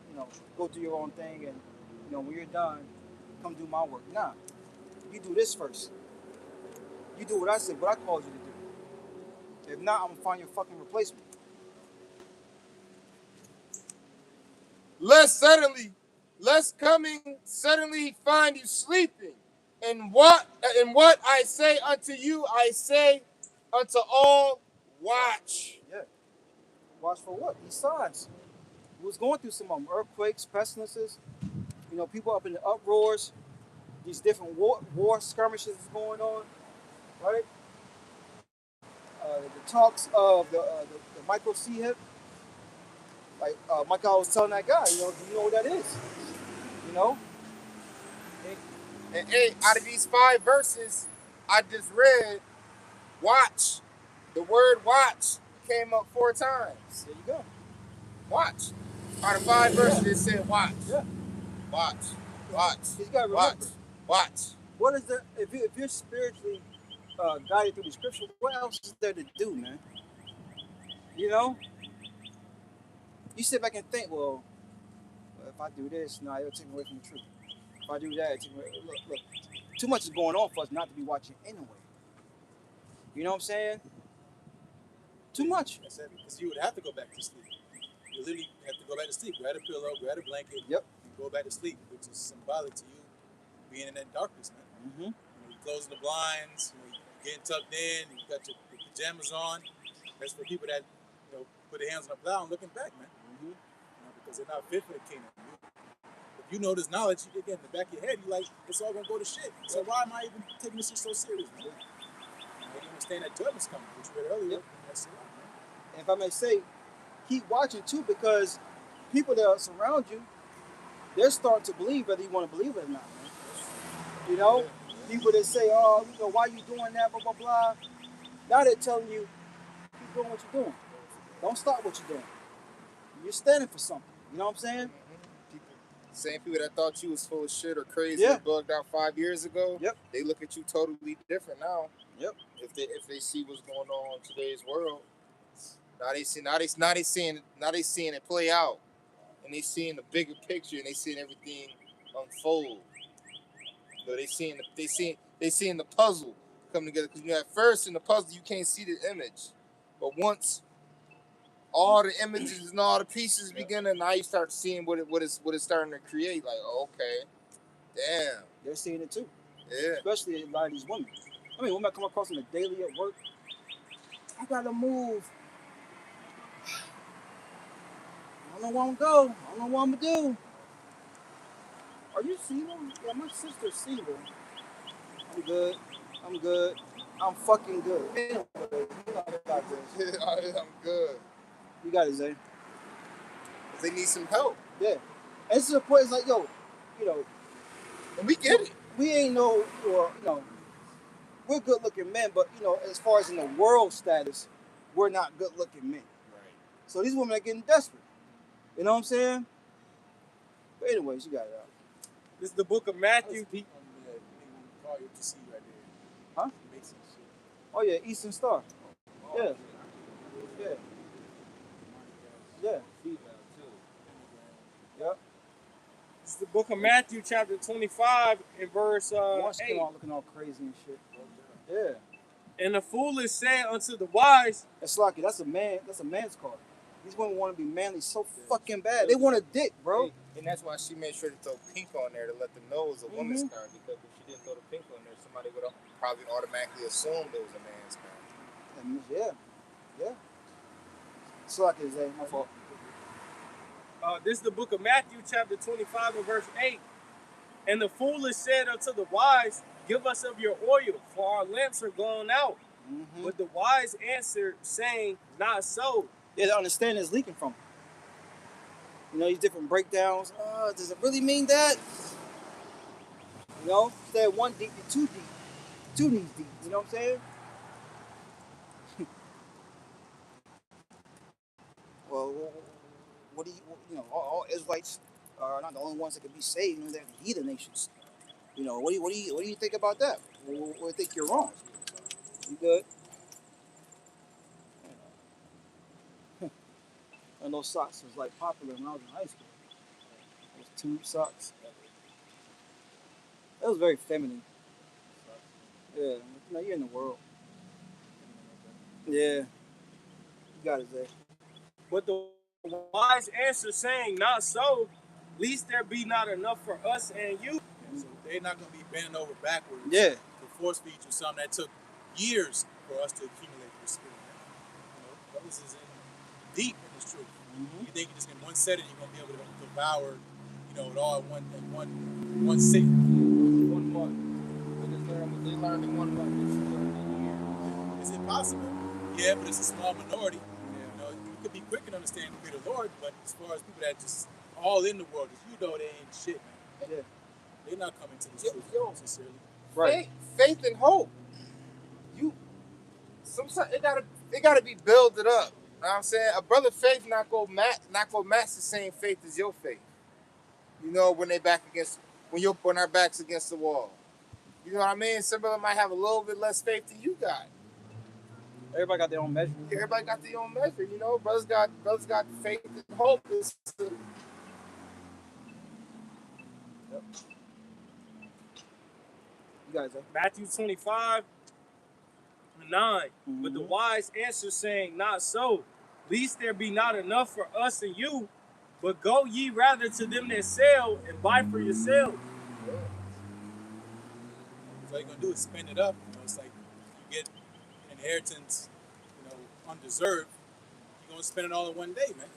go do your own thing and when you're done, come do my work. Nah. You do this first. You do what I said, what I called you to do. If not, I'm gonna find your fucking replacement. Lest coming suddenly find you sleeping. And what I say unto you, I say unto all, watch. Yeah. Watch for what? These signs. We was going through some of them. Earthquakes, pestilences, people up in the uproars, these different war skirmishes going on, right? The talks of the micro sea hip, like Michael was telling that guy, do you know what that is? And hey, out of these 5 verses I just read, watch. The word watch came up 4 times. There you go. Watch. Out of 5 verses it said watch. Yeah. Watch. Watch. You gotta remember. Watch. What is there? If you're spiritually guided through the scripture, what else is there to do, man? You sit back and think, well, if I do this, it'll take me away from the truth. If I do that, it'll take me away. Look, too much is going on for us not to be watching anyway. You know what I'm saying? Too much. Because you would have to go back to sleep. You literally have to go back to sleep. Grab a pillow, grab a blanket, Yep. and go back to sleep, which is symbolic to you being in that darkness, man. Mm-hmm. You're closing the blinds, you're getting tucked in, you got your pajamas on. That's for people that put their hands on the plow and looking back, man. Mm-hmm. Because they're not fit for the kingdom. If you know this knowledge, again, in the back of your head, you're like, it's all gonna go to shit. So why am I even taking this shit so serious, man? You understand that judgment's coming, which you read earlier. Yep. That's it, man. And if I may say, keep watching too, because people that surround you, they're starting to believe whether you want to believe it or not, man. People that say, oh, why you doing that, blah, blah, blah. Now they're telling you, keep doing what you're doing. Don't stop what you're doing. You're standing for something. You know what I'm saying? Same people that thought you was full of shit or crazy Yeah. or bugged out 5 years ago, Yep. they look at you totally different now. Yep. If they see what's going on in today's world, now they seeing it play out, and they seeing the bigger picture, and they seeing everything unfold. So they seeing the puzzle come together. Because at first in the puzzle you can't see the image, but once all the images and all the pieces begin, and now you start seeing what it's starting to create. Like, okay, damn. They're seeing it too. Yeah. Especially a lot of these women. I mean, women I come across on the daily at work. I gotta move. I don't know where I'm gonna go. I don't know what I'm gonna do. Are you single? Yeah, my sister's single. I'm good. I'm good. I'm fucking good. Anyway, you know, I got this. I'm good. You got it, Zay. They need some help. Yeah. And this is the point. It's like, yo, you know, And we get it. we ain't no, well, you know, we're good-looking men, but you know, as far as in the world status, we're not good-looking men. Right. So these women are getting desperate. You know what I'm saying? But anyways, you got it out. This is the book of Matthew. On the car, you see right there. Huh? Mason shit. Oh yeah, Eastern Star. Yeah. Yeah. Yeah. Yep. This is the book of Matthew, chapter 25, and verse Once 8. came out looking all crazy and shit. Yeah. And the foolish said unto the wise, That's lucky. That's a man's car. These women want to be manly so fucking bad. They want a dick, bro. And that's why she made sure to throw pink on there to let them know it was a woman's car. Because if she didn't throw the pink on there, somebody would have probably automatically assumed it was a man's car. Yeah. Yeah. It's lucky, Zay. My fault. this is the book of Matthew, chapter 25, and verse 8. And the foolish said unto the wise, give us of your oil, for our lamps are gone out. Mm-hmm. But the wise answered, saying, not so. Yeah, the understanding is leaking from them. You know, these different breakdowns. Does it really mean that? You know, instead of one deep, you're two deep. Two knees deep. You know what I'm saying? Well, what do you know, all Israelites are not the only ones that can be saved. You know, they're the heathen nations. You know, what do you think about that? What do you think you're wrong? You good? And those socks was like popular when I was in high school. Those tube socks. That was very feminine. Yeah, you know, you're in the world. Yeah, you got it, Zay. But the wise answered, saying, not so, lest there be not enough for us and you. So they're not going to be bending over backwards Yeah. to force feed you something that took years for us to accumulate the spirit. You know, brothers is in deep in this truth. Mm-hmm. You think you just in one setting you're going to be able to devour, you know, it all in one sitting. One month. They learned in 1 month. Is it possible? Yeah, but it's a small minority. You know, you could be quick in understanding the fear of the Lord, but as far as people that just all in the world, you know they ain't shit, man. Yeah. They're not coming to this truth sincerely. Right. Faith and hope. Sometimes it gotta be builded up. You know what I'm saying? A brother faith not go match the same faith as your faith. You know, when our backs against the wall. You know what I mean? Some brother might have a little bit less faith than you got. Everybody got their own measure. Yeah, everybody got their own measure, you know. Brothers got faith and hope. Yep. You guys, Matthew 25, 9. But the wise answer, saying, not so, lest there be not enough for us and you, but go ye rather to them that sell and buy for yourselves. So all you're gonna do is spend it up. You know, it's like you get an inheritance, you know, undeserved. You're gonna spend it all in one day, man.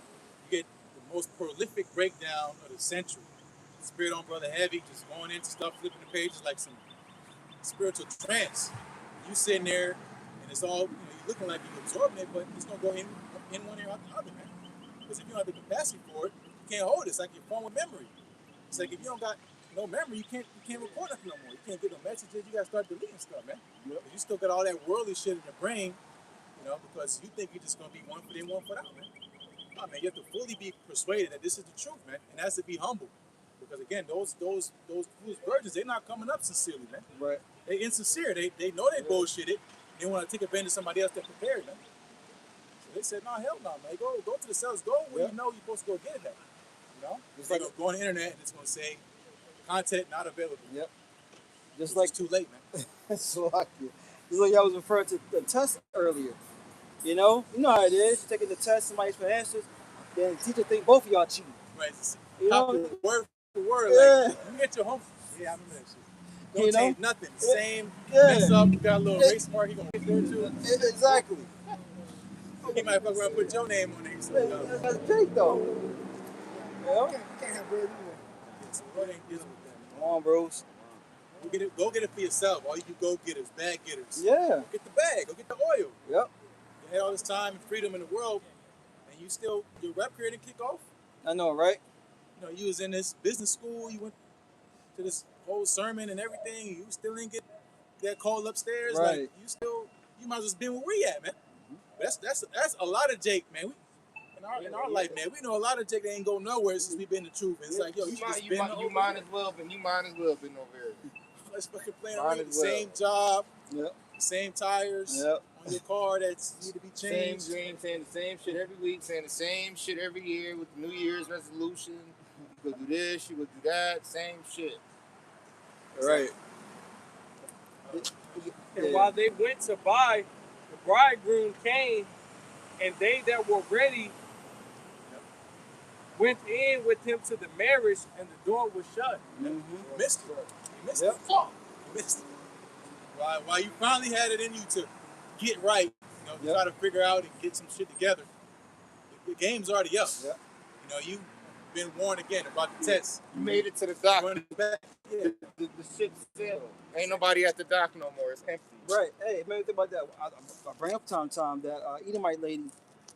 You get the most prolific breakdown of the century. Spirit on brother heavy, just going into stuff, flipping the pages like some spiritual trance. You sitting there, and it's all, you know, you're looking like you're absorbing it, but it's gonna go in one ear out the other, man. Because if you don't have the capacity for it, you can't hold it. It's like your phone with memory. It's like if you don't got no memory, you can't record nothing no more. You can't get no messages. You gotta start deleting stuff, man. Yep. You still got all that worldly shit in your brain, you know, because you think you're just gonna be one for in, one for out, man. No, man, you have to fully be persuaded that this is the truth, man, and that's to be humble. Because again, those foolish virgins, they're not coming up sincerely, man. Right. They insincere. They know they bullshitted. They want to take advantage of somebody else that prepared them. So they said, no, hell no, man. Go to the cells. Go where you know you're supposed to go get it at. You know? It's like go on the internet and it's going to say, content not available. Yep. Just It's like too late, man. it's like y'all was referring to the test earlier. You know how it is. You're taking the test, somebody's for answers. Then the teacher think both of y'all cheating. Right. You know? Word for word. Yeah. Like, you get your home. Yeah, I remember that shit. You know? change nothing. Same Yeah. mess up. You got a little race mark. He gonna race there too. Exactly. He might fuck around and put your name on it. So, That's Jake though. You know? can't have bread either. So Lord ain't dealing with that. Come on, bros. Go get it for yourself. All you can go getters, bag getters. Yeah. Go get the bag. Go get the oil. Yep. You had all this time and freedom in the world, and you still your rap career didn't kick off. I know, right? You know, you was in this business school. You went to this whole sermon and everything. You still didn't get that call upstairs. Right. Like you might as well been where we at, man. But that's a lot of Jake, man. In our life, man, we know a lot of Jake that ain't go nowhere since we been the truth. It's like, yo, you might as well been over here. Let's fucking play around the same job, Yep. same tires Yep. on your car that need to be changed. Same dream, saying the same shit every week, saying the same shit every year with the New Year's resolution. You go do this, you go do that, same shit. Right. And while they went to buy, the bridegroom came, and they that were ready went in with him to the marriage, and the door was shut. You missed it. You missed Yep. it. You missed it. While you finally had it in you to get right, to try to figure out and get some shit together, the game's already up. Yep. You've been warned again about the test. You made it to the dock. Back. Yeah. The shit sailed. Ain't nobody at the dock no more. It's empty. Right. Hey, man, think about that. I bring up time that Edomite lady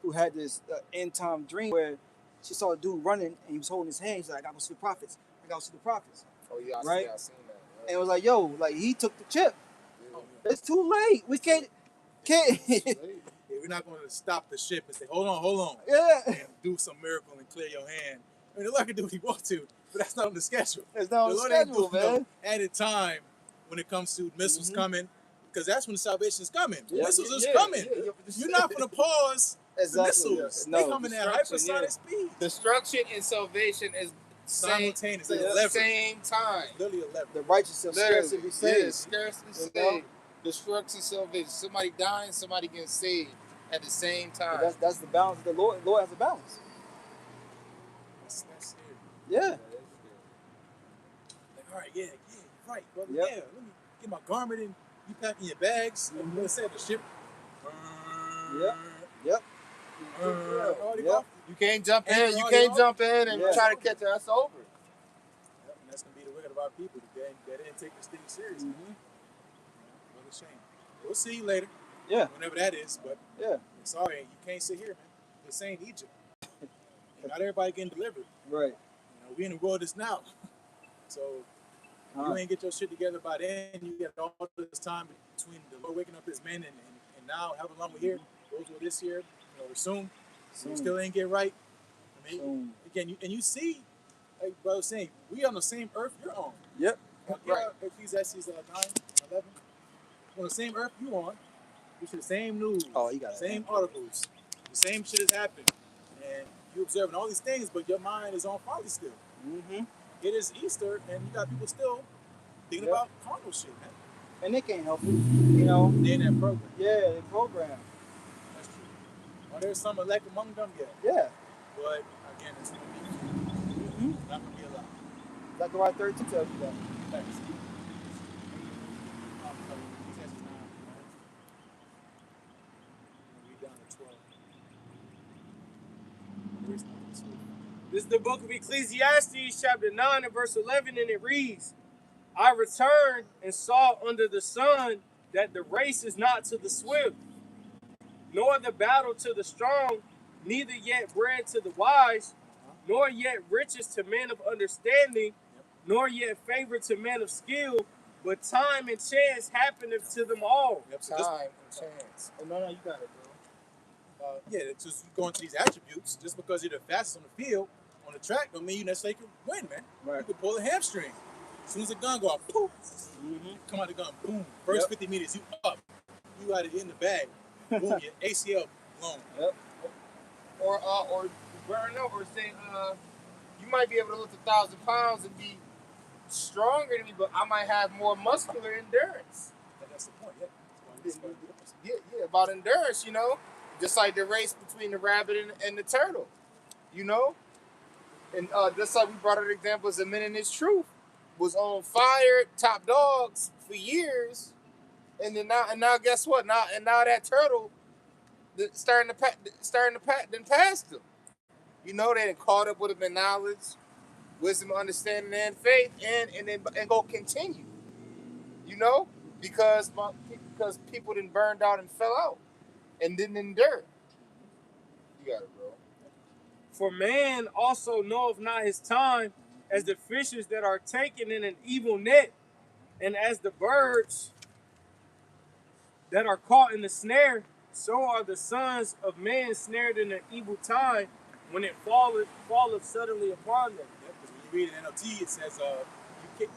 who had this end time dream where she saw a dude running and he was holding his hand. She's like, I gotta go see the prophets. I gotta see the prophets. Oh yeah, I Right? seen that. Yeah. And it was like, yo, like he took the chip. It's too late. We can't. We're not going to stop the ship and say, hold on, Yeah. and do some miracle and clear your hand. I mean, the Lord can do what he wants to, but that's not on the schedule. It's not on the Lord ain't schedule, doing no man. added time when it comes to missiles coming, because that's when the salvation is coming. The Yeah, missiles is yeah, coming. yeah. You're not going to pause the Exactly. missiles. No. They coming at Destruction, hypersonic speed. Destruction and salvation is Simultaneously, at the leverage. same time. Literally a lever. The righteous shall scarcely be saved. Yeah, scarcely You know? saved. Destruction, salvation. Somebody dying, somebody getting saved at the same time. But that's the balance. The Lord has a balance. That's scary. Yeah. Like, all right, yeah, right, brother. Yep. Yeah, let me get my garment and you packing your bags. I'm going to say the ship. Yep. Already Yep. go. You can't jump in. And You already can't on. jump in and Yeah. try to catch us over. Yep, and that's going to be the wicked of our people that didn't take this thing seriously. What a shame. We'll see you later. Yeah. Whenever that is, but Yeah. sorry, you can't sit here, man. This ain't Egypt. And not everybody getting delivered. Right. We in the wilderness now. So you ain't get your shit together by then. You got all this time between the Lord waking up his men and now, however long we're here, those were this year, we're soon. We still ain't get right. I mean, again, you see, like brother was saying, we on the same earth you're on. Yep. Right. Ecclesiastes 9:11. On the same earth you on, you see the same news, Oh, you got it. same articles, the same shit is happening, and you observing all these things, but your mind is on folly still. Mm-hmm. It is Easter, and you got people still thinking about carnal shit, man. And they can't help it. You know. They in that program. Yeah, they program. That's true. Well, there's some elect among them, Yeah. but again, it's going to be not going to be a lot. Zechariah 32 tells you that. Thanks. Read down to 12. This is the book of Ecclesiastes, chapter 9 and verse 11, and it reads, I returned and saw under the sun that the race is not to the swift, nor the battle to the strong, neither yet bread to the wise, nor yet riches to men of understanding, nor yet favor to men of skill, but time and chance happeneth to them all. Yep, so Time and chance. Oh, no, you got it, bro. yeah, it's just going to these attributes. Just because you're the fastest on the field, on the track, don't mean you necessarily can win, man. Right. You can pull a hamstring. As soon as the gun go off, poof, come out the gun, boom. First 50 meters, you up. You got it in the bag. Boom, your ACL blown. Yep. Or burn up, or say, you might be able to lift 1,000 pounds and be stronger than me, but I might have more muscular endurance. That's the point, Yeah, about endurance, just like the race between the rabbit and the turtle, And just like we brought an example as a men in this truth, was on fire, top dogs for years, and now guess what? Now that turtle starting to pass them. You know, they done caught up with them in knowledge, wisdom, understanding, and faith, and go continue. You know, because people didn't burned out and fell out and didn't endure. You got it, bro. For man also knoweth not his time, as the fishes that are taken in an evil net, and as the birds that are caught in the snare, so are the sons of man snared in an evil time, when it falleth suddenly upon them. Yeah, because when you read in NLT, it says you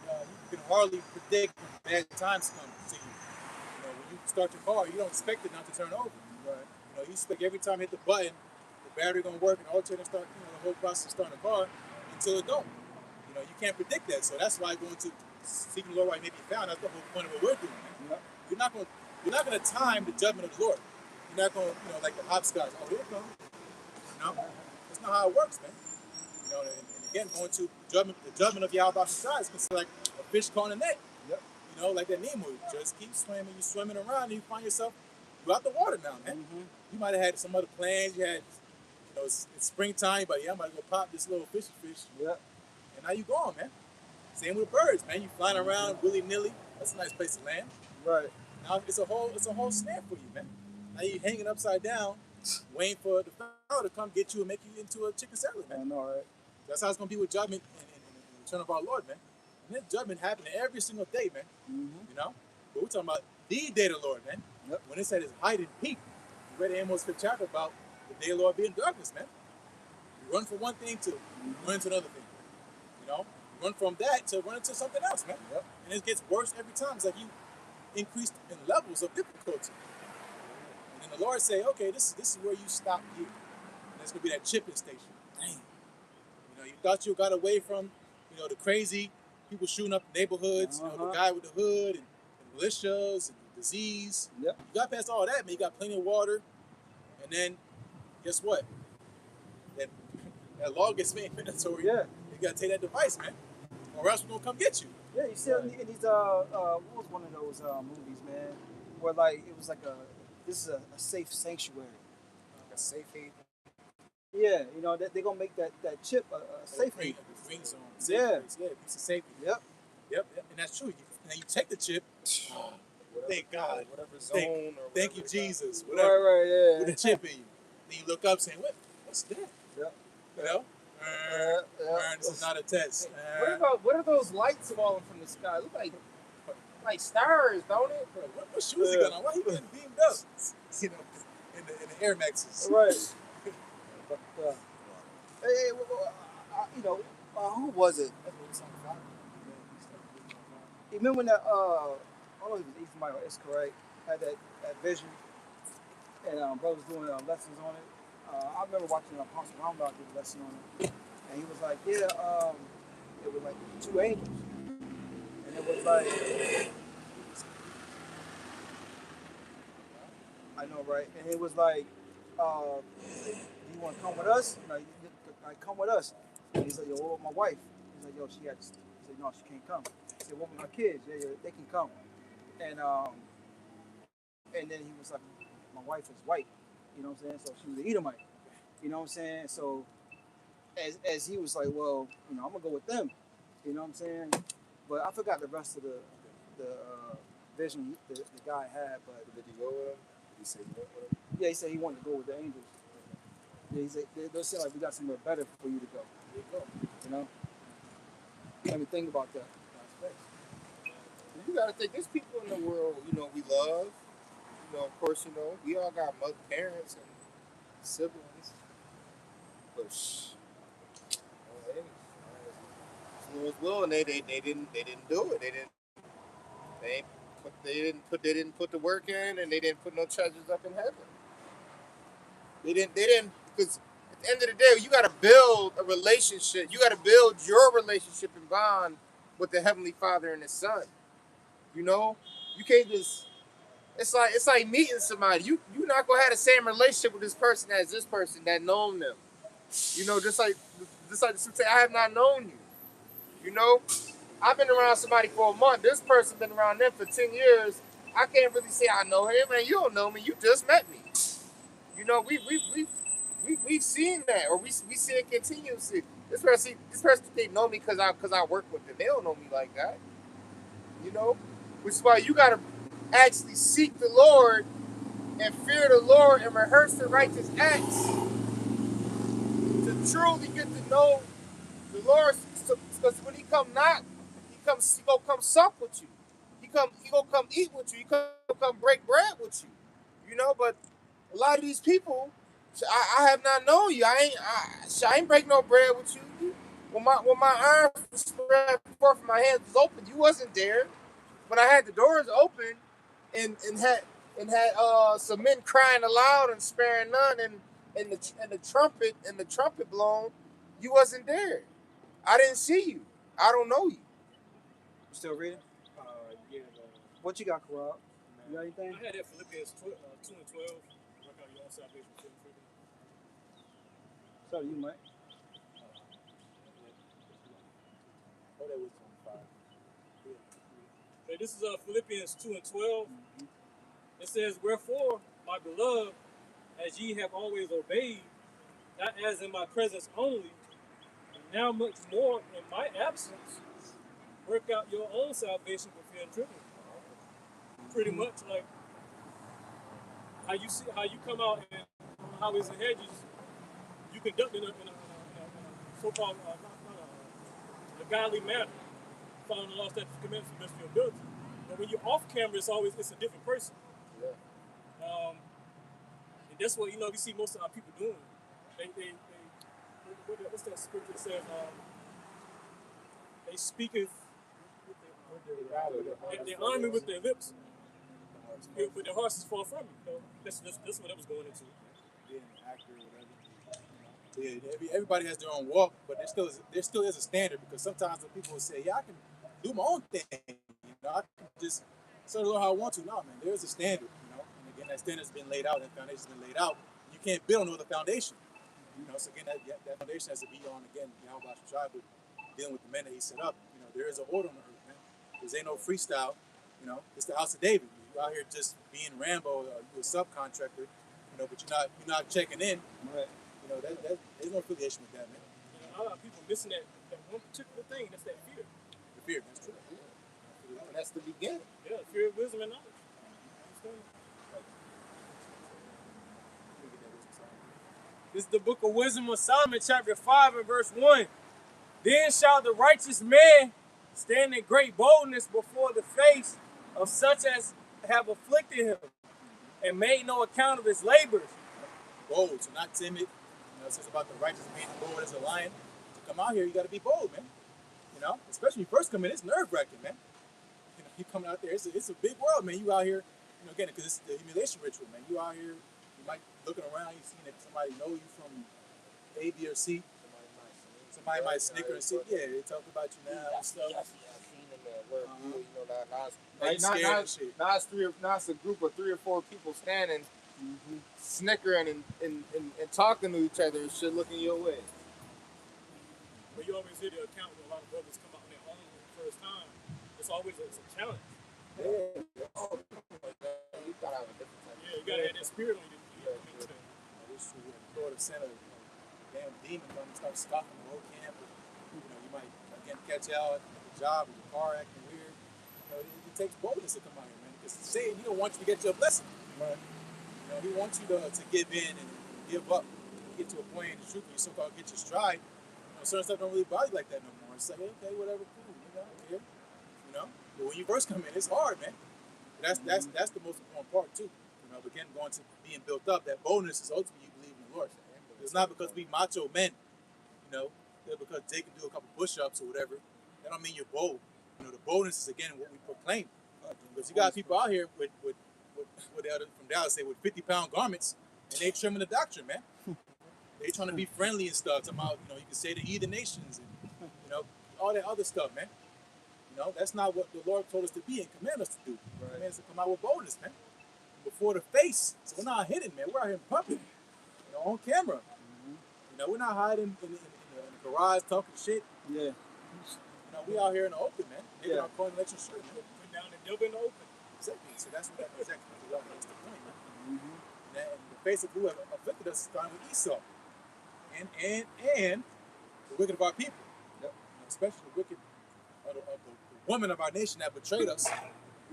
can hardly predict when bad times come to you. You know, when you start your car, you don't expect it not to turn over. Right. You know, you expect every time you hit the button, the battery gonna work and alternator start. You know, the whole process of starting a car until it don't. You know, you can't predict that. So that's why going to seeking the Lord while he may be found. That's the whole point of what we're doing. Man. Yeah. You're not gonna time the judgment of the Lord. You're not gonna, like the hopscotch. Oh, here it comes. No, that's not how it works, man. You know, and again, going to the judgment of Yahweh Shai is considered like a fish caught in a net. Yep. You know, like that Nemo. You just keep swimming. You're swimming around, and you find yourself out the water now, man. Mm-hmm. You might have had some other plans. You had, it's springtime, but I'm about to go pop this little fishy fish. Yep. And now you gone, man. Same with birds, man. You flying around willy nilly. That's a nice place to land. Right. Now it's a whole snare for you, man. Now you hanging upside down, waiting for the fellow to come get you and make you into a chicken salad, man. I know, right? That's how it's gonna be with judgment and the return of our Lord, man. And this judgment happening every single day, man. Mm-hmm. You know? But we're talking about the day of the Lord, man. Yep. When it said it's hide and peak, we read Amos 5th chapter about the day of the Lord being darkness, man. You run from one thing to run into another thing. You know? You run from that to run into something else, man. Yep. And it gets worse every time. It's like you increase in levels of difficulty. And then the Lord say, okay, this is where you stop here. And it's gonna be that chipping station. Dang. You know, you thought you got away from, the crazy people shooting up neighborhoods, the guy with the hood and militias and disease. Yep. You got past all that, man. You got plenty of water. And then, guess what? That law gets made mandatory. Yeah. You gotta take that device, man. Or else we're gonna come get you. Yeah, you see in these what was one of those movies, man, where like it was like this is a safe sanctuary. Like a safe haven. Yeah, they're gonna make that chip a safe haven. A green zone. Yeah. Yeah, piece of safety. Yep. Yep. And that's true. Now you take the chip. Thank God. Whatever zone or Thank you, whatever Jesus. Whatever. Right, yeah. With a chip in you. Then you look up saying, what's that? Yep. You know? This is not a test. What are those lights falling from the sky? Look like stars, don't it? What shoes he got on? Why he getting beamed up? In the Air Maxes. Right. But, hey, who was it? You remember when that, I don't know if it was Ethan Michael, it's correct, had that vision, and brother was doing lessons on it. I remember watching Apostle Ramdog do a lesson on it, and he was like, it was like two angels, and it was like, I know, right? And it was like, do you want to come with us? Like, come with us. And he said, yo, what about my wife? He's like, yo, he said, no, she can't come. He said, what about my kids? Yeah, they can come. And then he was like, my wife is white. You know what I'm saying? So she was an Edomite. You know what I'm saying? So as he was like, well, I'm gonna go with them. You know what I'm saying? But I forgot the rest of the vision the guy had. But did he go with him? Did he say he went with him? Yeah, he said he wanted to go with the angels. Yeah, he said they said like we got somewhere better for you to go. There you go. You know? Let me think about that. You gotta think there's people in the world, we love. Of course, we all got parents and siblings. But Lord's will, and they didn't do it. They didn't put the work in, and they didn't put no treasures up in heaven. They didn't because at the end of the day, you gotta build a relationship. You gotta build your relationship and bond with the Heavenly Father and His Son. You can't just. It's like meeting somebody. You're not gonna have the same relationship with this person as this person that known them. Just like I have not known you. I've been around somebody for a month. This person been around them for 10 years. I can't really say I know him, man. You don't know me. You just met me. You know, we've seen that, or we see it continuously. This person, they know me because I work with them. They don't know me like that. You know, which is why you gotta actually seek the Lord and fear the Lord and rehearse the righteous acts to truly get to know the Lord. Because when he come not, he gonna come sup with you. He gonna come eat with you. He gonna come break bread with you. You know, but a lot of these people, I have not known you. I ain't break no bread with you. When my arms was spread forth and my hands was open, you wasn't there. When I had the doors open and had some men crying aloud and sparing none and the trumpet blown, you wasn't there. I didn't see you. I don't know you. You still reading? Uh, yeah, What you got, Corral? You got anything? I had that Philippians 2 and 12. Work out your own salvation. So you might. Oh, that was 25. Okay, this is Philippians 2 and 12. It says, "Wherefore, my beloved, as ye have always obeyed, not as in my presence only, and now much more in my absence, work out your own salvation with fear and trembling." Pretty much like how you come out and highways and hedges, you conduct in a so-called not a godly manner, following the law, statutes, commandments, to the best of your ability. But when you're off camera, it's a different person. And that's what we see most of our people doing. What's that scripture that says? They speaketh, they honor me with their lips, but their hearts is far from me. That's what that was going into. Being an actor or whatever. Yeah, everybody has their own walk, but there still is a standard, because sometimes the people will say, "Yeah, I can do my own thing. I can just sort of how I want to." No, man, there is a standard. And again, that standard's been laid out, and the foundation's been laid out. You can't build on no other foundation. So again, that foundation has to be on, again, Yahweh Shai, but dealing with the men that he set up. There is an order on the earth, man. There ain't no freestyle. It's the house of David. You out here just being Rambo, you a subcontractor, but you're not checking in. Right. There's no affiliation with that, man. A lot of people missing that one particular thing. That's that fear. The fear, that's true. And that's the beginning. Yeah, fear of wisdom and knowledge. This is the book of Wisdom of Solomon, chapter 5 and verse 1. "Then shall the righteous man stand in great boldness before the face of such as have afflicted him, and made no account of his labors." Bold, so not timid. It says about the righteous being bold as a lion. To come out here, you got to be bold, man. Especially when you first come in, it's nerve-wracking, man. You coming out there, it's a big world, man. You out here, again, because it's the humiliation ritual, man. You out here, you might looking around, you see that somebody know you from A, B, or C. Somebody might snicker and say, "Yeah, they talk about you now and stuff." I've seen them at work. Now Now it's a group of 3 or 4 people standing, snickering and talking to each other and shit, looking your way. But you always hear the account where a lot of brothers come out on their own for the first time. It's always a challenge. Yeah. Oh, you gotta have a different type. Yeah, you gotta have that spirit on you. This is Florida Center. Damn demon come and start scoffing the whole camp. You might again catch out at the job or your car acting weird. It takes boldness to come out here, man. Because saying he don't want you to get your blessing. Right. He wants you to give in and give up. Get to a point in the truth where you so-called get your stride. Certain stuff don't really bother you like that no more. It's like, okay, whatever, cool, here. But when you first come in, it's hard, man. That's the most important part too. Again, going to being built up, that boldness is ultimately you believe in the Lord. It's not because we macho men, because they can do a couple push-ups or whatever. That don't mean you're bold. The boldness is again what we proclaim. Because you got people out here with what the other from Dallas say with 50-pound garments, and they trimming the doctrine, man. They trying to be friendly and stuff. Talking about, you can say the heathen nations and all that other stuff, man. That's not what the Lord told us to be and command us to do. Right. Command us to come out with boldness, man. Before the face. So we're not hidden, man. We're out here in public, on camera. We're not hiding in the garage talking shit. Yeah. No, we out here in the open, man. Maybe Yeah. I'm calling election shirt, man. Put down the devil in the open. Exactly. So that's what exactly that's the point, man. Mm-hmm. And the face of who have afflicted us starting with Esau. And the wicked of our people. Yep. Especially the wicked of the woman of our nation that betrayed us.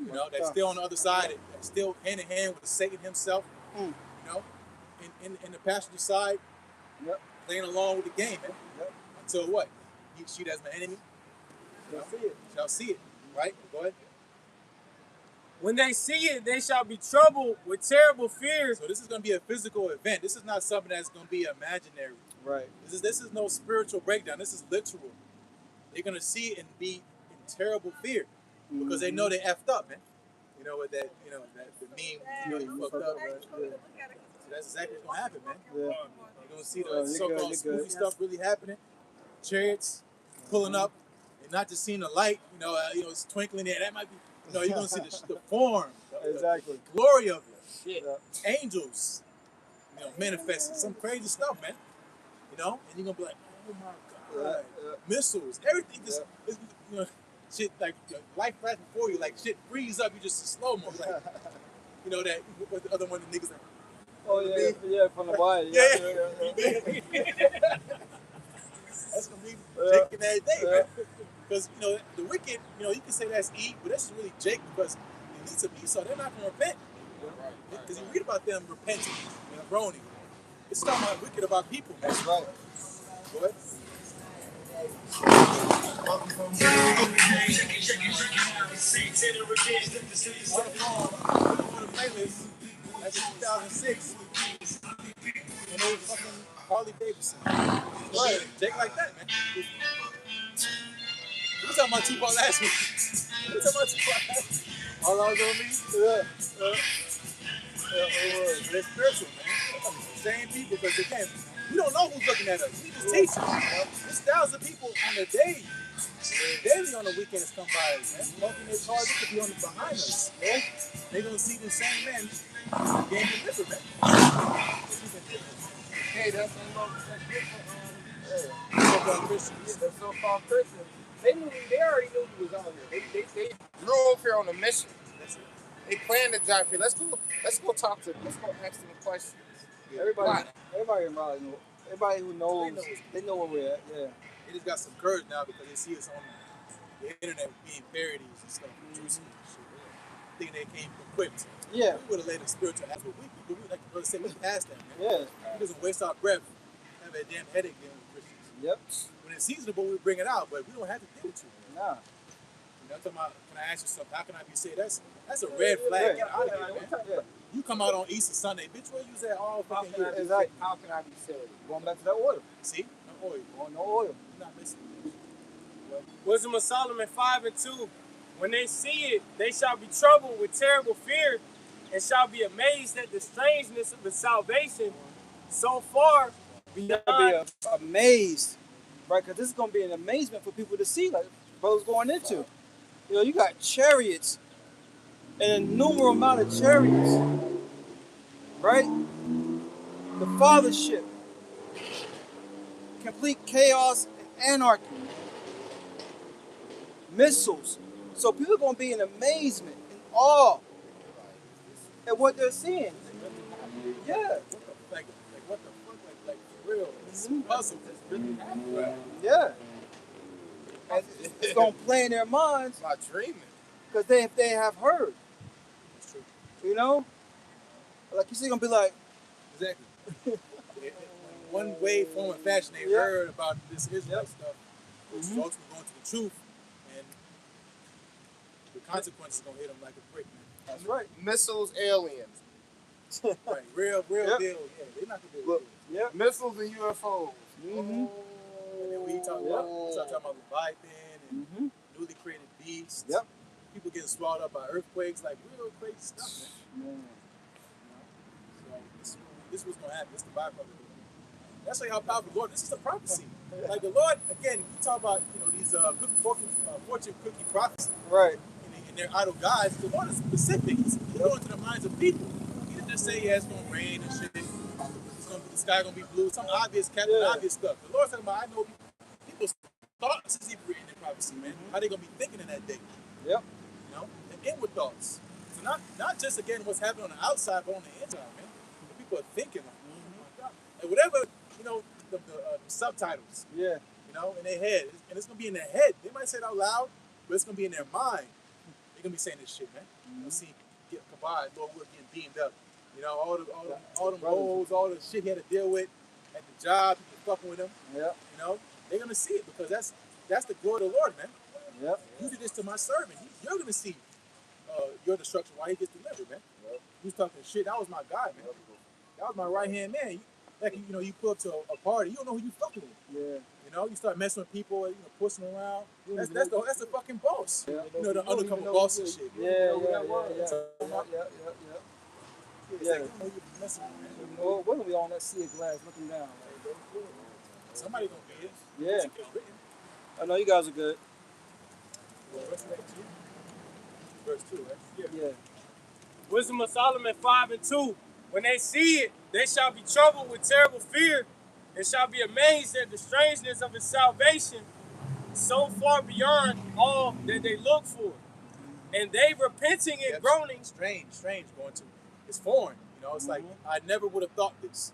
You know, that's Yeah. still on the other side, that's still hand in hand with Satan himself. Mm. You know, in the passenger side, Yep. playing along with the game, man. Yep. Until what? He shoot as my enemy. You'll see it. Shall see it. Right? Go ahead. When they see it, they shall be troubled with terrible fear. So this is going to be a physical event. This is not something that's going to be imaginary. Right. This is no spiritual breakdown. This is literal. They're going to see it and be in terrible fear because they know they effed up, man. You know what that the meme, you know, you fucked up. Right? Yeah. So that's exactly what's going to happen, man. Yeah. You're going to see Oh, the you're so-called good, you're spooky good. stuff really happening. Chariots pulling up and not just seeing the light, it's twinkling there. That might be, you're going to see the form, Exactly. the glory of it. Shit. Yeah. Angels, manifesting some crazy stuff, man. And you're gonna be like, oh my god, missiles, everything just, shit like life flash before you, like shit freeze up, you just slow mo, like, that what the other one of the niggas like, Oh yeah, from the body. yeah. That's gonna be Jake in that day, man. Because the wicked, you can say that's Eve, but that's really Jake because the elites of Esau, they're not gonna repent. Because you read about them repenting and groaning. It's talking about wicked of our people, man. That's right. Go ahead. On the playlist, that's in 2006. When they was fucking Harley Davidson. Right. Jake like that, man. We were talking about Tupac last week. All I was on me? Yeah. They're spiritual, man. Same people, because again, we don't know who's looking at us. We just teaching. There's thousands of people on the day, daily on the weekends come by us, man. Smoking their cars, they could be on the behind us. Yeah? They gonna see the same man getting delivered, man. Hey, that's So-called Christians. the so-called Christians. They already knew he was on here. They drove here on a mission. That's it. They planned to drive here. Let's go ask them questions. Everybody in Raleigh know. Everybody who knows, they know where we're at. Yeah. They just got some courage now because they see us on the internet being parodies and stuff, Jerusalem and shit. Thinking they came equipped. Yeah. We would have laid a spiritual aspect. We like the brother said, we passed that, man. Yeah. We doesn't waste our breath, have a damn headache dealing with Christians. Yep. When it's seasonable, we bring it out, but we don't have to deal with you. Nah. I'm talking about, can I ask you something? How can I be saved? That's a red flag. Get out of here, man. Yeah. You come out on Easter Sunday, bitch, where you use that all fucking year? Exactly. How can I be saved? Going back to that oil. See? No oil. No oil. You're not listening. Wisdom of Solomon 5:2. When they see it, they shall be troubled with terrible fear, and shall be amazed at the strangeness of the salvation so far We beyond. gotta be amazed, right? Because this is gonna be an amazement for people to see, like brothers going into. You got chariots, and a numerable amount of chariots, right? The fathership, complete chaos and anarchy, missiles. So people are gonna be in amazement, in awe at what they're seeing. Yeah. Like what the fuck? Like for real. It's puzzle. It's really happening. Right. Yeah. And it's gonna play in their minds My dreaming. because they have heard. It's true. Like you see, gonna be like, Exactly. One way, form, and fashion they Yeah. heard about this Israelite Yep. stuff, which is ultimately going to the truth, and the consequences gonna hit them like a brick, man. that's right. Missiles, aliens. Right, real Yep. deal. Yeah, they're not gonna be able Look, to do yep. Missiles and UFOs. Mm-hmm. it. And then we talk about, we start talking about Leviathan and Mm-hmm. newly created beasts. Yep. People getting swallowed up by earthquakes, like real crazy stuff, man. So this was gonna happen. This is the byproduct. That's like how powerful God. This is a prophecy. Like the Lord, again, we talk about these fortune cookie prophets Right. and their idol gods. The Lord is specific. He's going to the minds of people. He didn't just say, yeah, it's gonna rain and shit. The sky gonna be blue. Some obvious, Captain Yeah. Obvious stuff. The Lord's talking about, I know people thoughts is even written in prophecy, man. How they gonna be thinking in that day? Yep. You know, and inward thoughts. So not just again what's happening on the outside, but on the inside, man. What people are thinking, like, oh my God, and whatever the subtitles, Yeah. in their head, and it's gonna be in their head. They might say it out loud, but it's gonna be in their mind. They're gonna be saying this shit, man. You'll see, get Kabod, Lord Wood getting beamed up. All the roles, all the shit he had to deal with at the job, people fucking with him. Yeah. They're gonna see it because that's the glory of the Lord, man. Yep. You did this to my servant. You're gonna see your destruction while he gets delivered, man. Yep. He was talking shit. That was my guy, man. That was my right hand man. You pull up to a party, you don't know who you fucking with. Yeah. You start messing with people, pushing around. That's the fucking boss. Yeah. The undercover boss and shit. Yeah. It's like, you don't know who you're messing with, man. Well, when are we on that sea of glass looking down? Somebody gonna be it. Yeah. It's written. I know you guys are good. Verse 2, right? Yeah. Wisdom of Solomon 5:2. When they see it, they shall be troubled with terrible fear, and shall be amazed at the strangeness of his salvation, so far beyond all that they look for. And they repenting and groaning. Strange going to. It's foreign. It's like I never would have thought this.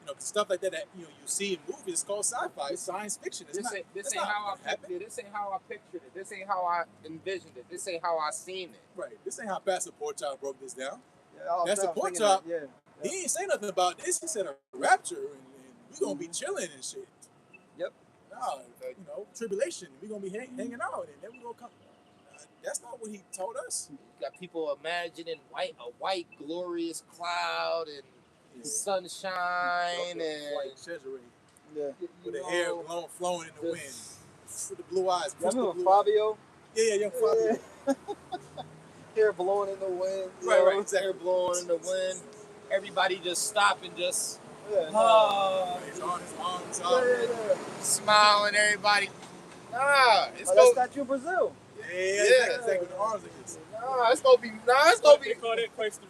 'Cause stuff like that you see in movies, it's called sci-fi. It's science fiction. This ain't how I pictured it. This ain't how I pictured it. This ain't how I envisioned it. This ain't how I seen it. Right. This ain't how Pastor Porchop broke this down. Yeah, Pastor Porchop, he ain't say nothing about this. He said a rapture and we gonna be chilling and shit. Yep. No, tribulation. We gonna be hanging out and then we gonna come. That's not what he told us. You got people imagining a white glorious cloud and sunshine and white Cesare. Yeah. With the hair flowing in the wind. With the blue eyes. You remember Fabio? Yeah, young Fabio. Hair blowing in the wind. Right, exactly. hair blowing in the wind. Everybody just stop and just His arms out. Smiling, everybody. It's that's Statue of Brazil. Yeah. Exactly. With the arms like this. It's gonna be. They call that Christ the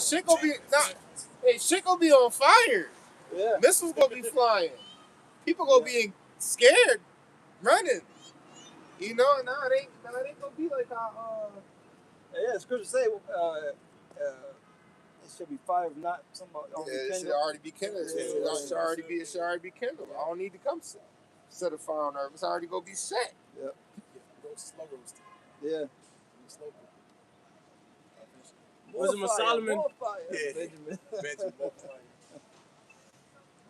Shit Redeemer. gonna be. Shit gonna be on fire. Yeah. Missiles gonna be flying. People gonna be scared, running. It ain't gonna be like how. Yeah, the scriptures say it should be fire, not somebody. It should already be kindled. It should already be kindled. I don't need to come set a fire on earth. It's already gonna be set. Yep. Slow roasting. Yeah. Slow. Wisdom of Solomon. Benjamin.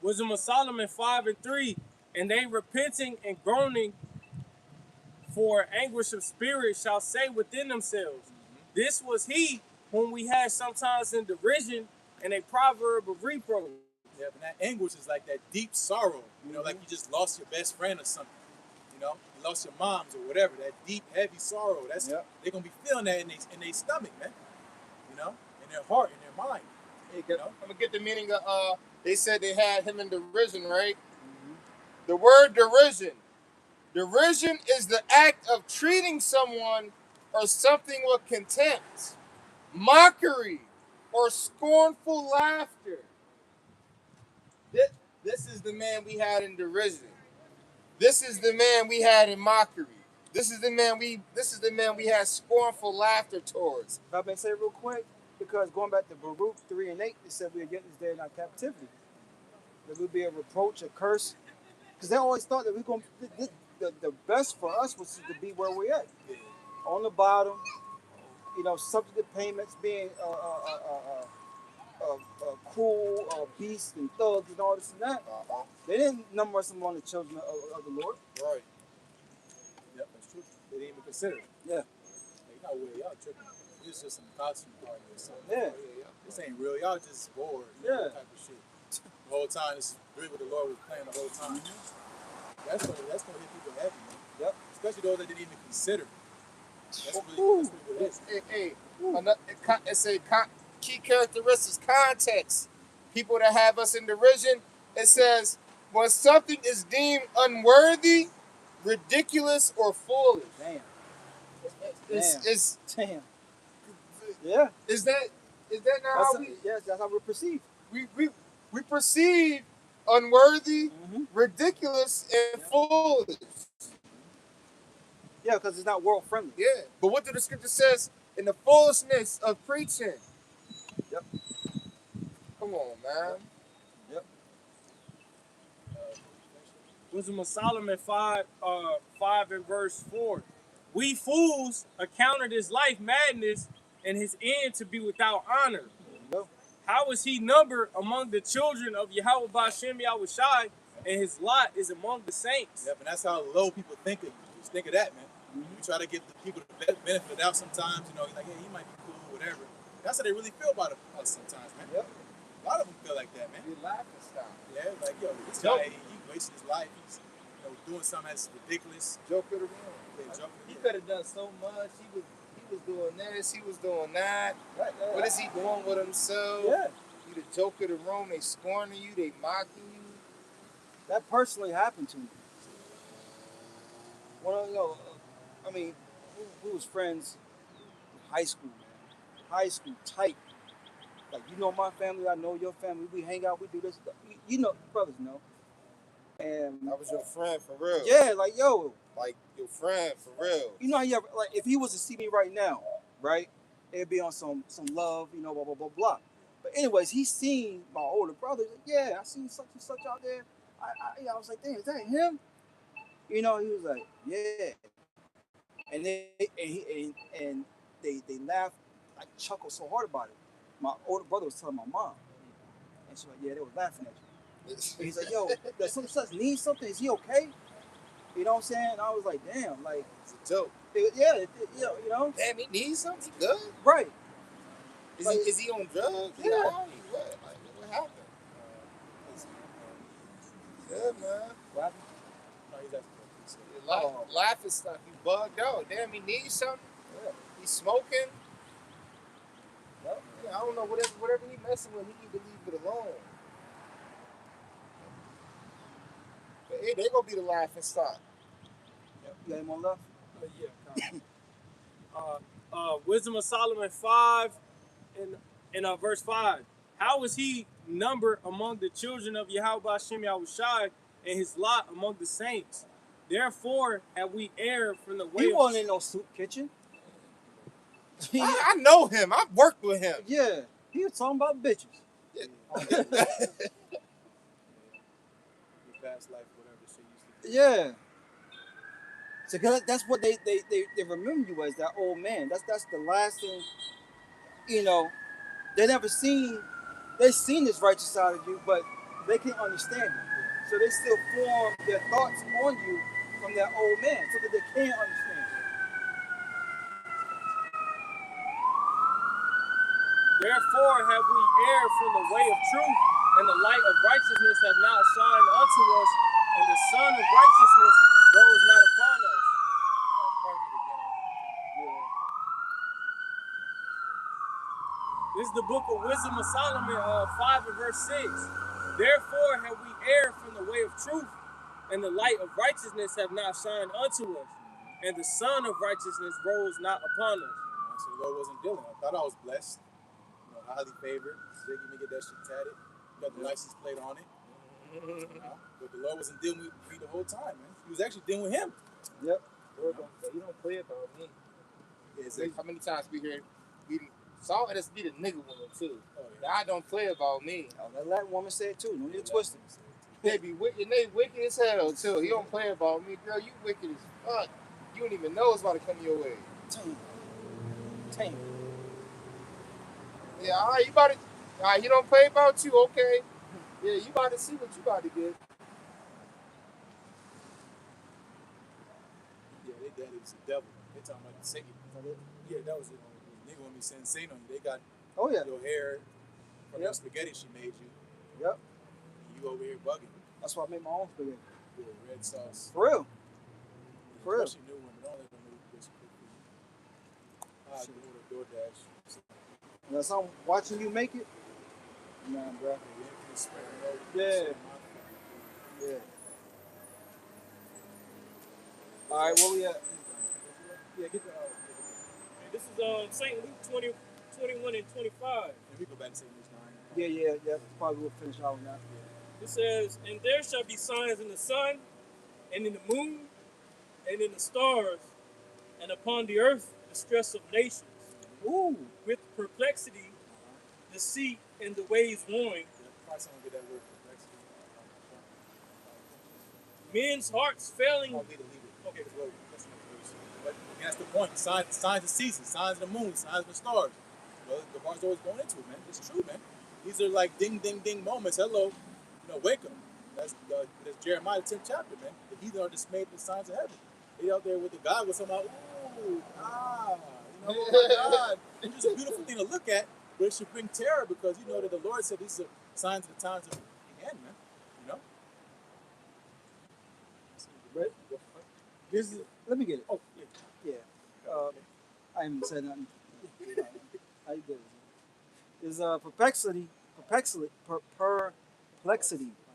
Wisdom of Solomon 5:3. And they repenting and groaning for anguish of spirit shall say within themselves, this was he whom we had sometimes in derision and a proverb of reproach. Yeah, but that anguish is like that deep sorrow. Like you just lost your best friend or something. You lost your moms or whatever. That deep, heavy sorrow. They're gonna be feeling that in their stomach, man. In their heart, in their mind. I'm gonna get the meaning of. They said they had him in derision, right? The word derision. Derision is the act of treating someone or something with contempt, mockery, or scornful laughter. This is the man we had in derision. This is the man we had in mockery. This is the man we had scornful laughter towards. If I may say real quick, because going back to Baruch 3:8, it said we are getting this day in our captivity. There would be a reproach, a curse. Because they always thought that we're going to, the best for us was to be where we're at. On the bottom, subject to payments, being cruel beasts and thugs and all this and that. They didn't number us among the children of the Lord. Right. Yep, that's true. They didn't even consider it. Yeah. Y'all tripping. It's just some costume party or something. Yeah. This ain't real. Y'all just bored. Yeah. Type of shit. The whole time, this is really what the Lord was playing the whole time. That's gonna hit people heavy, man. Yep. Especially those that didn't even consider. That's really what it is. It's a key characteristics, context. People that have us in derision, it says, when something is deemed unworthy, ridiculous, or foolish. Damn. Damn. Yeah. Is that not how we... Yes, that's how we're perceived. We perceive unworthy, ridiculous, and foolish. Yeah, because it's not world friendly. Yeah. But what do the scripture says? In the foolishness of preaching. Yep. Come on, man. Yep. Wisdom of Solomon 5 and verse 4. We fools accounted his life madness and his end to be without honor. Yep. How is he numbered among the children of Yahweh Bashem Yahushai, and his lot is among the saints? Yep, and that's how low people think of you. Just think of that, man. You try to give the people the benefit of the doubt sometimes, you know, you're like, hey, he might be cool, whatever. That's how they really feel about us sometimes, man. Yep. A lot of them feel like that, man. You laughing style. Yeah, like, yo, this guy, he wasting his life. He's, you know, doing something that's ridiculous. Joke of the room. He could have done so much. He was doing this. He was doing that. What is he doing with himself? Yeah. You the joke of the room. They scorning you. They mocking you. That personally happened to me. I mean, we was friends in high school, man. High school, tight. Like, you know my family, I know your family. We hang out, we do this. You know, brothers know. And I was your friend for real. yeah, like, yo. Like, your friend for real. You know how you ever, like, if he was to see me right now, right? It'd be on some love, you know, blah, blah, blah, blah. But anyways, he seen my older brother. He's like, yeah, I seen such and such out there. I was like, damn, is that him? You know, he was like, yeah. And they laughed, like chuckled so hard about it. My older brother was telling my mom, and she's like, yeah, they were laughing at you. And he's like, yo, does some such need something? Is he okay? You know what I'm saying? And I was like, damn, like It's a joke. You know. Damn, he needs something. He good. Right. Is he on drugs? Yeah. What? Like, what happened? Yeah, man. What happened? No, he's asking for a piece. Laughing stuff. He bugged out. Damn, he needs something. Yeah. He's smoking. Yep. Yeah, I don't know. Whatever he messing with, he need to leave it alone. But hey, they gonna be the laughing stock. Yep. You got him on left? Wisdom of Solomon 5 and verse 5. How is he numbered among the children of Yahweh Bashem Yahushai, and his lot among the saints? Therefore have we erred from the way He of wasn't in no soup kitchen. I know him. I've worked with him. Yeah, he was talking about bitches. Your past life, whatever shit used to do. Yeah. So 'cause that's what they remember you as, that old man. That's the last thing, you know. They've seen this righteous side of you, but they can't understand it. So they still form their thoughts on you from that old man, so that they can't understand it. Therefore have we erred from the way of truth, and the light of righteousness have not shined unto us, and the sun of righteousness rose not upon us. This is the book of Wisdom of Solomon 5 and verse 6. Therefore have we erred from the way of truth, and the light of righteousness have not shined unto us, and the sun of righteousness rose not upon us. So the Lord wasn't dealing. I thought I was blessed. You know, highly favored. Ziggy me get that shit tatted. Got the license plate on it. But the Lord wasn't dealing with me the whole time, man. He was actually dealing with him. Yep. You don't play about me. Yeah, How many times we hear Saul has to be the nigga woman too. Oh, yeah. God don't play about me. Oh, that woman said it too. No need to twist it. They be wicked. They wicked as hell too. He don't play about me, girl. You wicked as fuck. You don't even know it's about to come your way. Tame. Yeah, all right. You about to. All right. He don't play about you. Okay. Yeah, you about to see what you about to get. Yeah, they daddy was the devil. They talking about the Satan. Yeah, that was it. Nigga want me saying Satan on you. They got Oh yeah. your hair from Yep. the spaghetti she made you. Yep. And you over here bugging. That's why I made my own spaghetti. With red sauce. For real. For real. Especially new women. Don't let them move this quickly. I do the DoorDash. Unless I'm watching you make it. Nah, bro. Yeah. Yeah. All right, where we at? Yeah, get the. This is St. Luke 20, 21 and 25. And we go back to St. Luke's 9. Yeah. Probably we'll finish out on that. It says, "And there shall be signs in the sun, and in the moon, and in the stars, and upon the earth the stress of nations, Ooh. with perplexity, deceit, and the ways warring. Probably someone get that word complexity. Men's hearts failing." I'll leave it. Okay, well, that's not close. But that's the point. Signs of seasons, signs of the moon, signs of the stars. Well, the bar's always going into it, man. It's true, man. These are like ding, ding, ding moments. Hello, wake up. That's Jeremiah 10th chapter, man. The heathen are dismayed at the signs of heaven. They out there with the God with somehow, ooh, oh my God. It's just a beautiful thing to look at, but it should bring terror because you know that the Lord said these are signs of the times of the end, man. You know? Right. This is, let me get it. Oh, yeah. I haven't said nothing. How you doing? There's perplexity,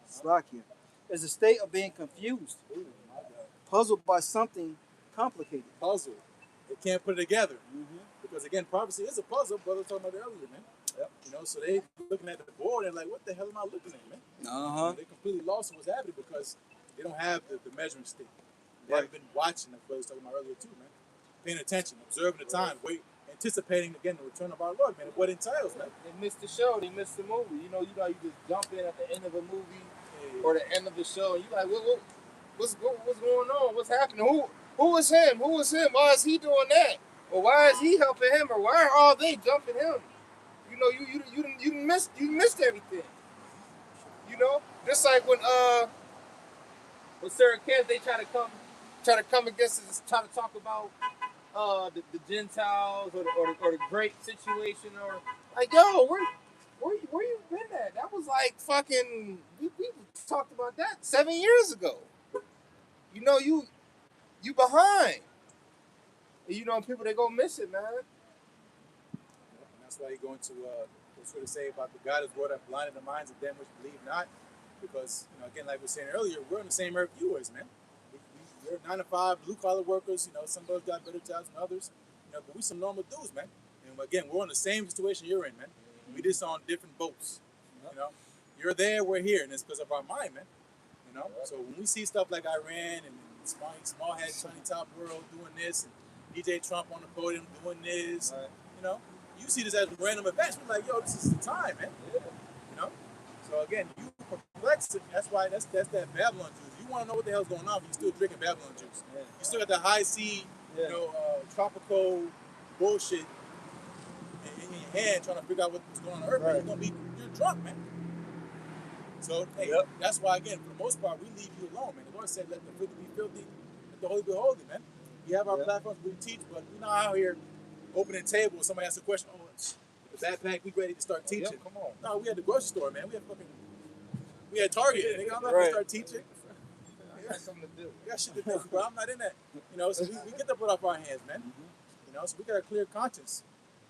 Slovakia, is a state of being confused, puzzled by something complicated. Puzzle. They can't put it together. Because again, prophecy is a puzzle. Brother was talking about it earlier, man. Yep. So they looking at the board and like, what the hell am I looking at, man? They completely lost what's happening because they don't have the measuring stick. They haven't been watching, like brother was talking about earlier too, man. Paying attention, observing the time, anticipating again the return of our Lord, man. What entails, man. They missed the show. They missed the movie. You just jump in at the end of a movie or the end of the show, and you like, what's going on? What's happening? Who is him? Who is him? Why is he doing that? Or why is he helping him? Or why are all they jumping him? You missed everything. Just like when Sarah Kent, they try to come against us, try to talk about the Gentiles or the great situation, or like, yo, where you been at? That was like fucking. We talked about that 7 years ago. You behind. And, people, they go miss it, man. And that's why you go into what's to say about the God is word that blinded the minds of them which believe not. Because, again, like we were saying earlier, we're on the same earth you is, man. We're 9 to 5 blue collar workers. Some of us got better jobs than others. But we some normal dudes, man. And again, we're in the same situation you're in, man. We just on different boats. You're there, we're here, and it's because of our mind, man. So when we see stuff like Iran and small head, sunny top world doing this, and DJ Trump on the podium doing this, you see this as random events. We're like, yo, this is the time, man. So again, you perplexed. That's why that's that Babylon juice. You want to know what the hell's going on, but you're still drinking Babylon juice. You still got the high C, tropical bullshit in your hand, trying to figure out what's going on Earth. Right. You're drunk, man. So hey, that's why again, for the most part, we leave you alone, man. The Lord said, "Let the filthy be filthy, let the holy be holy," man. We have our platforms, we teach, but we're not out here opening tables. Somebody asks a question, oh, the backpack, we ready to start teaching. Come on. No, we had the grocery store, man. We had Target. I'm not gonna start teaching. I got something to do. We got shit to do, bro. I'm not in that. So we get to put up our hands, man. So we got a clear conscience.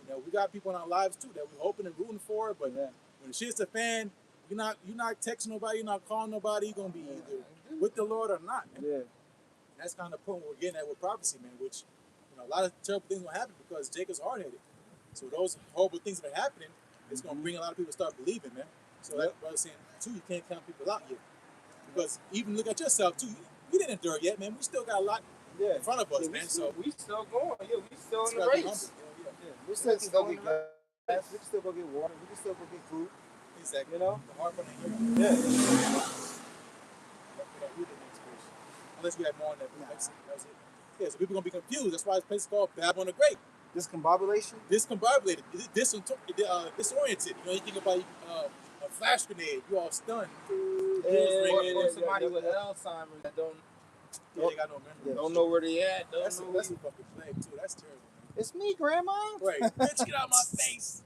We got people in our lives too that we're hoping and rooting for, but when the shit's a fan, you're not texting nobody, you're not calling nobody. You're gonna be either with the Lord or not, man. And that's kind of the point we're getting at with prophecy, man. Which a lot of terrible things will happen because Jacob's hard-headed. So those horrible things that are happening, it's gonna bring a lot of people to start believing, man. So like I was saying too, you can't count people out yet. Because even look at yourself too. We didn't endure yet, man. We still got a lot in front of us, man. So we still going. We still in the race. We still can go get gas. We can still go get water. We can still go get food. Exactly. The hard part unless we had more on that. That was it. Yeah, so people are gonna be confused. That's why this place is called Babylon the Great. Discombobulation? Discombobulated. Disoriented. You think about a flash grenade. You all stunned. Or somebody with Alzheimer's that they got no memory. Don't know where they at. That's a fucking plague too. That's terrible. Man. It's me, Grandma. Right. Bitch, get out of my face.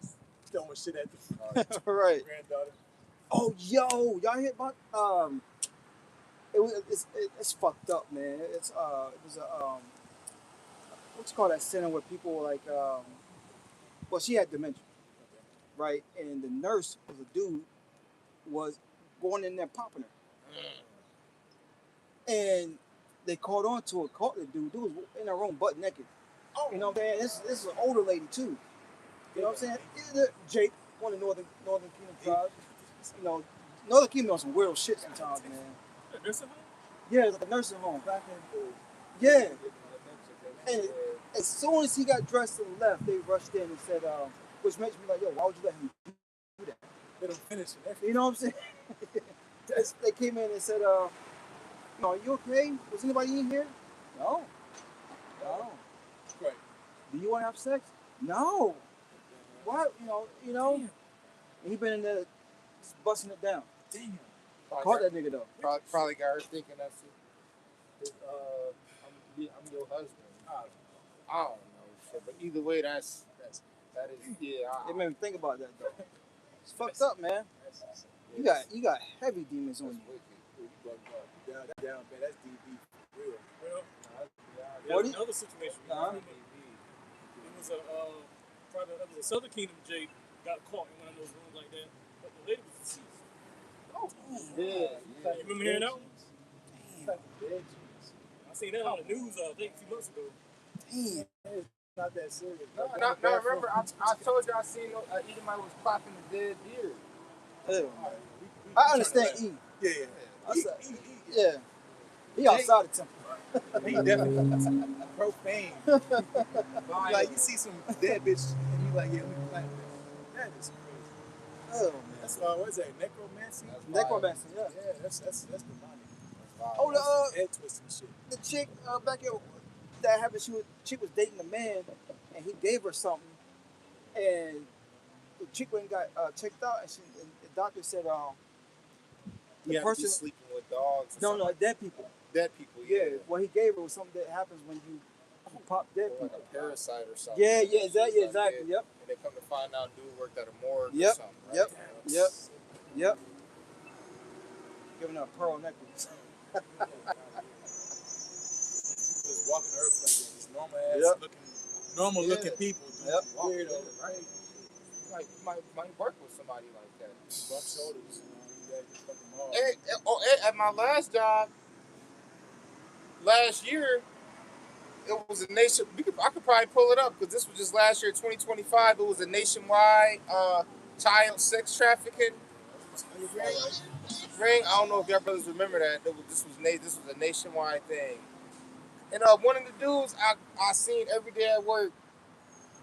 Throwing shit at the right. granddaughter. Oh, yo, y'all hear about it's fucked up, man. It was a what you call that center where people were like well, she had dementia, right? And the nurse was a dude was going in there popping her, and they caught on to it. Caught the dude. Dude was in her room, butt naked. Oh, you know what I'm saying? This is an older lady too. You know what I'm saying? Jake, one of the Northern Kingdom tribes. Northern Kingdom on some weird shit sometimes, man. Nursing home? Yeah, it's like a nursing home back in. Yeah, and as soon as he got dressed and left, they rushed in and said, which makes me like, yo, why would you let him do that? They don't finish it. You know what I'm saying? They came in and said, are you okay? Was anybody in here? No. No. Right. Do you want to have sex? No. Why? You know. Damn. And he been in there just busting it down. Damn. Caught that nigga though. Probably got her thinking that's it. I'm your husband. I don't know, shit, but either way, that is yeah. It made me think about that though. It's fucked up, man. You got heavy demons on you. Down, man. That's DB for real. Well, What there's do another situation. It was a Southern Kingdom Jake got caught in one of those rooms like that, but the lady was deceased. Oh, Yeah. You remember hearing that one? Damn. I seen that on the news, I think, a few months ago. damn. It's not that serious. No, remember, I told you I seen Edomite was clapping the dead deer. Ew. I understand E. Yeah. Yeah. He outside the temple. He definitely profane. Like, you see some dead bitch and you like, yeah, we clap that. That is crazy. Oh man. That's what is that? Necromancy? Necromancy, yeah. Yeah, that's demonic. Oh, Head twisting shit. the chick back here that happened. Chick was dating a man, and he gave her something, and the chick went and got checked out, and the doctor said, the You have to person be sleeping with dogs. no dead people. Dead people. Yeah, what he gave her was something that happens when you pop dead Or like people. a parasite or something. Yeah, exactly. Yep. And they come to find out dude worked at a morgue Yep, or something. Right? Yep. Giving her a pearl necklace. Just walking the earth like that. Just normal looking people. Yep. Weirdo, right? Like might work with somebody like that. Bump shoulders. You got to fuck them all. At my last job, last year, it was a nation. I could probably pull it up because this was just last year, 2025. It was a nationwide child sex trafficking ring. I don't know if y'all brothers remember that. This was a nationwide thing. And one of the dudes I seen every day at work,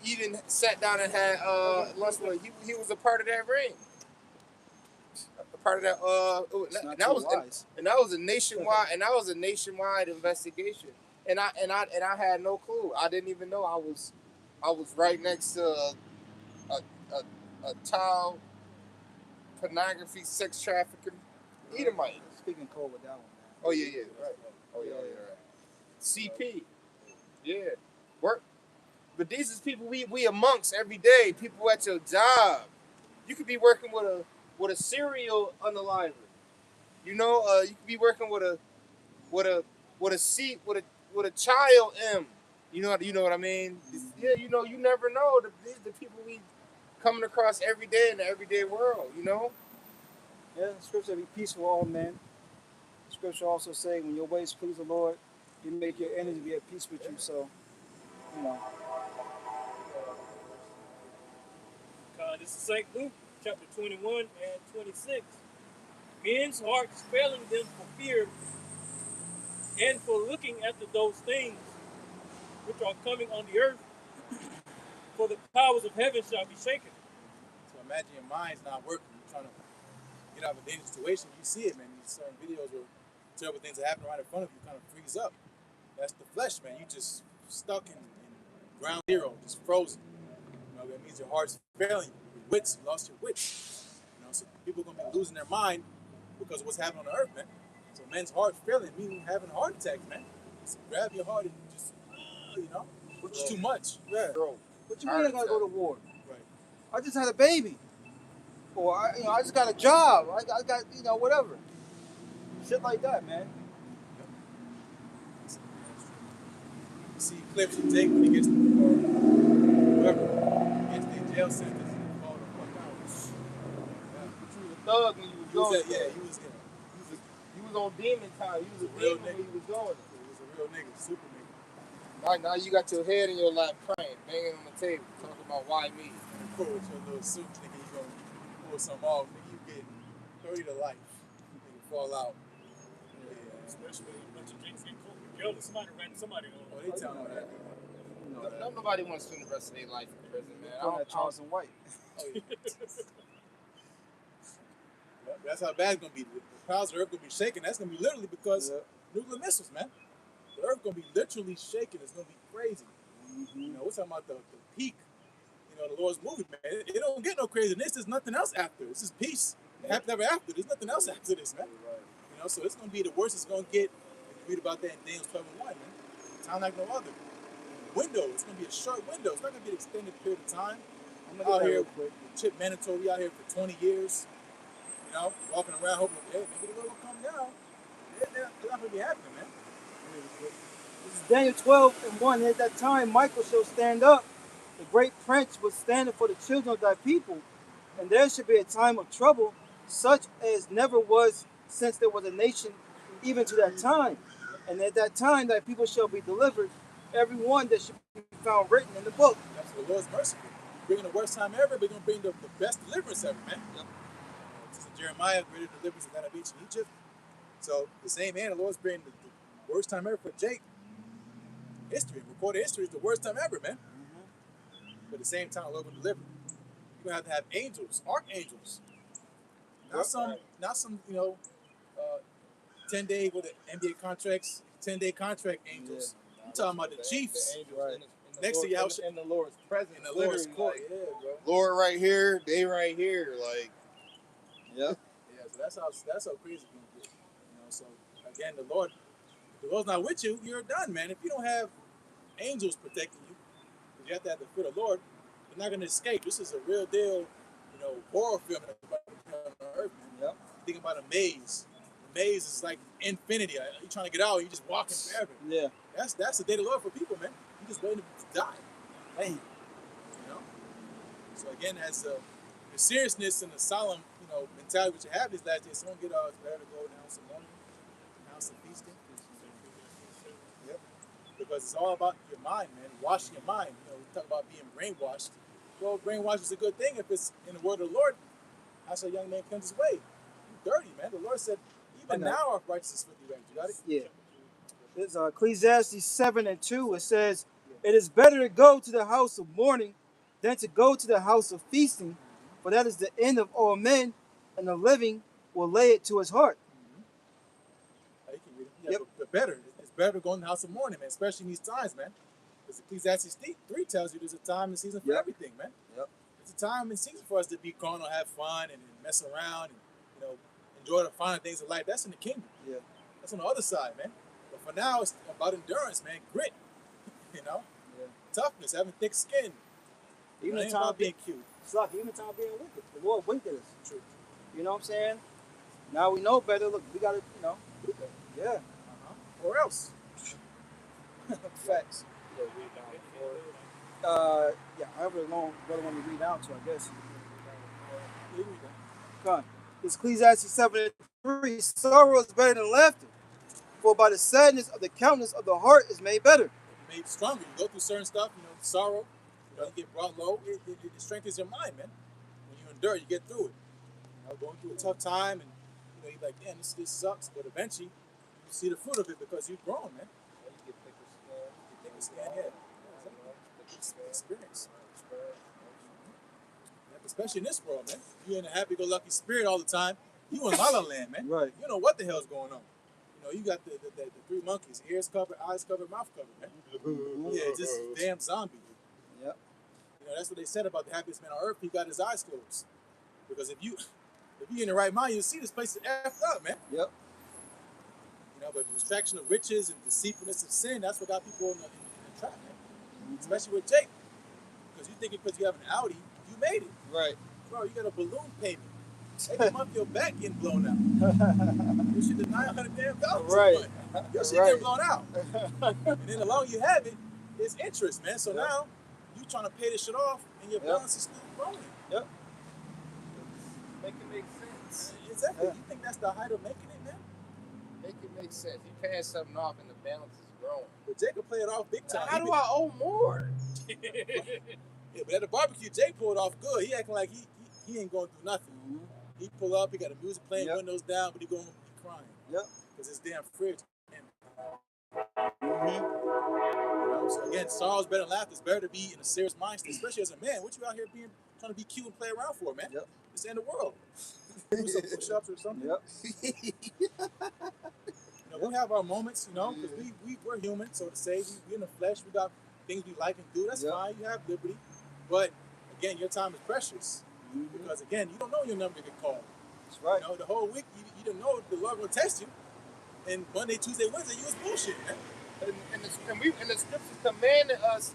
even sat down and had lunch with. He was a part of that ring. A part of that. That was a nationwide investigation. And I had no clue. I didn't even know I was right next to a child pornography sex trafficker Edomite. Speaking cold with that one, man. Oh yeah, right. Oh yeah, right. CP. Yeah. Work. But these is people we amongst every day. People at your job. You could be working with a serial unaliver. You could be working with a child M. You know what I mean? Yeah, you never know. These are the people we coming across every day in the everyday world, Yeah, the scripture be peaceful all men. The scripture also say when your ways please the Lord, He make your enemies be at peace with you. So, This is St. Luke, chapter 21 and 26. Men's hearts failing them for fear and for looking after those things which are coming on the earth, for the powers of heaven shall be shaken. So imagine your mind's not working. You're trying to get out of a dangerous situation. You see it, man. These certain videos where terrible things that happen right in front of you kind of freeze up. That's the flesh, man. You just stuck in ground zero, just frozen. That means your heart's failing you. Your wits, you lost your wits. So people are going to be losing their mind because of what's happening on the earth, man. So men's hearts failing, meaning having a heart attack, man. Just grab your heart and just, it's too much. yeah. What you mean I gotta go to war? Right. I just had a baby, or I just got a job. I got whatever. Shit like that, man. You see clips of Jake when he gets whoever gets their jail sentence and fall the fuck out. He was a thug when you was going. He was on demon time. He was a real nigga when he was going. He was a real nigga, super nigga. Right now you got your head in your lap praying, banging on the table, talking about why me. Of course, with your little suit, nigga, you gonna pull something off, nigga, you getting 30 to life. You fall out. Yeah. Especially when a bunch of drinks get killed. Somebody ran somebody over. Oh, they telling me that. Nobody wants to spend the rest of their life in prison, man. Calling that Charleston White. Oh, yeah. That's how bad it's gonna be. The clouds of the earth gonna be shaking. That's gonna be literally because nuclear missiles, man. The earth gonna be literally shaking. It's gonna be crazy. You know, we're talking about the peak. You know, the Lord's movie, man. It don't get no crazy. There's nothing else after. This is peace. Happy ever after. There's nothing else after this, man. You know, so it's gonna be the worst it's gonna get. And you read about that in Daniel 12:1, man. Time like no other. Window. It's gonna be a short window. It's not gonna be an extended period of time. I'm out here with Chip Manitoba. We out here for 20 years. You know, walking around hoping, hey, maybe the Lord will come down. They're not gonna be happening, man. This is Daniel 12:1. At that time, Michael shall stand up. The great prince was standing for the children of thy people, and there should be a time of trouble, such as never was since there was a nation, even to that time. And at that time, thy people shall be delivered, every one that should be found written in the book. That's the Lord's merciful. Bringing the worst time ever, we're gonna bring the best deliverance ever, man. Yep. This is Jeremiah, greater deliverance than that of ancient Egypt. So the same man, the Lord's bringing the worst time ever for Jake. History, recorded history is the worst time ever, man. But at the same time, the Lord will deliver. You're gonna have angels, archangels. Not some, you know, 10-day with the NBA contracts, 10-day contract angels. I'm talking about the Chiefs. The angels Right. next to you, in the Lord's presence, in the Lord's court. like, Yeah, bro. Lord right here, they right here, like. Yep. Yeah, so that's how crazy it can get. You know, so again, if the Lord's not with you, you're done, man. If you don't have angels protecting you, because you have to have the fear of the Lord, you're not gonna escape. This is a real deal, you know, horror film that's about to come on earth, man. Yep. Think about a maze. The maze is like infinity. You're trying to get out, you're just walking forever. Yeah. That's the day of the Lord for people, man. You just waiting to die. Hey. You know? So again, as the seriousness and the solemn, you know, mentality which you have these last days, someone get it's better to go down some morning, down some feasting. Yep. Because it's all about your mind, man. Washing your mind. You know, we talk about being brainwashed. Well, brainwash is a good thing if it's in the word of the Lord. That's how a young man comes his way. You're dirty, man. The Lord said, even now our righteousness is filthy rags. You got it? Yeah. It's Ecclesiastes 7:2. It says, it is better to go to the house of mourning than to go to the house of feasting, for that is the end of all men, and the living will lay it to his heart. You can read it. Yeah, but better. It's better to go in the house of mourning, man, especially in these times, man. Because Ecclesiastes 3 tells you there's a time and season for everything, man. Yep. It's a time and season for us to be carnal, have fun, and mess around, and, you know, enjoy the finer things of life. That's in the kingdom. Yeah. That's on the other side, man. But for now, it's about endurance, man. Grit, you know, toughness, having thick skin. Even it the ain't time about being cute. It's like even the time being wicked. The Lord winked at us. True. You know what I'm saying? Now we know better. Look, we gotta, you know. Yeah. Or else. Facts. Yeah, however long brother want to read out to, I guess. Come on. It's Ecclesiastes 7:3. Sorrow is better than laughter, for by the sadness of the countenance of the heart is made better. Made stronger. You go through certain stuff, you know, sorrow, you know, you get brought low, it strengthens your mind, man. When you endure, you get through it. You know, going through a tough time, and you know, you're like, damn, this sucks, but eventually you see the fruit of it because you've grown, man. You get thicker skin. You think it's yeah. Experience. Especially in this world, man. You're in a happy-go-lucky spirit all the time. You in La La Land, man. Right. You know what the hell's going on. You know, you got the three monkeys, ears covered, eyes covered, mouth covered, man. Yeah, just damn zombie. Yep. You know, that's what they said about the happiest man on earth. He got his eyes closed. Because if you're in the right mind, you'll see this place is effed up, man. Yep. You know, but the distraction of riches and deceitfulness of sin, that's what got people in the trap, man. Especially with Jake. Because you think because you have an Audi, you made it. Right. Bro, you got a balloon payment. Every month your back getting blown out. You should deny $100 damn dollars. Right. Your shit getting blown out. And then the loan you have it, it's interest, man. So now you trying to pay this shit off and your balance is still growing. Yep. Make it make sense. Exactly. You think that's the height of making it, man? Make it make sense. You paying something off and the balance is growing. But Jake will play it off big time. How do I owe more? Yeah, but at the barbecue, Jake pulled off good. He acting like he ain't going through nothing. He pull up, he got the music playing, Yep. windows down, but he going crying. Yep. Because his damn fridge. Mm-hmm. So again, sorrow's better than laughter. It's better to be in a serious mind state, especially as a man. What you out here trying to be cute and play around for, man? Yep. It's the end of the world. Do some push-ups or something. Yep. We have our moments, because we're human, so to say. We in the flesh. We got things we like and do. That's fine. You have liberty. But, again, your time is precious. Mm-hmm. Because, again, you don't know your number to get called. That's right. The whole week, you didn't know the Lord will test you. And Monday, Tuesday, Wednesday, you was bullshit, man. And the scriptures commanded us,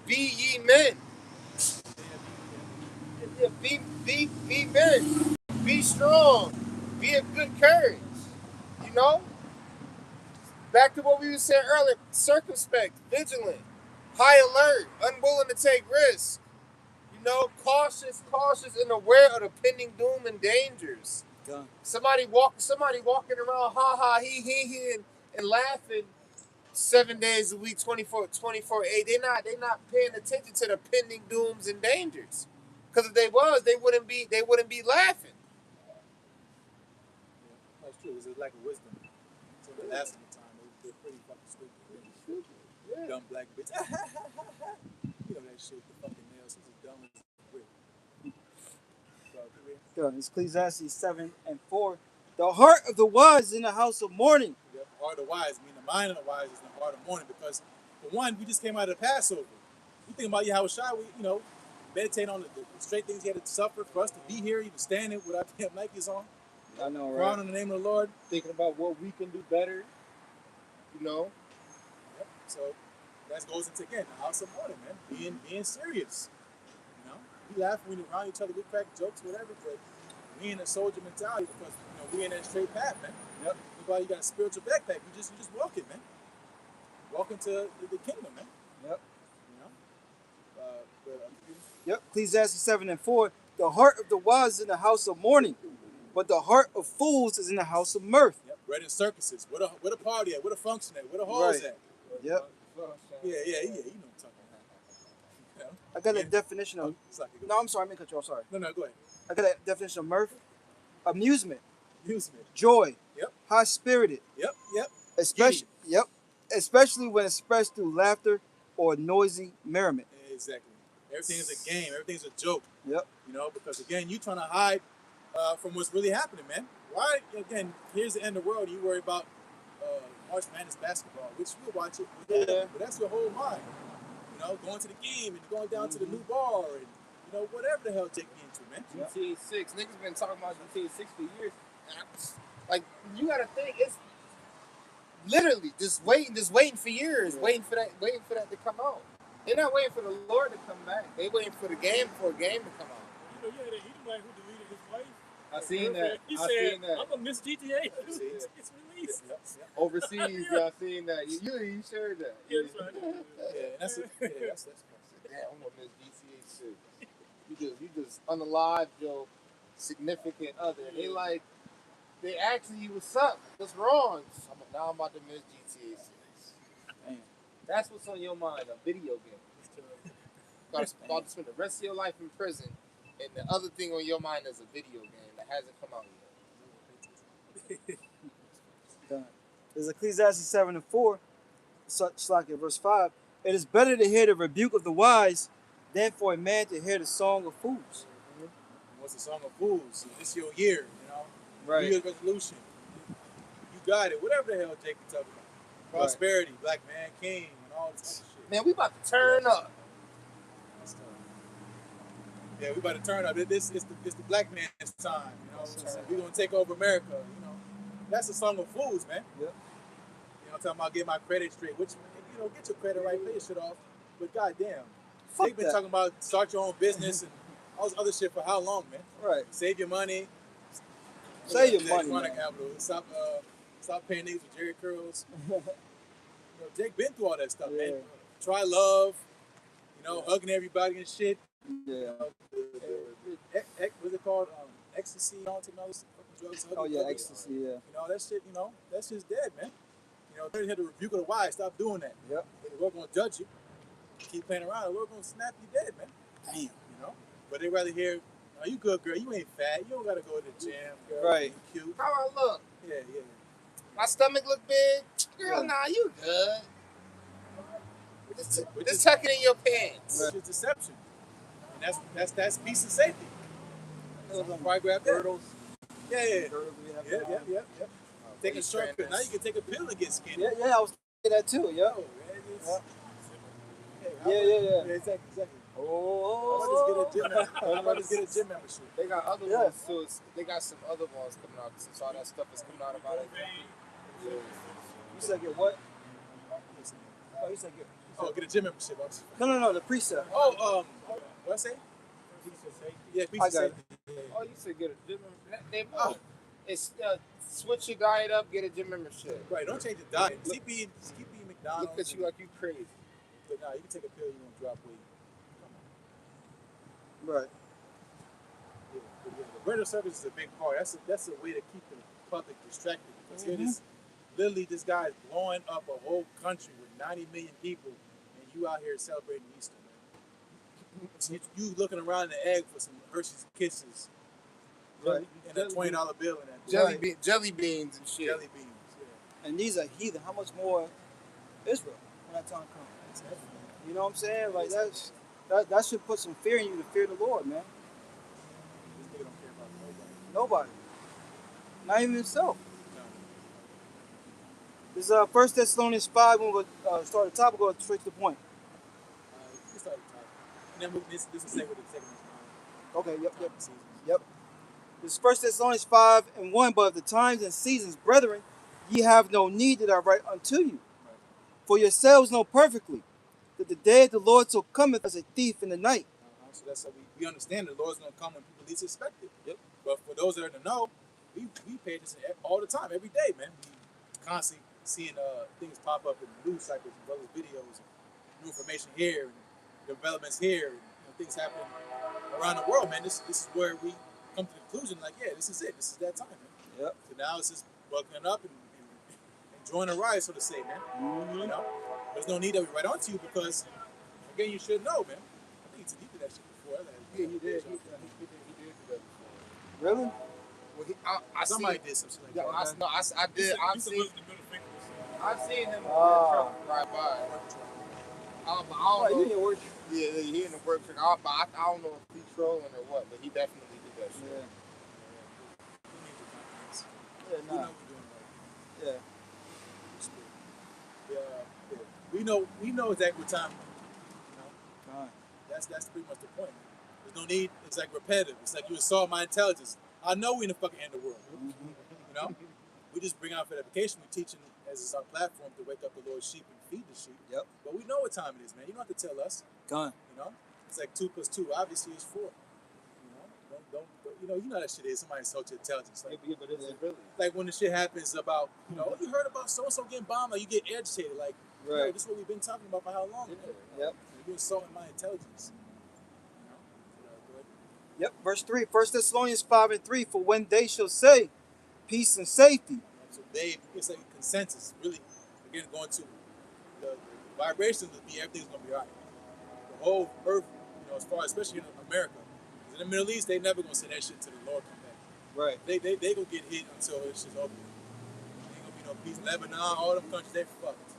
be ye men. Yeah, be men. Be strong. Be of good courage. Back to what we were saying earlier, circumspect, vigilant, high alert, unwilling to take risks. Cautious, and aware of the pending doom and dangers. Done. Somebody walking around, ha ha, he, and laughing 7 days a week, 24/8. They're not paying attention to the pending dooms and dangers. Because if they was, they wouldn't be laughing. Yeah, that's true. It's a lack of wisdom. So the last of the time, they're pretty fucking stupid. Yeah. Dumb black bitch. That shit, the fucking nails. He's as dumb as a brick. Good. It's Ecclesiastes 7:4. The heart of the wise is in the house of mourning. The heart of the wise, the mind of the wise is in the heart of mourning, because for one, we just came out of the Passover. You think about Yahweh Shai, we meditate on the straight things he had to suffer for us to be here, even standing with our damn Nikes on. I know, right? Crying in the name of the Lord. Thinking about what we can do better. Yep. So that goes into, again, the house of mourning, man. Being serious. We laugh when we're around each other, we crack jokes, whatever, but we in a soldier mentality because we in that straight path, man. Yep. Everybody got a spiritual backpack. You just walk it, man. Walk into the kingdom, man. Yep. Yep. Ecclesiastes 7:4. The heart of the wise is in the house of mourning, but the heart of fools is in the house of mirth. Yep. Bread and circuses. What a party at? What a function at? What a halls Right. at? Yep. Yeah. You know what I'm talking about. I got a definition of. Sorry, No, I'm sorry. I'm cut you off. Sorry. No, go ahead. I got a definition of mirth. Amusement, Amusement. joy, Yep. high spirited, Yep. especially when expressed through laughter or noisy merriment. Exactly. Everything is a game. Everything's a joke. Yep. Because again, you trying to hide from what's really happening, man. Why? Again, here's the end of the world. And you worry about March Madness basketball, which we'll watch it. But that's your whole mind. Going to the game and going down to the new bar and whatever the hell Jake be into, man. GTA 6. Niggas been talking about GTA 6 for years. Like, you gotta think, it's literally just waiting for years, waiting for that to come out. They're not waiting for the Lord to come back. They waiting for a game to come out. He the man who deleted his wife. I seen that. He I said, seen that. I'm gonna miss GTA. It's released. Overseas, y'all seen that. You shared that. Yeah, that's right. Yeah, that's crazy. Damn, I'm gonna miss GTA 6. You just unalive your significant other. And they asking you what's up, what's wrong. Now I'm about to miss GTA 6. Damn. That's what's on your mind, a video game. About to spend the rest of your life in prison, and the other thing on your mind is a video game that hasn't come out yet. Done. There's Ecclesiastes 7:4. Slack verse 5. It is better to hear the rebuke of the wise than for a man to hear the song of fools. What's the song of fools? This your year, Right. New Year's resolution. You got it. Whatever the hell Jake can talk about. Prosperity, black man, king, and all this other shit. Man, we about to turn up. That's tough. Yeah, we about to turn up. It's the black man's time, We're gonna take over America, That's the song of fools, man. Yep. I'm talking about getting my credit straight, which, get your credit right, pay your shit off. But goddamn, Fuck they've been that. talking about start your own business and all this other shit for how long, man? Right. Save your money. Save your money, Chronic man. capital. Stop paying niggas with Jerry curls. Jake been through all that stuff, man. Try love. Hugging everybody and shit. Yeah. What's it called? Ecstasy. Taking all this fucking drugs. Oh yeah, ecstasy. Yeah. That shit. That's just dead, man. They had to rebuke of the wise. Stop doing that. Yep. The Lord gonna judge you. Keep playing around. The Lord gonna snap you dead, man. Damn. But they rather hear Oh, you good, girl. You ain't fat. You don't gotta go to the gym, girl. Right. You cute. How I look? Yeah. My stomach look big? Girl, Yeah. nah, you good. Which Just is tuck it in your pants. which is deception. And that's peace and safety. Why grab that? Girdles. Yeah. Girdles we have now. Yep. Take a shortcut. Now you can take a pill to get skinny. Yeah, I was thinking that too. Yeah. Oh, man, Yeah. Exactly. Oh. How about just get a gym membership? They got other Yeah. ones too. They got some other ones coming out since all that stuff is coming out about it. You said get what? Oh, you said get. Get a gym membership. No, the precept. What I say? Yeah, peace I and got it. safety. Oh, you said get a gym membership. It's switch your diet up, get a gym membership. Right, don't change the diet. Keep eating McDonald's. Look at you like you crazy. But nah, you can take a pill, you won't drop weight. Right. Yeah, the radio service is a big part. That's a way to keep the public distracted. Because here this guy is blowing up a whole country with 90 million people, and you out here celebrating Easter, man. So you looking around the egg for some Hershey's Kisses, Right. and a $20 bill in that Jelly beans and shit. jelly beans. Yeah. And these are heathen. How much more Israel when that time comes? You know what I'm saying? Like that should put some fear in you to fear the Lord, man. This nigga don't care about nobody. Nobody. Not even himself. No. This is 1 Thessalonians 5. When we start at the top, we'll go straight to the point. We start at the top. And then this is the second Okay, yep. season. This is 1 Thessalonians 5:1. But of the times and seasons, brethren, ye have no need that I write unto you. Right. For yourselves know perfectly that the day of the Lord so cometh as a thief in the night. So that's how we understand the Lord's going to come when people least expect it. Yep. But for those that are in the know, we pay attention all the time, every day, man. We constantly seeing things pop up in the news cycles, as well as videos, and new information here, and developments here, and things happening around the world, man. This is where we come to the conclusion, like, yeah, this is it. This is that time, man. Yep. So now it's just buckling up and enjoying the ride, so to say, man. You know, there's no need that we write on to you because, again, you should know, man. I think he did that shit before. Yeah, he did. He did do that before. Really? Well, I Somebody seen, did some shit like yeah, that. I did. I've seen him in the Ah. truck drive by. But I Oh, don't you know. didn't work. Yeah, he in the work truck. But I don't know if he's trolling or what. But he definitely did that shit. Yeah. We Yeah, know nah. we're doing right. Yeah. Yeah. We know exactly what time. You know, Fine. that's pretty much the point. There's no need. It's like repetitive. It's like you assault my intelligence. I know we in the fucking end of the world. You know, we just bring out for edification. We teaching as it's our platform to wake up the Lord's sheep and feed the sheep. Yep. But we know what time it is, man. You don't have to tell us. Gone. You know, it's like 2 + 2 obviously is 4. You know, don't you know that shit is somebody assault your intelligence. Like, Yeah, but it's really. like when the shit happens about, you know, you heard about so and so getting bombed, like you get agitated, like, yo, Right. this is what we've been talking about for how long? Man? Yep. You're insulting my intelligence. You know? Go ahead. Yep. Verse 3. 1 Thessalonians 5:3. For when they shall say peace and safety. So it's like a consensus, really. Again, going to the vibrations would be everything's gonna be all right. The whole earth, you know, as far as especially in America, in the Middle East, they never gonna say that shit till the Lord come back. Right. They gonna get hit until it's just over. Ain't gonna be no peace. Lebanon, all them countries, they fucked.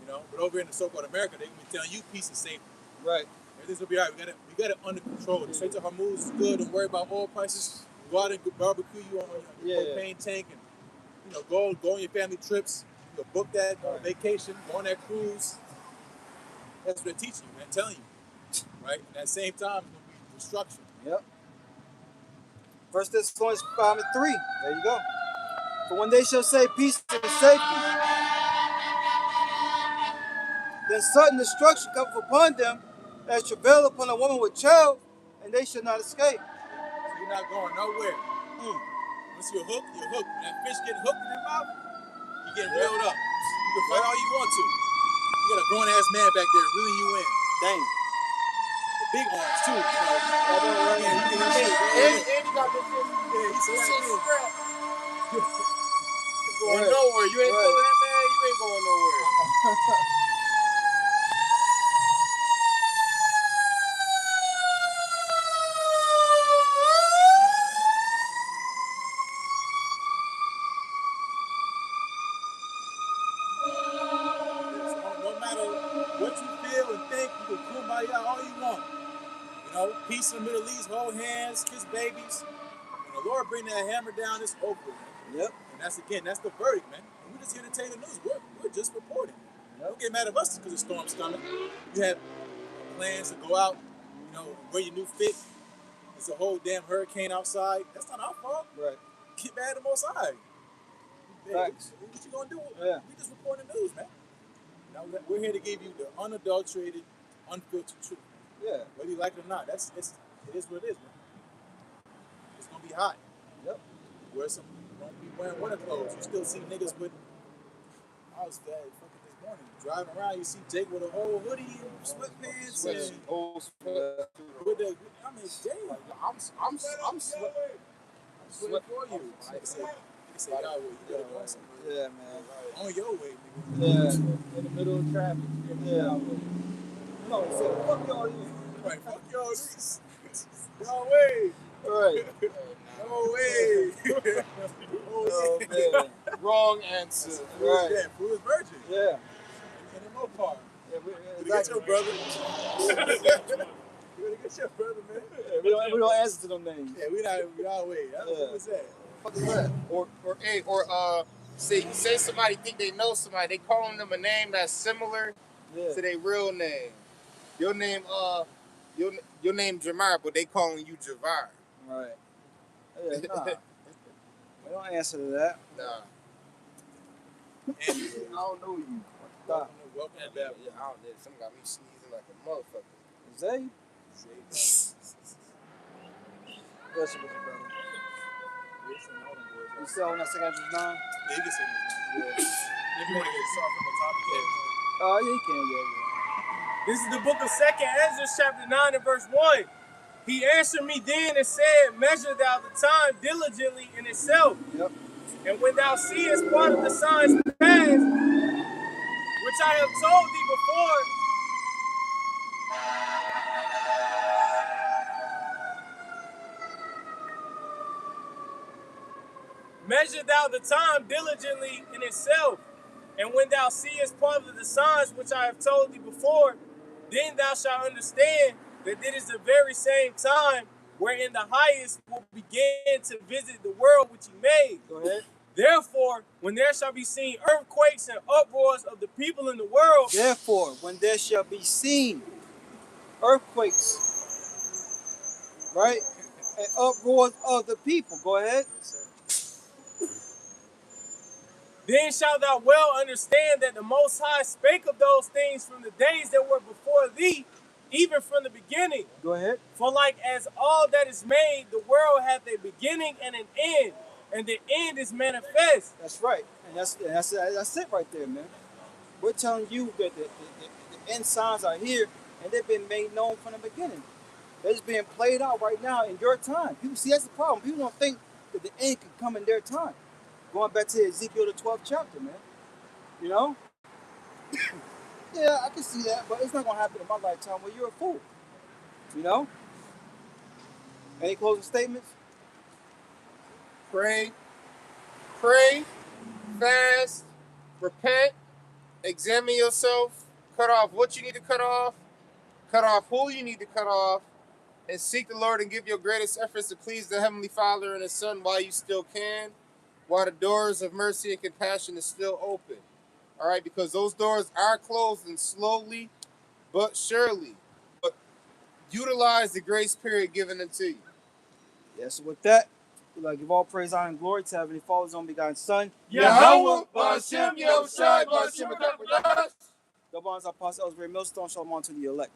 You know, but over in the so-called America, they gonna be telling you peace and safety. Right. Everything's gonna be all right. We got it under control. The Strait of Hormuz is good. Don't worry about oil prices. Go out and barbecue you on your propane tank, and you know, go on your family trips. You know, book that vacation, go on that cruise. That's what they're teaching you, man. Telling you, right? At that same time, it's gonna be destruction. Yep. 1 Thessalonians 5:3. There you go. For when they shall say peace and safety, then sudden destruction cometh upon them as travail upon a woman with child, and they shall not escape. So you're not going nowhere. Once you're hooked, you're hooked. When that fish getting hooked in your mouth, you get reeled up. You can fight all you want to. You got a grown ass man back there reeling you in. Dang. The big arms too. You know. Yeah, you can hear And you got this shit. he's This shit right strapped. Going Right. nowhere. You ain't Right. pulling that man. You ain't going nowhere. you got all you want. You know, peace in the Middle East, hold hands, kiss babies. When the Lord bring that hammer down, it's over, man. Yep. And that's the verdict, man. And we're just here to tell you the news. We're just reporting. Don't get mad at us because the storm's coming. You have plans to go out, you know, wear your new fit. It's a whole damn hurricane outside. That's not our fault. Right. Get mad at them outside. Facts. What you gonna do? Yeah. We just reporting the news, man. You know, we're here to give you the unadulterated, unfiltered truth. Yeah. Whether you like it or not, it is what it is, man. It's gonna be hot. Yep. Don't be wearing winter clothes. You still see niggas with. I was fucking this morning driving around. You see Jake with a whole hoodie and sweatpants and with the. I mean, damn. I'm sweating. I'm sweating for you. They say, y'all, you better go somewhere. Yeah, man. On your way, nigga. Yeah. In the middle of traffic. Yeah. No, he said, fuck y'all you. Right, fuck y'all niggas. No way. Right. No way. Oh, man. Wrong answer. Right. Yeah, Foolish Virgin. Yeah. And in no part. Yeah, You get your brother. You better get your brother, man. Yeah, we don't answer to them names. Yeah, we not way. What was that? What the fuck is that? Or say somebody think they know somebody, they calling them a name that's similar Yeah. to their real name. Your name your name Jamar, but they calling you Javar. Right. Yeah, nah. We don't answer to that. Nah. Anyway, I don't know you. welcome to Babylon. Yeah, I don't know. Some got me sneezing like a motherfucker. Zay? Bless you, brother. You still on that second address 9? Yeah, you can say that. Yeah. If you want to get started from the top, you can. Oh, yeah, you can, yeah. This is the book of 2nd Ezra, chapter 9 and verse 1. He answered me then and said, measure thou the time diligently in itself. Yep. And when thou seest part of the signs past, which I have told thee before, measure thou the time diligently in itself. And when thou seest part of the signs which I have told thee before, then thou shalt understand that it is the very same time wherein the highest will begin to visit the world which he made. Go ahead. Therefore, when there shall be seen earthquakes and uproars of the people in the world, Therefore, when there shall be seen earthquakes, right, and uproars of the people, go ahead. then shalt thou well understand that the Most High spake of those things from the days that were before thee, even from the beginning. Go ahead. For like as all that is made, the world hath a beginning and an end, and the end is manifest. That's right. And that's it right there, man. We're telling you that the end signs are here, and they've been made known from the beginning. They're just being played out right now in your time. People see that's the problem. People don't think that the end can come in their time. Going back to Ezekiel the 12th chapter, man. You know? Yeah, I can see that, but it's not gonna happen in my lifetime where you're a fool. You know? Any closing statements? Pray, fast, repent, examine yourself, cut off what you need to cut off who you need to cut off, and seek the Lord and give your greatest efforts to please the Heavenly Father and His Son while you still can, while the doors of mercy and compassion is still open. All right, because those doors are closing slowly but surely. But utilize the grace period given unto you. Yes, so with that, we'd like to give all praise, honor, and glory to Heavenly Father's only begotten Son, Yahweh, Ba'ashem, Yahushai, Ba'ashem, Double honors, Apostle Ellsbury Millstone, shalom to the elect.